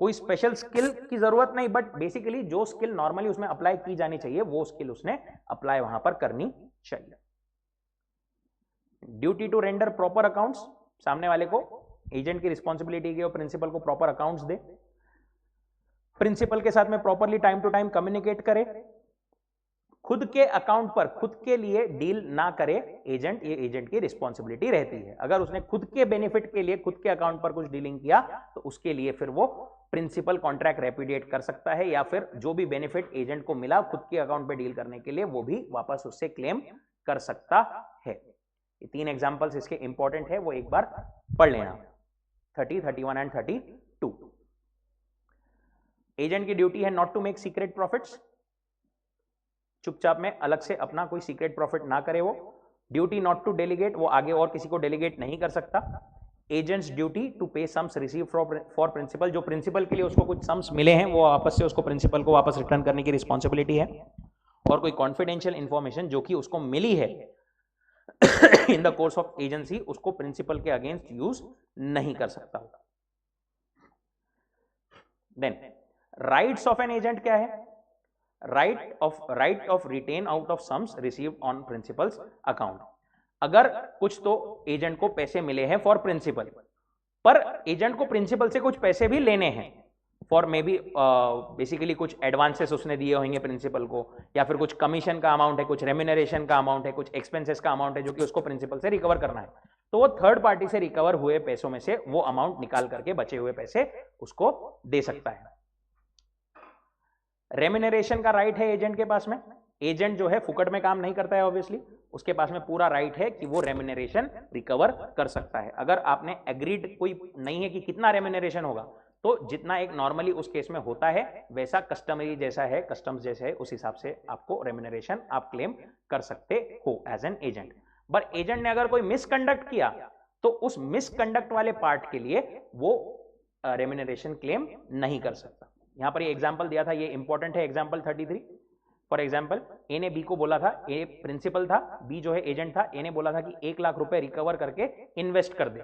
कोई स्पेशल स्किल की जरूरत नहीं, बट बेसिकली जो स्किल नॉर्मली उसमें अप्लाई की जानी चाहिए वो स्किल उसने अप्लाई वहां पर करनी चाहिए। Duty to render proper accounts, सामने वाले को एजेंट की रिस्पॉन्सिबिलिटी की और प्रिंसिपल को प्रॉपर अकाउंट्स दे, प्रिंसिपल के साथ में properly time to time communicate करे, खुद के अकाउंट पर खुद के लिए डील ना करे एजेंट, ये एजेंट की रिस्पॉन्सिबिलिटी रहती है। अगर उसने खुद के बेनिफिट के लिए खुद के अकाउंट पर कुछ डीलिंग किया तो उसके लिए फिर वो प्रिंसिपल कॉन्ट्रैक्ट रेपुडिएट कर सकता है, या फिर जो भी बेनिफिट एजेंट को मिला खुद के अकाउंट पे डील करने के लिए वो भी वापस उससे क्लेम कर सकता है। ये 3 एग्जांपल्स इसके इंपॉर्टेंट है, वो एक बार पढ़ लेना, 30, 31 एंड 32। एजेंट की ड्यूटी है not to make secret profits, चुपचाप में अलग से अपना कोई सीक्रेट प्रॉफिट ना करे वो। ड्यूटी नॉट टू डेलीगेट, वो आगे और किसी को डेलीगेट नहीं कर सकता। एजेंट्स ड्यूटी टू पे सम्स रिसीव फॉर प्रिंसिपल, जो प्रिंसिपल के लिए उसको कुछ सम्स मिले हैं वो वापस से उसको प्रिंसिपल को वापस रिटर्न करने की रिस्पॉन्सिबिलिटी है। और कोई कॉन्फिडेंशियल इंफॉर्मेशन जो कि उसको मिली है in the course of agency, उसको प्रिंसिपल के अगेंस्ट यूज नहीं कर सकता। Then rights of an agent क्या है? Right of retain out of sums received on principal's account. अगर कुछ तो एजेंट को पैसे मिले हैं फॉर प्रिंसिपल, पर एजेंट को प्रिंसिपल से कुछ पैसे भी लेने हैं फॉर मे बी बेसिकली कुछ एडवांसेस उसने दिए होंगे प्रिंसिपल को, या फिर कुछ कमीशन का अमाउंट है, कुछ रेम्यूनरेशन का अमाउंट है, कुछ एक्सपेंसेस का अमाउंट है जो कि उसको प्रिंसिपल से रिकवर करना है, तो वो थर्ड पार्टी से रिकवर हुए पैसों में से वो अमाउंट निकाल करके बचे हुए पैसे उसको दे सकता है। रेम्यूनरेशन का राइट है एजेंट के पास में। एजेंट जो है फुकट में काम नहीं करता है ऑब्वियसली, उसके पास में पूरा राइट है कि वो रेम्यूनरेशन रिकवर कर सकता है। अगर आपने एग्रीड कोई नहीं है कि कितना रेम्यूनरेशन होगा, तो जितना एक नॉर्मली उस केस में होता है वैसा कस्टमरी जैसा है, कस्टम्स जैसे है, उस हिसाब से आपको रेम्यूनरेशन आप क्लेम कर सकते हो as an agent. But agent ने अगर कोई मिसकंडक्ट किया तो उस मिसकंडक्ट वाले पार्ट के लिए वो रेम्यूनरेशन क्लेम नहीं कर सकता। यहां पर ये एग्जांपल दिया था, ये इंपॉर्टेंट है, एग्जांपल 33। फॉर एग्जांपल ए ने बी को बोला था, ए प्रिंसिपल था, बी जो है एजेंट था, ए ने बोला था कि 1 लाख रुपए रिकवर करके इन्वेस्ट कर दे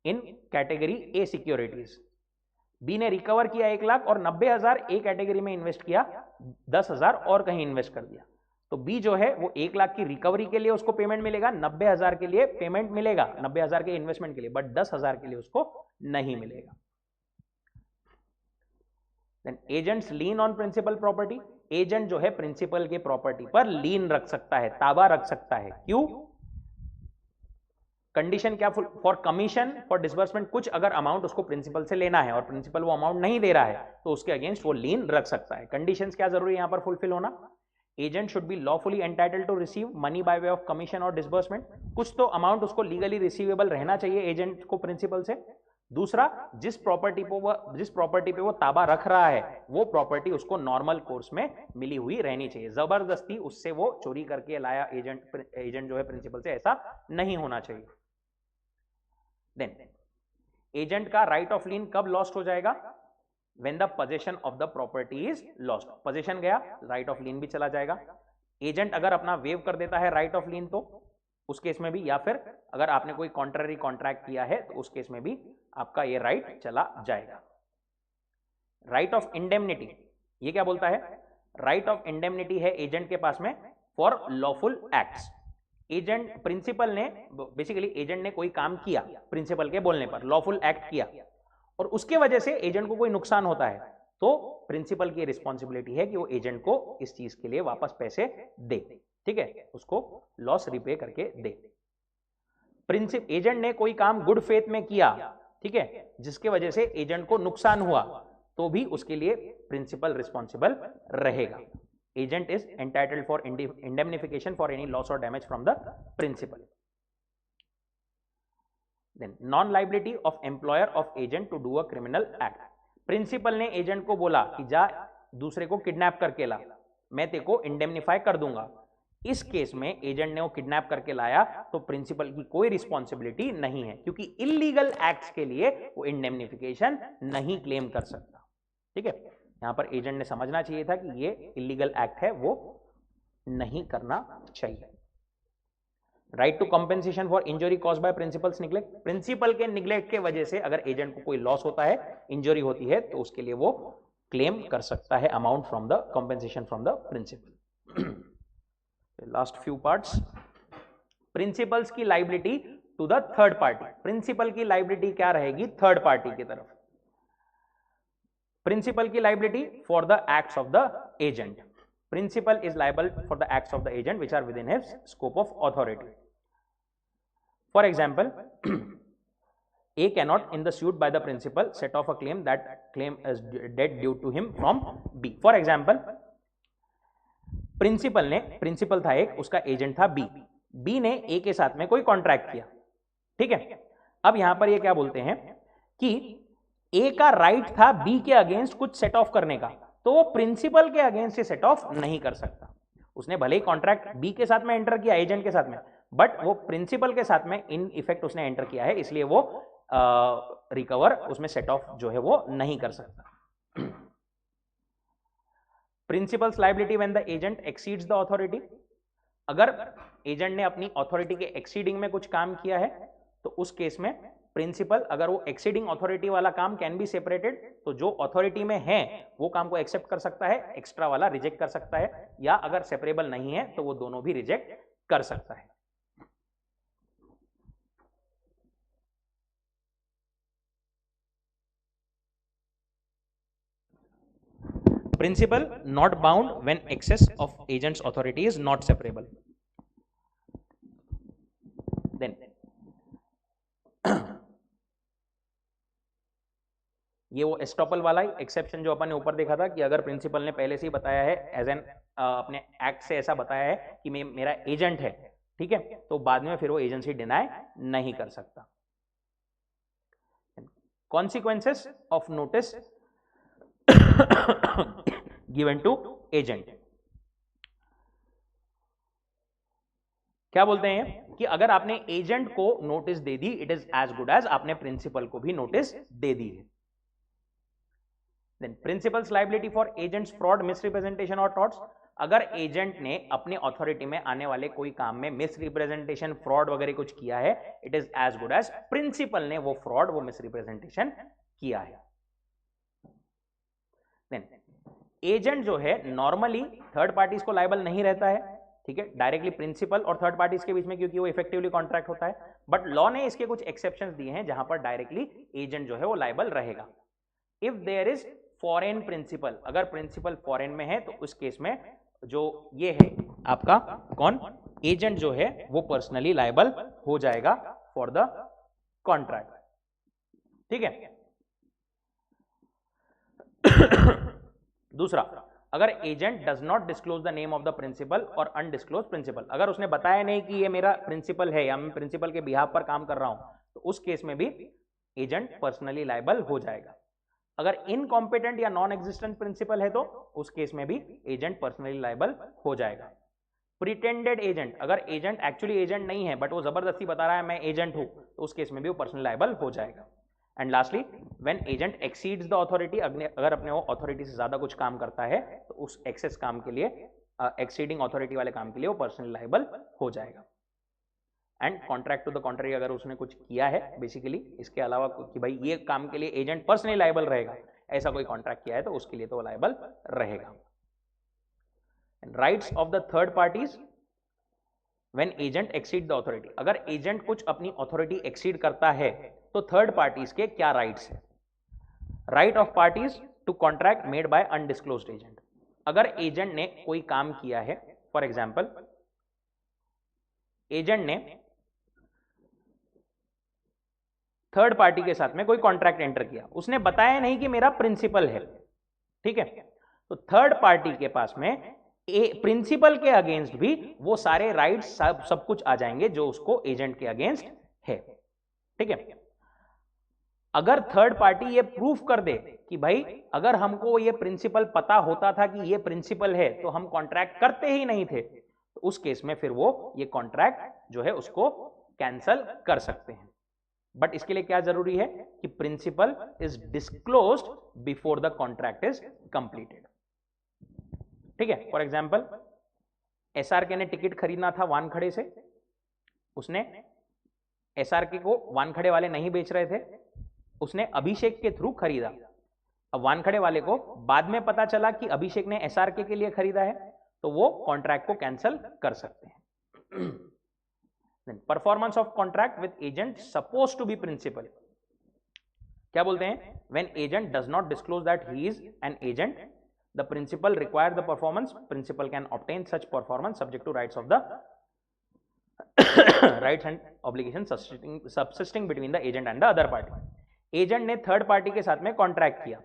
इन कैटेगरी ए सिक्योरिटीज। बी ने रिकवर किया 1 लाख और 90,000 ए कैटेगरी में इन्वेस्ट किया, 10,000 और कहीं इन्वेस्ट कर दिया। तो बी जो है वो 1 लाख की रिकवरी के लिए उसको पेमेंट मिलेगा, 90,000 के लिए पेमेंट मिलेगा, 90,000 के इन्वेस्टमेंट के लिए, बट 10,000 के लिए उसको नहीं मिलेगा। Then agent's lien on principal property, agent जो है प्रिंसिपल के प्रॉपर्टी पर लीन रख सकता है, ताबा रख सकता है। क्यों? कंडीशन क्या? फॉर कमीशन फॉर डिसबर्समेंट, कुछ अगर अमाउंट उसको प्रिंसिपल से लेना है और प्रिंसिपल वो अमाउंट नहीं दे रहा है तो उसके अगेंस्ट वो लीन रख सकता है। कंडीशंस क्या जरूरी है यहां पर फुलफिल होना? Agent should be lawfully entitled to receive money by way of commission और डिसबर्समेंट, कुछ तो अमाउंट उसको लीगली रिसीवेबल रहना चाहिए एजेंट को प्रिंसिपल से। दूसरा, जिस प्रॉपर्टी पे वो ताबा रख रहा है वो प्रॉपर्टी उसको नॉर्मल कोर्स में मिली हुई रहनी चाहिए, जबरदस्ती उससे वो चोरी करके लाया एजेंट जो है प्रिंसिपल से, ऐसा नहीं होना चाहिए। देन एजेंट का राइट ऑफ लीन कब लॉस्ट हो जाएगा? When the possession of the property is lost. Possession गया, राइट ऑफ लीन भी चला जाएगा। एजेंट अगर अपना वेव कर देता है राइट ऑफ लीन तो उस केस में भी, या फिर अगर आपने कोई कॉन्ट्ररी कॉन्ट्रैक्ट किया है तो उस केस में भी आपका ये राइट चला जाएगा। राइट ऑफ इंडेमनिटी, ये क्या बोलता है? राइट ऑफ इंडेमनिटी है एजेंट के पास में for lawful acts. Agent principal ने बेसिकली एजेंट ने कोई काम किया प्रिंसिपल के बोलने पर, लॉफुल एक्ट किया, और उसके वजह से एजेंट को कोई नुकसान होता है तो प्रिंसिपल की रिस्पॉन्सिबिलिटी है कि वो एजेंट को इस चीज के लिए वापस पैसे दे, ठीक है, उसको लॉस रिपे करके दे। एजेंट ने कोई काम गुड फेथ में किया, ठीक है, जिसके वजह से एजेंट को नुकसान हुआ तो भी उसके लिए प्रिंसिपल रिस्पॉन्सिबल रहेगा। Agent is entitled for indemnification for any loss और damage from the principal. Then non liability of employer of agent to do a criminal act. Principal ने एजेंट को बोला कि जा दूसरे को किडनैप करके ला, मैं तेरे को इंडेमनिफाई कर दूंगा। इस केस में एजेंट ने वो किडनैप करके लाया तो प्रिंसिपल की कोई रिस्पॉन्सिबिलिटी नहीं है, क्योंकि इलीगल एक्ट्स के लिए वो इंडेमनिफिकेशन नहीं क्लेम कर सकता। ठीक है, यहां पर एजेंट ने समझना चाहिए था कि ये इलीगल एक्ट है, वो नहीं करना चाहिए। Right to compensation for injury cause by principal's neglect. Principal के निग्लेक्ट के वजह से अगर एजेंट को कोई लॉस होता है, इंजरी होती है, तो उसके लिए वो क्लेम कर सकता है amount from the compensation from the principal. Last few parts, principal's की liability to the third party. Principal की लाइबिलिटी क्या रहेगी? थर्ड पार्टी की तरफ। प्रिंसिपल की liability for the acts of the agent. Principal is liable for the acts of the agent which are within his scope of authority. For example, A cannot, in the suit by the principal, set off a claim that claim is debt due to him from B. For example, principal था एक, उसका agent था B. B ने ए के साथ में कोई contract किया, ठीक है। अब यहां पर ये क्या बोलते हैं कि ए का राइट था बी के अगेंस्ट कुछ सेट ऑफ करने का, तो वो प्रिंसिपल के अगेंस्ट से सेट ऑफ नहीं कर सकता। उसने भले ही कॉन्ट्रैक्ट बी के साथ में एंटर किया, एजेंट के साथ में, बट वो प्रिंसिपल के साथ में इन इफेक्ट उसने एंटर किया है, इसलिए वो रिकवर उसमें सेट ऑफ जो है वो नहीं कर सकता। Principles liability when the agent exceeds the authority. अगर एजेंट ने अपनी अथॉरिटी के एक्सीडिंग में कुछ काम किया है, तो उस केस में प्रिंसिपल, अगर वो एक्सीडिंग अथॉरिटी वाला काम कैन बी सेपरेटेड, तो जो अथॉरिटी में है वो काम को एक्सेप्ट कर सकता है, एक्स्ट्रा वाला रिजेक्ट कर सकता है, या अगर सेपरेबल नहीं है तो वो दोनों भी रिजेक्ट कर सकता है। Principal not bound when excess of agent's authority is not separable. Then ये वो एस्टॉपल वाला एक्सेप्शन जो अपन ने ऊपर देखा था कि अगर प्रिंसिपल ने पहले से ही बताया है एज एन अपने एक्ट से ऐसा बताया है कि मेरा एजेंट है, ठीक है, तो बाद में फिर वो एजेंसी डिनाई नहीं कर सकता। Consequences of notice given to agent. क्या बोलते हैं कि अगर आपने एजेंट को नोटिस दे दी, it is as good as आपने प्रिंसिपल को भी नोटिस दे दी है। Then principal's liability for agents fraud, misrepresentation और torts। अगर एजेंट ने अपने अथॉरिटी में आने वाले कोई काम में मिसरिप्रेजेंटेशन, फ्रॉड वगैरह कुछ किया है, it is as good as principal ने वो फ्रॉड, वो मिसरिप्रेजेंटेशन किया है। देन एजेंट जो है नॉर्मली थर्ड पार्टीज को लायबल नहीं रहता है, ठीक है, डायरेक्टली प्रिंसिपल और थर्ड पार्टीज के बीच में, क्योंकि वो इफेक्टिवली कॉन्ट्रैक्ट होता है, बट लॉ ने इसके कुछ एक्सेप्शंस दिए हैं जहां पर डायरेक्टली एजेंट जो है वो लायबल रहेगा। If there is foreign principal, अगर प्रिंसिपल फॉरेन में है तो उस केस में जो ये है आपका कौन एजेंट जो है वो पर्सनली लायबल हो जाएगा फॉर द कॉन्ट्रैक्ट, ठीक है। दूसरा, अगर agent does not disclose the name of the principal और अनडिस्क्लोज प्रिंसिपल, अगर उसने बताया नहीं कि ये मेरा प्रिंसिपल है या मैं प्रिंसिपल के बिहाफ पर काम कर रहा हूं, तो उस केस में भी एजेंट पर्सनली लायबल हो जाएगा। अगर इनकॉम्पिटेंट या नॉन एग्जिस्टेंट प्रिंसिपल है तो उस केस में भी एजेंट पर्सनली लायबल हो जाएगा। प्रिटेंडेड एजेंट, अगर एजेंट एक्चुअली एजेंट नहीं है बट वो जबरदस्ती बता रहा है मैं एजेंट हूं, तो उस केस में भी वो पर्सनली लायबल हो जाएगा। And lastly, when agent exceeds the authority, अगर अपने वो अथॉरिटी से ज्यादा कुछ काम करता है तो उस एक्सेस काम के लिए, एक्सीडिंग अथॉरिटी वाले काम के लिए वो पर्सनली लायबल हो जाएगा। And contract to the contrary, अगर उसने कुछ किया है बेसिकली इसके अलावा कि भाई ये काम के लिए एजेंट पर्सनली लायबल रहेगा, ऐसा कोई कॉन्ट्रैक्ट किया है तो उसके लिए तो लायबल रहेगा। Rights of the third parties when agent exceed the authority, अगर एजेंट कुछ अपनी अथॉरिटी एक्सीड करता है तो थर्ड पार्टीज के क्या राइट्स है? Right of parties to contract made by undisclosed agent, अगर एजेंट ने कोई काम किया है, फॉर एग्जाम्पल एजेंट ने थर्ड पार्टी के साथ में कोई कॉन्ट्रैक्ट एंटर किया, उसने बताया नहीं कि मेरा प्रिंसिपल है, ठीक है, तो थर्ड पार्टी के पास में प्रिंसिपल के अगेंस्ट भी वो सारे राइट्स सब कुछ आ जाएंगे जो उसको एजेंट के अगेंस्ट है, ठीक है। अगर थर्ड पार्टी ये प्रूफ कर दे कि भाई अगर हमको ये प्रिंसिपल पता होता था कि ये प्रिंसिपल है तो हम कॉन्ट्रैक्ट करते ही नहीं थे, तो उस केस में फिर वो ये कॉन्ट्रैक्ट जो है उसको कैंसल कर सकते हैं। बट इसके लिए क्या जरूरी है कि principal is disclosed before the contract is completed. ठीक है, फॉर एग्जाम्पल एसआरके ने टिकट खरीदना था वानखड़े से, उसने एसआरके को वानखड़े वाले नहीं बेच रहे थे, उसने अभिषेक के थ्रू खरीदा। अब वानखड़े वाले को बाद में पता चला कि अभिषेक ने एसआरके के लिए खरीदा है, तो वो कॉन्ट्रैक्ट को कैंसल कर सकते हैं। Performance of contract with agent suppose to be principal, क्या बोलते हैं? When agent does not disclose that he is an agent, the principal require the performance, principal can obtain such performance subject to rights of the rights and obligation subsisting between the agent and the other party. Agent ने third party के साथ में contract किया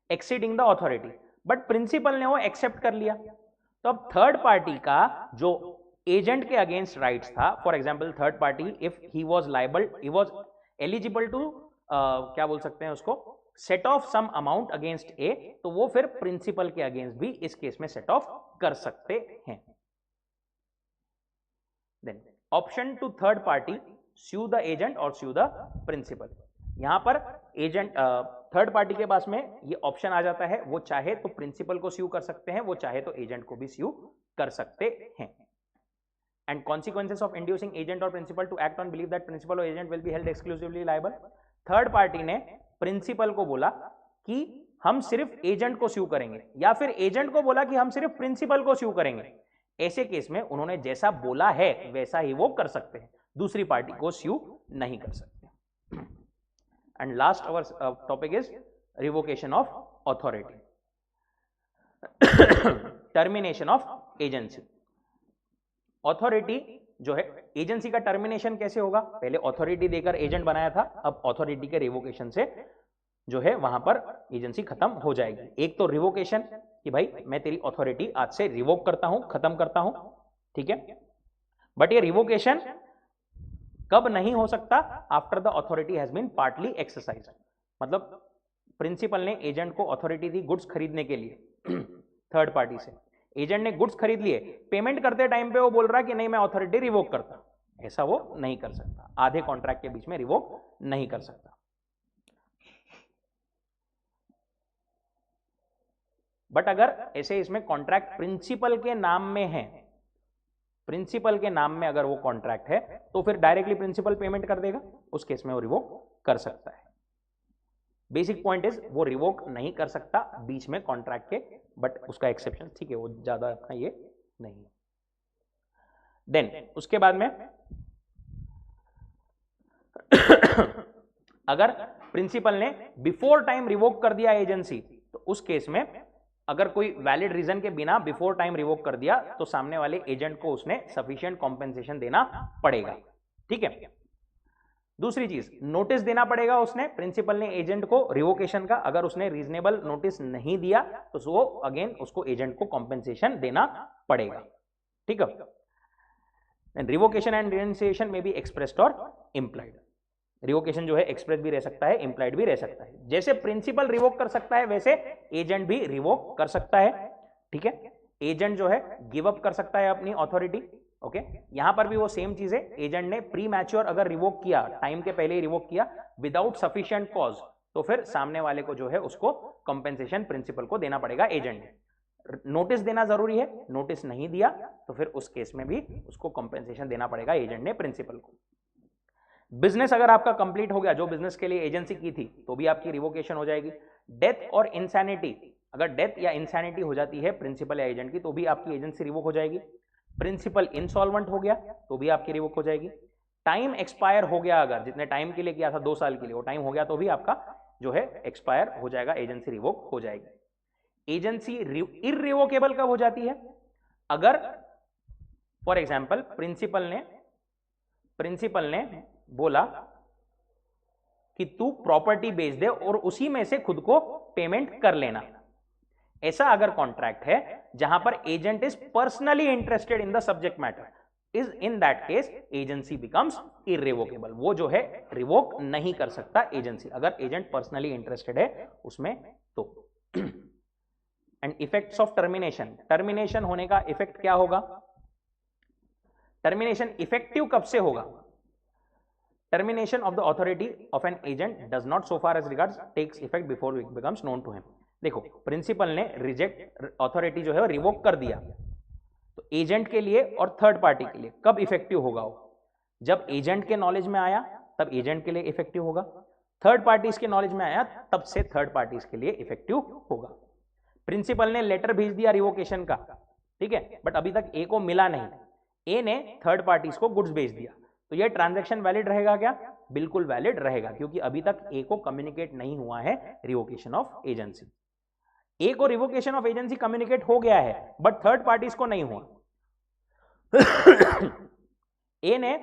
exceeding the authority, but principal ने वो accept कर लिया, तो अब थर्ड पार्टी का जो एजेंट के अगेंस्ट राइट्स था, for example third party if he was liable, he was eligible to क्या बोल सकते हैं उसको, set off some amount against A, तो वो फिर प्रिंसिपल के अगेंस्ट भी इस केस में सेट ऑफ कर सकते हैं। Then option to third party, sue the agent और sue द प्रिंसिपल। यहां पर एजेंट थर्ड पार्टी के पास में ये ऑप्शन आ जाता है, वो चाहे तो प्रिंसिपल को स्यू कर सकते हैं, वो चाहे तो एजेंट को भी स्यू कर सकते हैं। And consequences of inducing agent और principal to act on believe that principal और agent will be held exclusively liable. Third party ने प्रिंसिपल को बोला कि हम सिर्फ एजेंट को स्यू करेंगे, या फिर एजेंट को बोला कि हम सिर्फ प्रिंसिपल को स्यू करेंगे। ऐसे केस में उन्होंने जैसा बोला है वैसा ही वो कर सकते हैं, दूसरी पार्टी को स्यू नहीं कर सकते। And last our topic is revocation of authority, termination of agency। Authority जो है, एजेंसी का टर्मिनेशन कैसे होगा? पहले अथॉरिटी देकर एजेंट बनाया था, अब अथॉरिटी के रिवोकेशन से जो है वहां पर एजेंसी खत्म हो जाएगी। एक तो रिवोकेशन कि भाई मैं तेरी अथॉरिटी आज से रिवोक करता हूं, खत्म करता हूं, ठीक है। बट ये रिवोकेशन कब नहीं हो सकता? After the authority has been partly exercise, मतलब प्रिंसिपल ने एजेंट को अथॉरिटी दी गुड्स खरीदने के लिए थर्ड पार्टी से, एजेंट ने गुड्स खरीद लिए, पेमेंट करते टाइम पे वो बोल रहा है कि नहीं मैं अथॉरिटी रिवोक करता, ऐसा वो नहीं कर सकता, आधे कॉन्ट्रैक्ट के बीच में रिवोक नहीं कर सकता। बट अगर ऐसे इसमें कॉन्ट्रैक्ट प्रिंसिपल के नाम में है, प्रिंसिपल के नाम में अगर वो कॉन्ट्रैक्ट है, तो फिर डायरेक्टली प्रिंसिपल पेमेंट कर देगा, उस केस में वो रिवोक कर सकता है। बेसिक पॉइंट इज वो रिवोक नहीं कर सकता बीच में कॉन्ट्रैक्ट के, बट उसका एक्सेप्शन, ठीक है, वो ज्यादा अपना ये नहीं है। देन उसके बाद में अगर प्रिंसिपल ने बिफोर टाइम रिवोक कर दिया एजेंसी, तो उस केस में अगर कोई वैलिड रीजन के बिना बिफोर टाइम रिवोक कर दिया, तो सामने वाले एजेंट को उसने सफिशिएंट कॉम्पेंसेशन देना पड़ेगा, ठीक है। दूसरी चीज, नोटिस देना पड़ेगा उसने, प्रिंसिपल ने एजेंट को रिवोकेशन का, अगर उसने रीजनेबल नोटिस नहीं दिया तो वो अगेन उसको एजेंट को कॉम्पेंसेशन देना पड़ेगा, ठीक है। रिवोकेशन एंड रिनंसिएशन में बी एक्सप्रेस्ड और इंप्लाइड। रिवोकेशन जो है एक्सप्रेस भी रह सकता है, इंप्लाइड भी रह सकता है। जैसे प्रिंसिपल रिवोक कर सकता है वैसे एजेंट भी रिवोक कर सकता है, ठीक है। एजेंट जो है गिव अप कर सकता है अपनी अथॉरिटी, ओके। यहां पर भी वो सेम चीज है, एजेंट ने प्री मैच्योर अगर रिवोक किया, टाइम के पहले ही रिवोक किया विदाउट सफिशिएंट कॉज, तो फिर सामने वाले को जो है उसको कंपेंसेशन प्रिंसिपल को देना पड़ेगा एजेंट ने। नोटिस देना जरूरी है, नोटिस नहीं दिया तो फिर उस केस में भी उसको कंपेंसेशन देना पड़ेगा एजेंट ने प्रिंसिपल को। बिजनेस अगर आपका कंप्लीट हो गया, जो बिजनेस के लिए एजेंसी की थी, तो भी आपकी रिवोकेशन हो जाएगी। डेथ और इंसैनिटी, अगर डेथ या इंसैनिटी हो जाती है प्रिंसिपल या एजेंट की, तो भी आपकी एजेंसी रिवोक हो जाएगी। प्रिंसिपल इंसॉल्वेंट हो गया तो भी आपकी रिवोक हो जाएगी। टाइम एक्सपायर हो गया, अगर जितने टाइम के लिए किया था 2 साल के लिए, वो टाइम हो गया तो भी आपका जो है एक्सपायर हो जाएगा, एजेंसी रिवोक हो जाएगी। एजेंसी इररिवोकेबल कब हो जाती है? अगर फॉर एग्जांपल प्रिंसिपल ने बोला कि तू प्रॉपर्टी बेच दे और उसी में से खुद को पेमेंट कर लेना, ऐसा अगर कॉन्ट्रैक्ट है जहां पर agent is personally interested in the subject matter, is in that case agency becomes irrevocable. वो जो है रिवोक नहीं कर सकता एजेंसी, अगर एजेंट पर्सनली इंटरेस्टेड है उसमें तो। And effects of termination, termination होने का इफेक्ट क्या होगा? टर्मिनेशन इफेक्टिव कब से होगा? Termination of the authority of an agent does not so far as regards takes effect before it becomes known to him. देखो, प्रिंसिपल ने रिजेक्ट ऑथोरिटी जो है वो रिवोक कर दिया, तो एजेंट के लिए और थर्ड पार्टी के लिए कब इफेक्टिव होगा वो? जब एजेंट के नॉलेज में आया तब एजेंट के लिए इफेक्टिव होगा, थर्ड पार्टीज के नॉलेज में आया तब से थर्ड पार्टीज के लिए इफेक्टिव होगा। प्रिंसिपल ने लेटर भेज दिया रिवोकेशन का, ठीक है, बट अभी तक ए को मिला नहीं, ए ने थर्ड पार्टीज को गुड्स भेज दिया, तो यह ट्रांजैक्शन वैलिड रहेगा क्या? बिल्कुल वैलिड रहेगा, क्योंकि अभी तक ए को कम्युनिकेट नहीं हुआ है रिवोकेशन ऑफ एजेंसी। ए को रिवोकेशन ऑफ एजेंसी कम्युनिकेट हो गया है बट थर्ड पार्टीज को नहीं हुआ। ए ने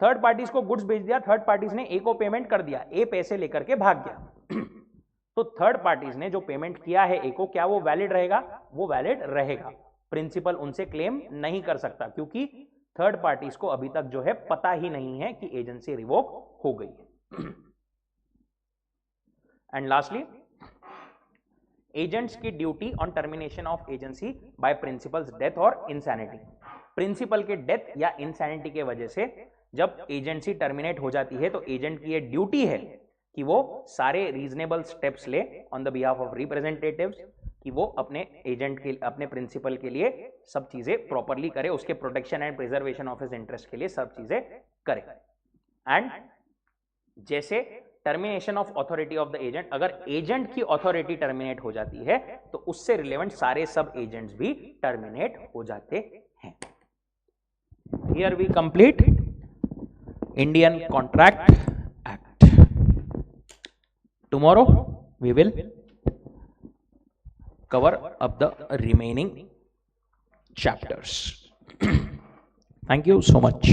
थर्ड पार्टीज को गुड्स भेज दिया, थर्ड पार्टीज ने ए को पेमेंट कर दिया, ए पैसे लेकर के भाग गया। तो थर्ड पार्टीज ने जो पेमेंट किया है ए को, क्या वो वैलिड रहेगा? वो वैलिड रहेगा। प्रिंसिपल उनसे क्लेम नहीं कर सकता, क्योंकि थर्ड पार्टीज को अभी तक जो है पता ही नहीं है कि एजेंसी रिवोक हो गई है। एंड लास्टली, एजेंट्स की duty on termination of agency bye principles death और इंसैनिटी। प्रिंसिपल के डेथ या इंसैनिटी के वजह से जब एजेंसी टर्मिनेट हो जाती है तो एजेंट की ये ड्यूटी है कि वो सारे रीजनेबल स्टेप्स ले on the behalf of representatives, कि वो अपने एजेंट के, अपने प्रिंसिपल के लिए सब चीजें प्रॉपरली करे, उसके protection and preservation of his interest के लिए सब चीजें करे। एंड जैसे termination of authority of the agent, अगर एजेंट की अथॉरिटी टर्मिनेट हो जाती है तो उससे रिलेवेंट सारे सब एजेंट्स भी टर्मिनेट हो जाते हैं। Here we complete Indian contract act. Tomorrow we will cover up the remaining chapters. Thank you so much.